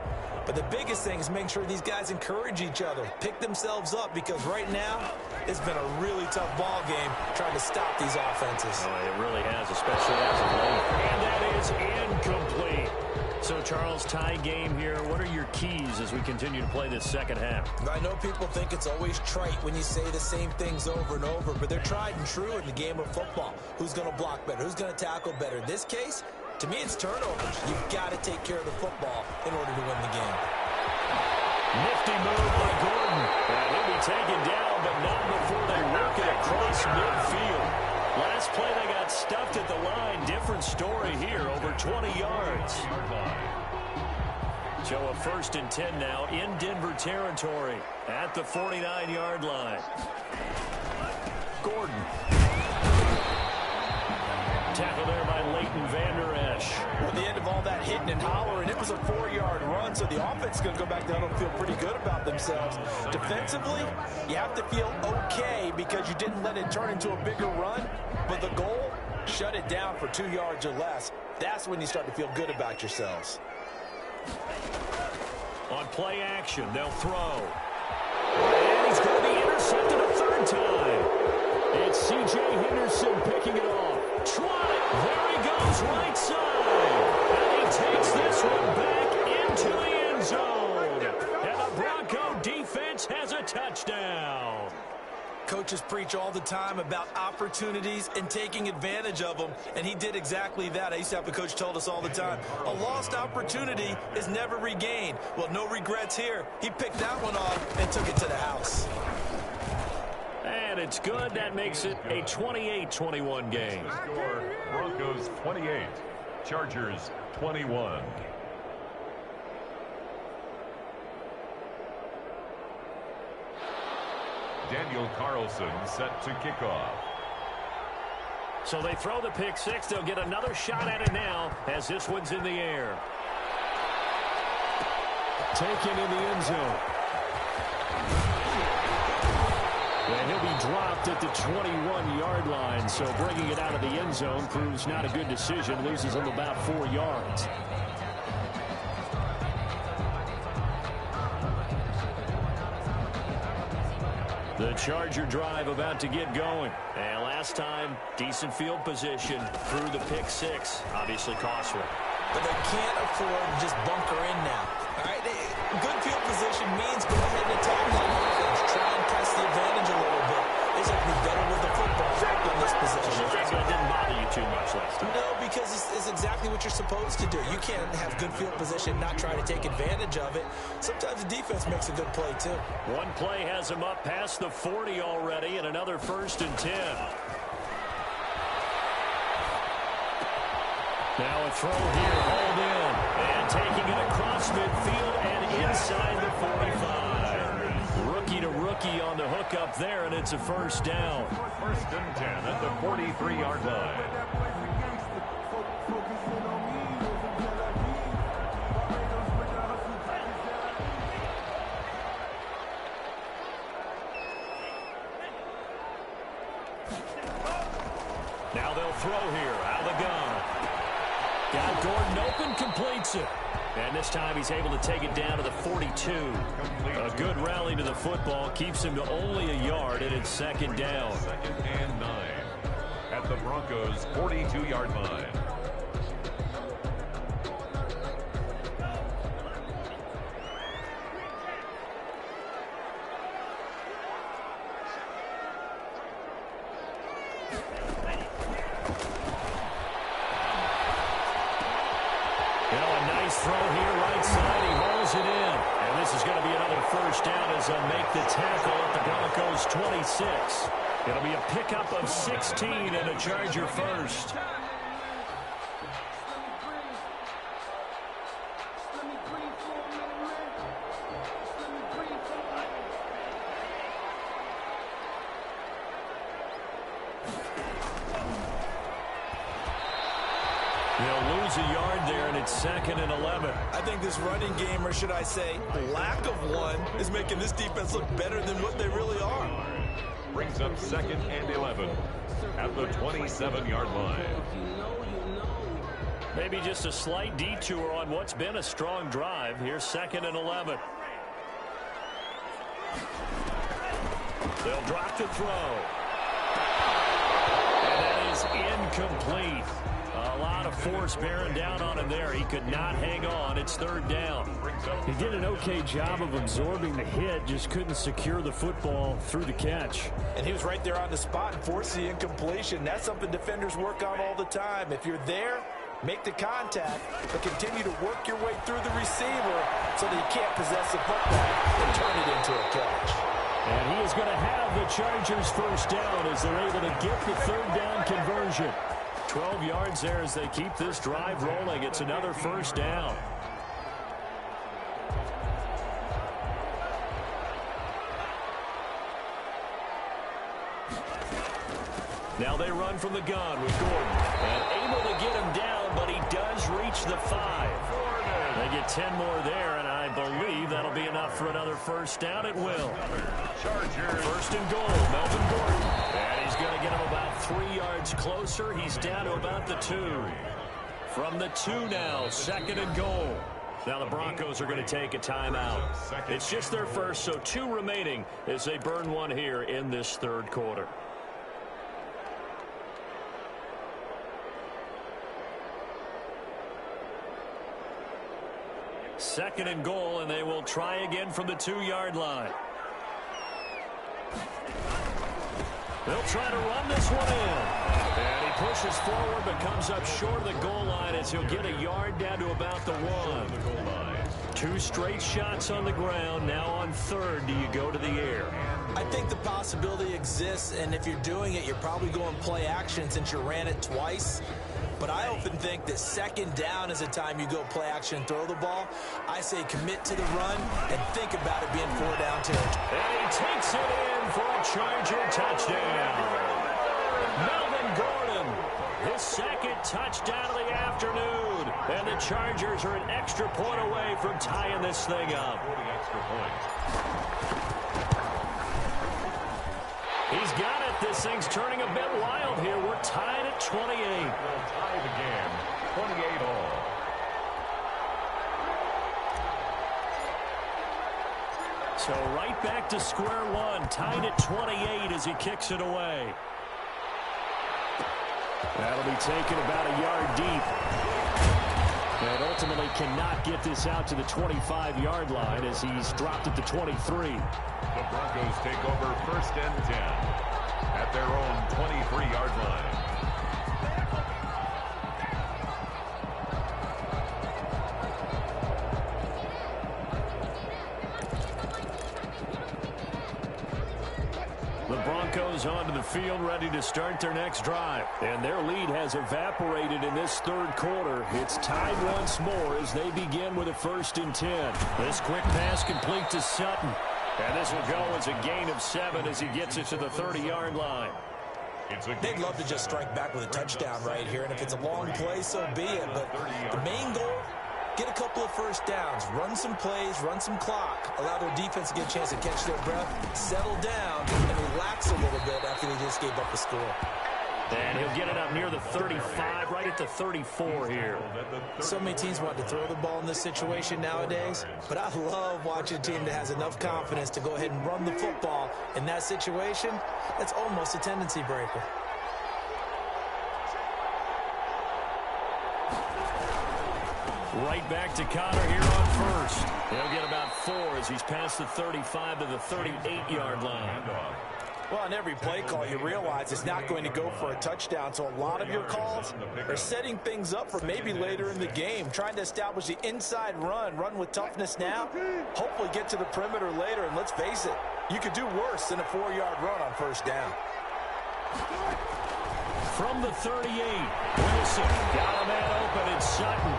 C: But the biggest thing is making sure these guys encourage each other, pick themselves up, because right now it's been a really tough ball game trying to stop these offenses.
A: Oh, it really has, especially as of late. And that is incomplete. So, Charles, tie game here. What are your keys as we continue to play this second half?
C: I know people think it's always trite when you say the same things over and over, but they're tried and true in the game of football. Who's going to block better? Who's going to tackle better? In this case, to me, it's turnovers. You've got to take care of the football in order to win the game.
A: Nifty move by Gordon. And he'll be taken down, but not before they work it across midfield. Last play, they got stuffed at the line. Different story here, over 20 yards. So a 1st and 10 now in Denver territory at the 49-yard line. Gordon. Tackle there by Leighton Vander Esch.
D: Well, the end of all that hitting and hollering, it was a 4-yard run, so the offense is going to go back down and feel pretty good about themselves. Defensively, you have to feel okay because you didn't let it turn into a bigger run, but the goal, shut it down for 2 yards or less. That's when you start to feel good about yourselves.
A: On play action, they'll throw. And he's going to be intercepted a 3rd time. It's C.J. Henderson picking it off. Trot it. There he goes, right side. And he takes this one back into the end zone. And the Bronco defense has a touchdown.
C: Coaches preach all the time about opportunities and taking advantage of them, and he did exactly that. I used to have a coach told us all the time, a lost opportunity is never regained. Well, no regrets here. He picked that one off and took it to the house.
A: And it's good. That makes it a 28-21 game.
B: The score, Broncos 28, Chargers 21. Daniel Carlson set to kick off.
A: So they throw the pick six. They'll get another shot at it now as this one's in the air. Taken in the end zone. And he'll be dropped at the 21-yard line. So bringing it out of the end zone proves not a good decision. Loses him about 4 yards. The Charger drive about to get going. And last time, decent field position through the pick six. Obviously costly.
C: But they can't afford to just bunker in now. All right, good field position means go ahead and attack the offense. Try and press the advantage a little bit. They should be better with the football on this possession.
A: That didn't bother you too much last time.
C: No, because it's exactly what you're supposed to do. You can't have good field position, not try to take advantage of it. Sometimes the defense makes a good play, too.
A: One play has him up past the 40 already, and another 1st and 10. Now a throw here, hauled in, and taking it across midfield and inside the 45. Rookie to rookie on the hook up there, and it's a 1st down.
B: 1st and 10 at the 43-yard line.
A: Now they'll throw here, out of the gun. Got Gordon open, completes it. And this time he's able to take it down to the 42. A good rally to the football keeps him to only a yard, and it's 2nd down.
B: 2nd and 9 at the Broncos' 42-yard line.
A: Throw here, right side. He hauls it in. And this is going to be another 1st down as they'll make the tackle at the Broncos' 26. It'll be a pickup of 16 and a Charger 1st. They'll lose a yard there, and it's 2nd and 11.
C: I think this running game, or should I say lack of one, is making this defense look better than what they really are.
B: Brings up 2nd and 11 at the 27-yard line.
A: Maybe just a slight detour on what's been a strong drive. Here's 2nd and 11. They'll drop the throw. And that is incomplete. A lot of force bearing down on him there. He could not hang on. It's 3rd down.
F: He did an okay job of absorbing the hit, just couldn't secure the football through the catch.
D: And he was right there on the spot and forced the incompletion. That's something defenders work on all the time. If you're there, make the contact, but continue to work your way through the receiver so that you can't possess the football and turn it into a catch.
A: And he is going to have the Chargers 1st down as they're able to get the 3rd down conversion. 12 yards there as they keep this drive rolling. It's another 1st down. Now they run from the gun with Gordon. And able to get him down, but he does reach the 5. They get 10 more there, and I believe that'll be enough for another 1st down. It will.
B: Chargers.
A: 1st and goal, Melvin Gordon. And he's going to get him about 3 yards closer. He's down to about the 2. From the 2 now, 2nd and goal. Now the Broncos are going to take a timeout. It's just their first, so 2 remaining as they burn one here in this 3rd quarter. Second and goal, and they will try again from the 2-yard line. They'll try to run this one in. And he pushes forward but comes up short of the goal line as he'll get a yard down to about the 1. 2 straight shots on the ground. Now on 3rd, do you go to the air?
C: I think the possibility exists, and if you're doing it, you're probably going play action since you ran it twice. But I often think that 2nd down is the time you go play action and throw the ball. I say commit to the run and think about it being 4 down territory.
A: And he takes it in for a Charger touchdown. Melvin Gordon, his 2nd touchdown of the afternoon. And the Chargers are an extra point away from tying this thing up.
B: 40 extra points.
A: He's got it. This thing's turning a bit wild here. We're tied at 28.
B: We'll tie the game, 28 all.
A: So right back to square one, tied at 28 as he kicks it away. That'll be taken about a yard deep. And ultimately cannot get this out to the 25-yard line as he's dropped at the 23.
B: The Broncos take over 1st and 10 at their own 23-yard line.
A: The Broncos onto the field ready to start their next drive. And their lead has evaporated in this 3rd quarter. It's tied once more as they begin with a 1st and 10. This quick pass complete to Sutton. And this will go as a gain of 7 as he gets it to the 30-yard line.
C: They'd love to just strike back with a touchdown right here. And if it's a long play, so be it. But the main goal, get a couple of 1st downs, run some plays, run some clock, allow their defense to get a chance to catch their breath, settle down, and relax a little bit after they just gave up a score.
A: And he'll get it up near the 35, right at the 34 here.
C: So many teams want to throw the ball in this situation nowadays, but I love watching a team that has enough confidence to go ahead and run the football. In that situation, that's almost a tendency breaker.
A: Right back to Connor here on 1st. He'll get about 4 as he's past the 35 to the 38-yard line.
D: Well, on every play call, you realize it's not going to go for a touchdown, so a lot of your calls are setting things up for maybe later in the game, trying to establish the inside run with toughness now, hopefully get to the perimeter later, and let's face it, you could do worse than a 4-yard run on 1st down.
A: From the 38, Wilson got a man open at Sutton.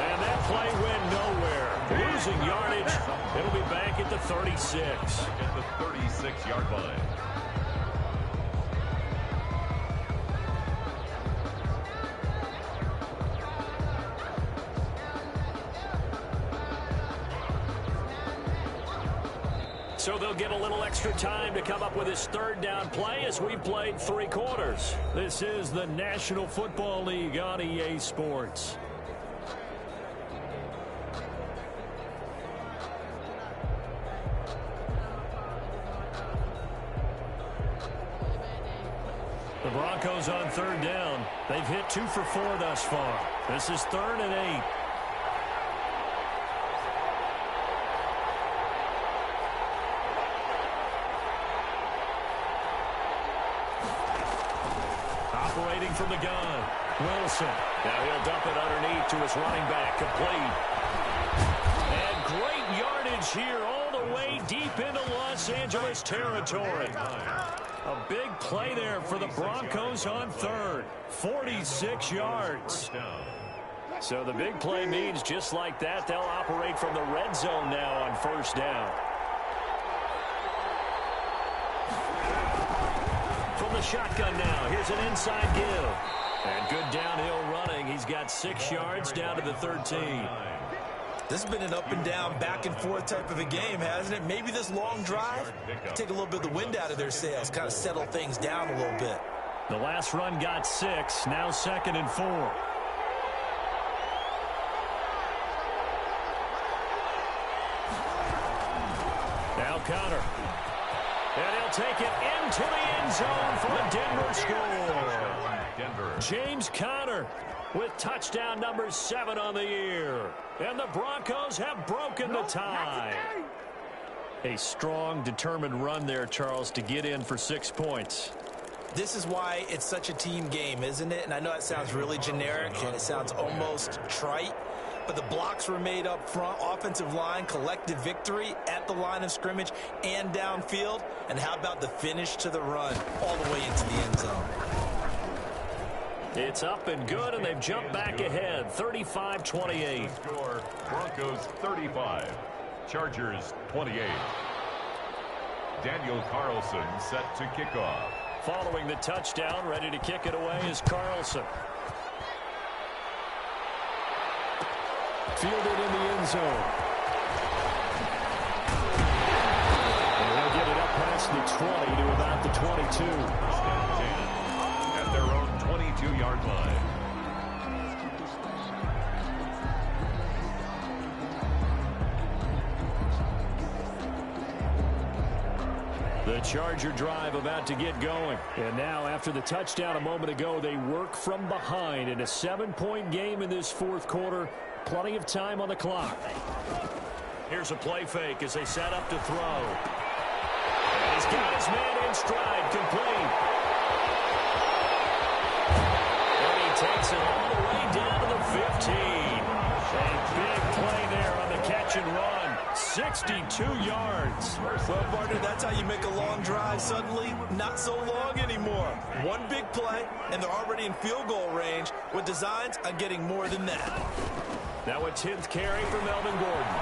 A: And that play went nowhere. Losing yardage. It'll be back at the 36.
B: At the 36-yard line.
A: So they'll get a little extra time to come up with his 3rd down play as we played 3 quarters. This is the National Football League on EA Sports. The Broncos on 3rd down. They've hit 2 for 4 thus far. This is 3rd and 8. Operating from the gun, Wilson. Now he'll dump it underneath to his running back, complete. And great yardage here all the way deep into Los Angeles territory. A big play there for the Broncos on 3rd. 46 yards. So the big play means just like that, they'll operate from the red zone now on 1st down. From the shotgun now, here's an inside give. And good downhill running. He's got 6 yards down to the 13.
C: This has been an up-and-down, back-and-forth type of a game, hasn't it? Maybe this long drive, take a little bit of the wind out of their sails, kind of settle things down a little bit.
A: The last run got 6, now 2nd and 4. Now Connor. And he'll take it into the end zone for a Denver score. James Conner with touchdown number 7 on the year. And the Broncos have broken the tie. A strong, determined run there, Charles, to get in for 6 points.
C: This is why it's such a team game, isn't it? And I know it sounds really generic and it sounds almost trite, but the blocks were made up front, offensive line, collective victory at the line of scrimmage and downfield. And how about the finish to the run all the way into the end zone?
A: It's up and good, and they've jumped back ahead, 35-28.
B: Score, Broncos 35, Chargers 28. Daniel Carlson set to kick off.
A: Following the touchdown, ready to kick it away is Carlson. Fielded in the end zone. And they'll get it up past the 20 to about the 22.
B: At their own 22-yard line.
A: The Charger drive about to get going. And now, after the touchdown a moment ago, they work from behind in a 7-point game in this fourth quarter. Plenty of time on the clock. Here's a play fake as they set up to throw. And he's got his man in stride, complete. And he takes it all the way down to the 15. A big play there on the catch and run. 62 yards.
C: Well, partner, that's how you make a long drive suddenly not so long anymore. One big play, and they're already in field goal range with designs on getting more than that.
A: Now a 10th carry for Melvin Gordon.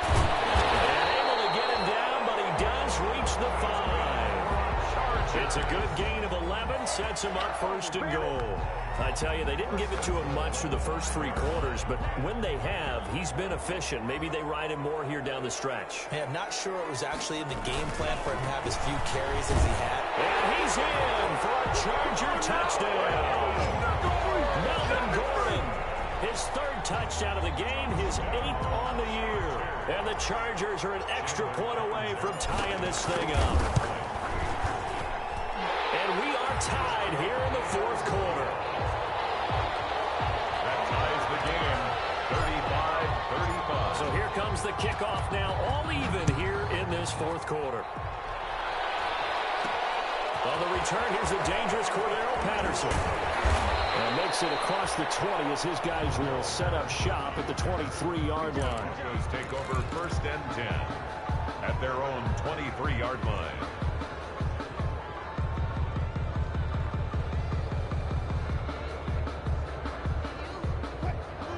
A: And able to get him down, but he does reach the 5. It's a good gain of 11, sets him up first and goal. I tell you, they didn't give it to him much through the first 3 quarters, but when they have, he's been efficient. Maybe they ride him more here down the stretch.
C: Hey, I'm not sure it was actually in the game plan for him to have as few carries as he had.
A: And he's in for a Charger touchdown. Melvin Gordon, his 3rd touchdown of the game, his 8th on the year. And the Chargers are an extra point away from tying this thing up. And we are tied here in the fourth quarter.
B: That ties the game, 35-35.
A: So here comes the kickoff now, all even here in this fourth quarter. On the return, here's the dangerous Cordero Patterson.
F: And makes it across the 20 as his guys will set up shop at the 23-yard line.
B: Broncos take over first and 10 at their own 23-yard line.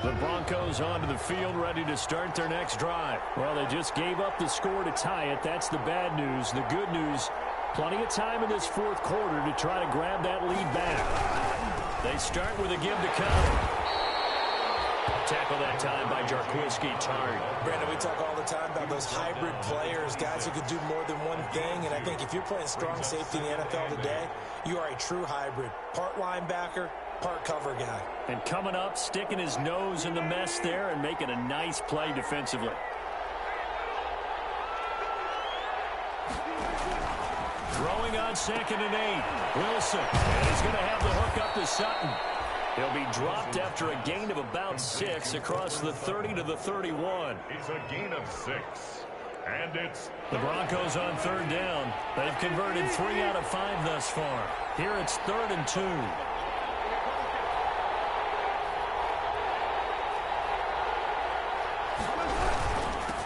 A: The Broncos onto the field, ready to start their next drive. Well, they just gave up the score to tie it. That's the bad news. The good news, plenty of time in this fourth quarter to try to grab that lead back. They start with a give to Conner. Tackle that time by Jarquiski Tartt.
C: Brandon, we talk all the time about those hybrid players, guys who could do more than one thing. And I think if you're playing strong safety in the NFL today, you are a true hybrid. Part linebacker, part cover guy.
A: And coming up, sticking his nose in the mess there and making a nice play defensively. Throwing on 2nd and 8. Wilson. And he's going to have the hook up to Sutton. He'll be dropped after a gain of about 6 across the 30 to the 31.
B: It's a gain of 6. And it's
A: the Broncos on 3rd down. They've converted 3 out of 5 thus far. Here it's 3rd and 2.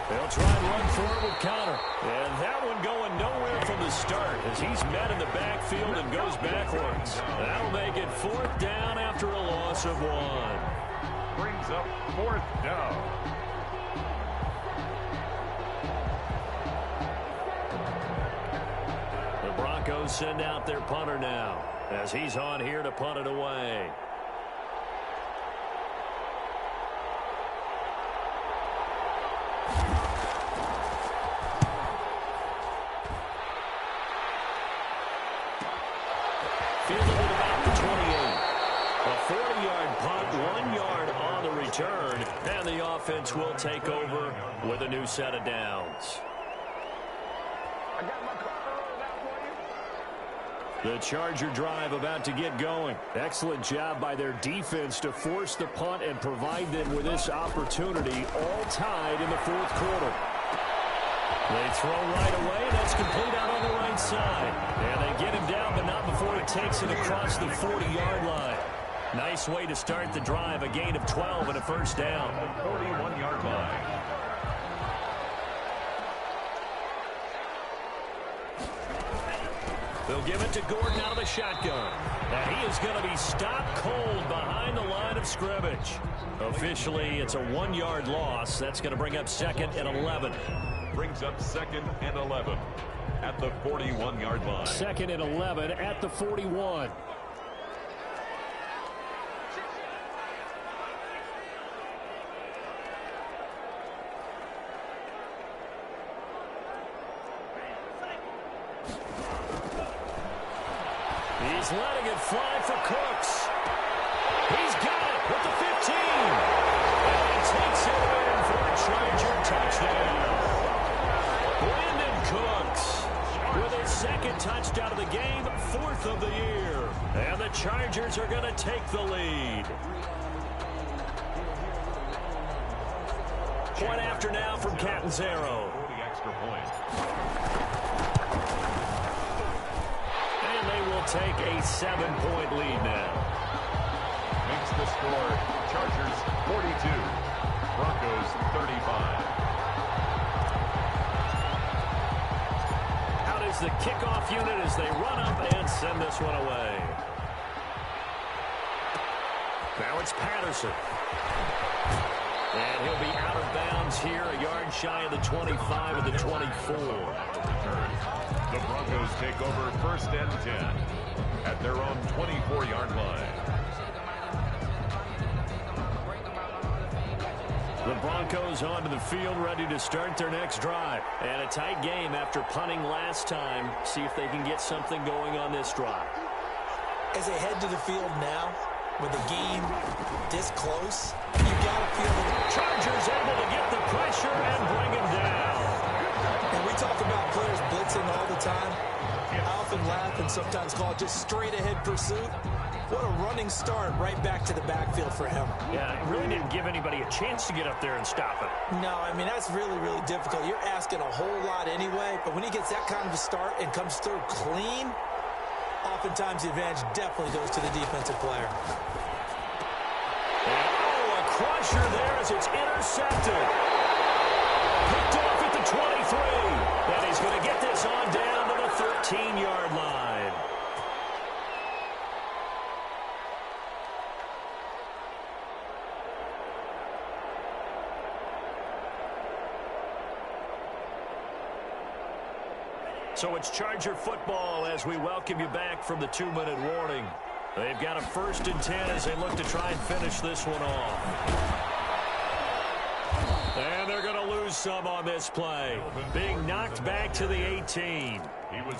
A: They'll try and run for it with Conner. And that one going nowhere from the start as he's met in the backfield and goes backwards. That'll make it 4th down after a loss of 1.
B: brings up 4th down.
A: The Broncos send out their punter now as he's on here to punt it away. Fielded at about the 28. A 40-yard punt, 1 yard on the return, and the offense will take over with a new set of downs. The Charger drive about to get going. Excellent job by their defense to force the punt and provide them with this opportunity, all tied in the fourth quarter. They throw right away. That's complete out on the right side. And they get him down, but not before he takes it across the 40-yard line. Nice way to start the drive. A gain of 12 and a first down.
B: 41-yard line.
A: They'll give it to Gordon out of the shotgun. And he is going to be stopped cold behind the line of scrimmage. Officially, it's a 1-yard loss. That's going to bring up 2nd and 11.
B: Brings up 2nd and 11 at the 41-yard line.
F: 2nd and 11 at the 41.
A: He's letting it fly for Cooks. He's got it with the 15. And he takes it in for a Charger touchdown. Brandon Cooks with his 2nd touchdown of the game, 4th of the year. And the Chargers are going to take the lead. Point after now from Catanzaro.
B: 40 extra points.
A: And they will take a 7-point lead now.
B: Makes the score Chargers 42, Broncos 35.
A: Out is the kickoff unit as they run up and send this one away. Now it's Patterson. And he'll be out of bounds here, a yard shy of the 25 of the 24.
B: The Broncos take over 1st and 10 at their own 24-yard line.
A: The Broncos onto the field, ready to start their next drive. And a tight game after punting last time. See if they can get something going on this drive.
C: As they head to the field now, with the game this close, you got to feel the
A: Chargers able to get the pressure and bring him down.
C: And we talk about players blitzing all the time. I often laugh and sometimes call it just straight-ahead pursuit. What a running start right back to the backfield for him.
A: Yeah, it really didn't give anybody a chance to get up there and stop it.
C: No, I mean, that's really, really difficult. You're asking a whole lot anyway, but when he gets that kind of a start and comes through clean, oftentimes the advantage definitely goes to the defensive player.
A: Oh, a crusher there as it's intercepted. Picked off at the 23. And he's going to get this on down to the 13-yard line. So it's Charger football as we welcome you back from the 2-minute warning. They've got a 1st and 10 as they look to try and finish this one off. And they're going to lose some on this play. Being knocked back to the 18.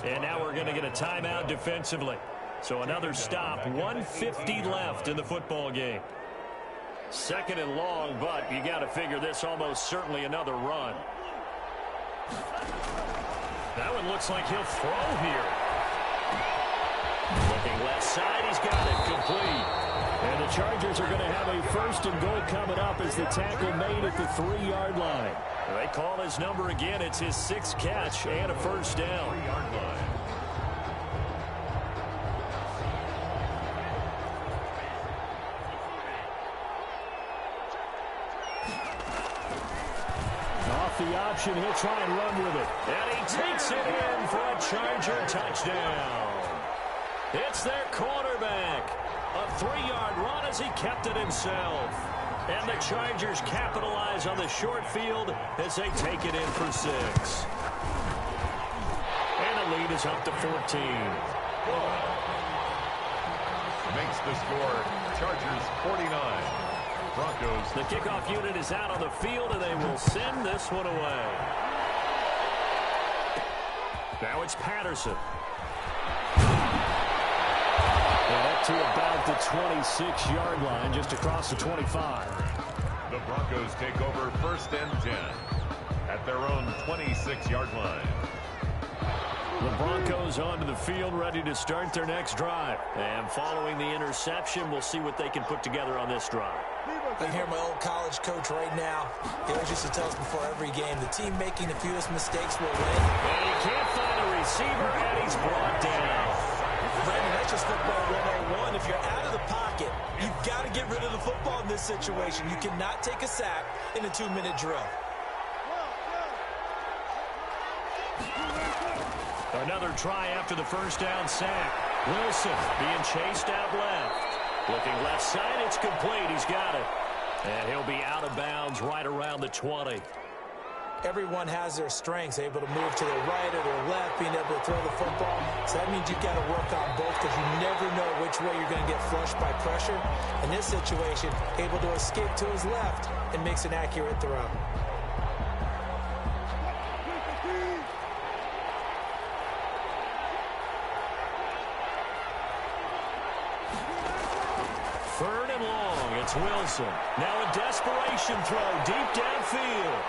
A: And now we're going to get a timeout defensively. So another stop, 1:50 left in the football game. 2nd and long, but you got to figure this almost certainly another run. That one looks like he'll throw here. Looking left side, he's got it complete.
F: And the Chargers are going to have a 1st and goal coming up as the tackle made at the 3-yard line.
A: They call his number again. It's his 6th catch and a 1st down.
B: 3-yard line.
F: Off the option, he'll try and run with it.
A: And he takes it in for a Charger touchdown. It's their quarterback. A 3-yard run as he kept it himself. And the Chargers capitalize on the short field as they take it in for 6. And the lead is up to 14.
B: Makes the score Chargers 49. Broncos.
A: The kickoff unit is out on the field, and they will send this one away. Now it's Patterson.
F: And up to about the 26-yard line, just across the 25.
B: The Broncos take over 1st and 10 at their own 26-yard line.
A: The Broncos onto the field, ready to start their next drive. And following the interception, we'll see what they can put together on this drive.
C: I can hear my old college coach right now. He always used to tell us before every game, the team making the fewest mistakes will win.
A: And he can't find a receiver, and he's brought down.
C: Brandon, that's just football 101. If you're out of the pocket, you've got to get rid of the football in this situation. You cannot take a sack in a 2-minute drill.
A: Another try after the first down sack. Wilson being chased out left. Looking left side, it's complete. He's got it. And he'll be out of bounds right around the 20.
C: Everyone has their strengths, able to move to their right or their left, being able to throw the football. So that means you've got to work on both because you never know which way you're going to get flushed by pressure. In this situation, able to escape to his left and makes an accurate throw.
A: Third and long, it's Wilson. Now a desperation throw deep downfield.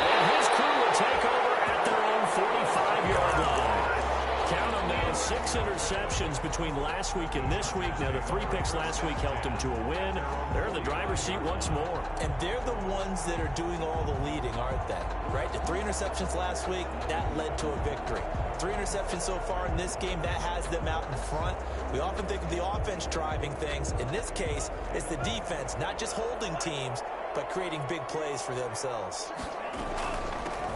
A: And his crew will take over at their own 45-yard line. Count them now, 6 interceptions between last week and this week. Now the 3 picks last week helped them to a win. They're in the driver's seat once more.
C: And they're the ones that are doing all the leading, aren't they? Right? The 3 interceptions last week, that led to a victory. 3 interceptions so far in this game, that has them out in front. We often think of the offense driving things. In this case, it's the defense, not just holding teams, but creating big plays for themselves.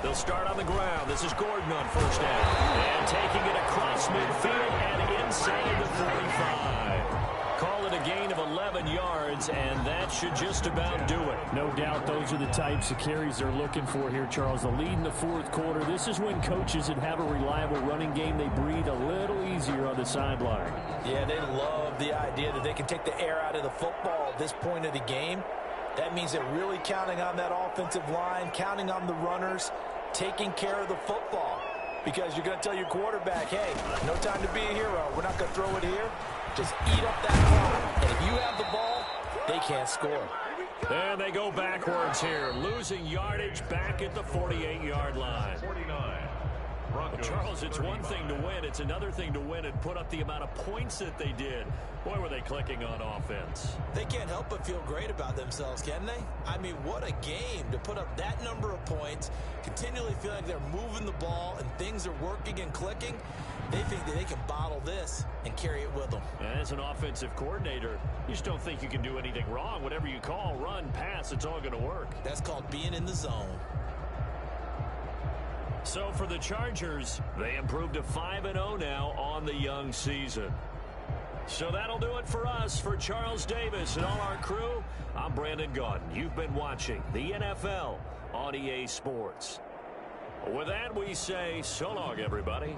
A: They'll start on the ground. This is Gordon on first down. And taking it across midfield and inside the 45. Call it a gain of 11 yards, and that should just about do it.
F: No doubt those are the types of carries they're looking for here, Charles. The lead in the fourth quarter. This is when coaches that have a reliable running game, they breathe a little easier on the sideline.
D: Yeah, they love the idea that they can take the air out of the football at this point of the game. That means they're really counting on that offensive line, counting on the runners, taking care of the football. Because you're going to tell your quarterback, hey, no time to be a hero. We're not going to throw it here. Just eat up that clock. And if you have the ball, they can't score.
A: And they go backwards here, losing yardage back at the 48-yard line.
B: 49.
A: Well, Charles, it's one thing to win. It's another thing to win and put up the amount of points that they did. Boy, were they clicking on offense.
C: They can't help but feel great about themselves, can they? I mean, what a game to put up that number of points, continually feel like they're moving the ball and things are working and clicking. They think that they can bottle this and carry it with them.
A: And as an offensive coordinator, you just don't think you can do anything wrong. Whatever you call, run, pass, it's all going to work.
C: That's called being in the zone.
A: So for the Chargers, they improved to 5-0 now on the young season. So that'll do it for us. For Charles Davis and all our crew, I'm Brandon Gaudin. You've been watching the NFL on EA Sports. With that, we say so long, everybody.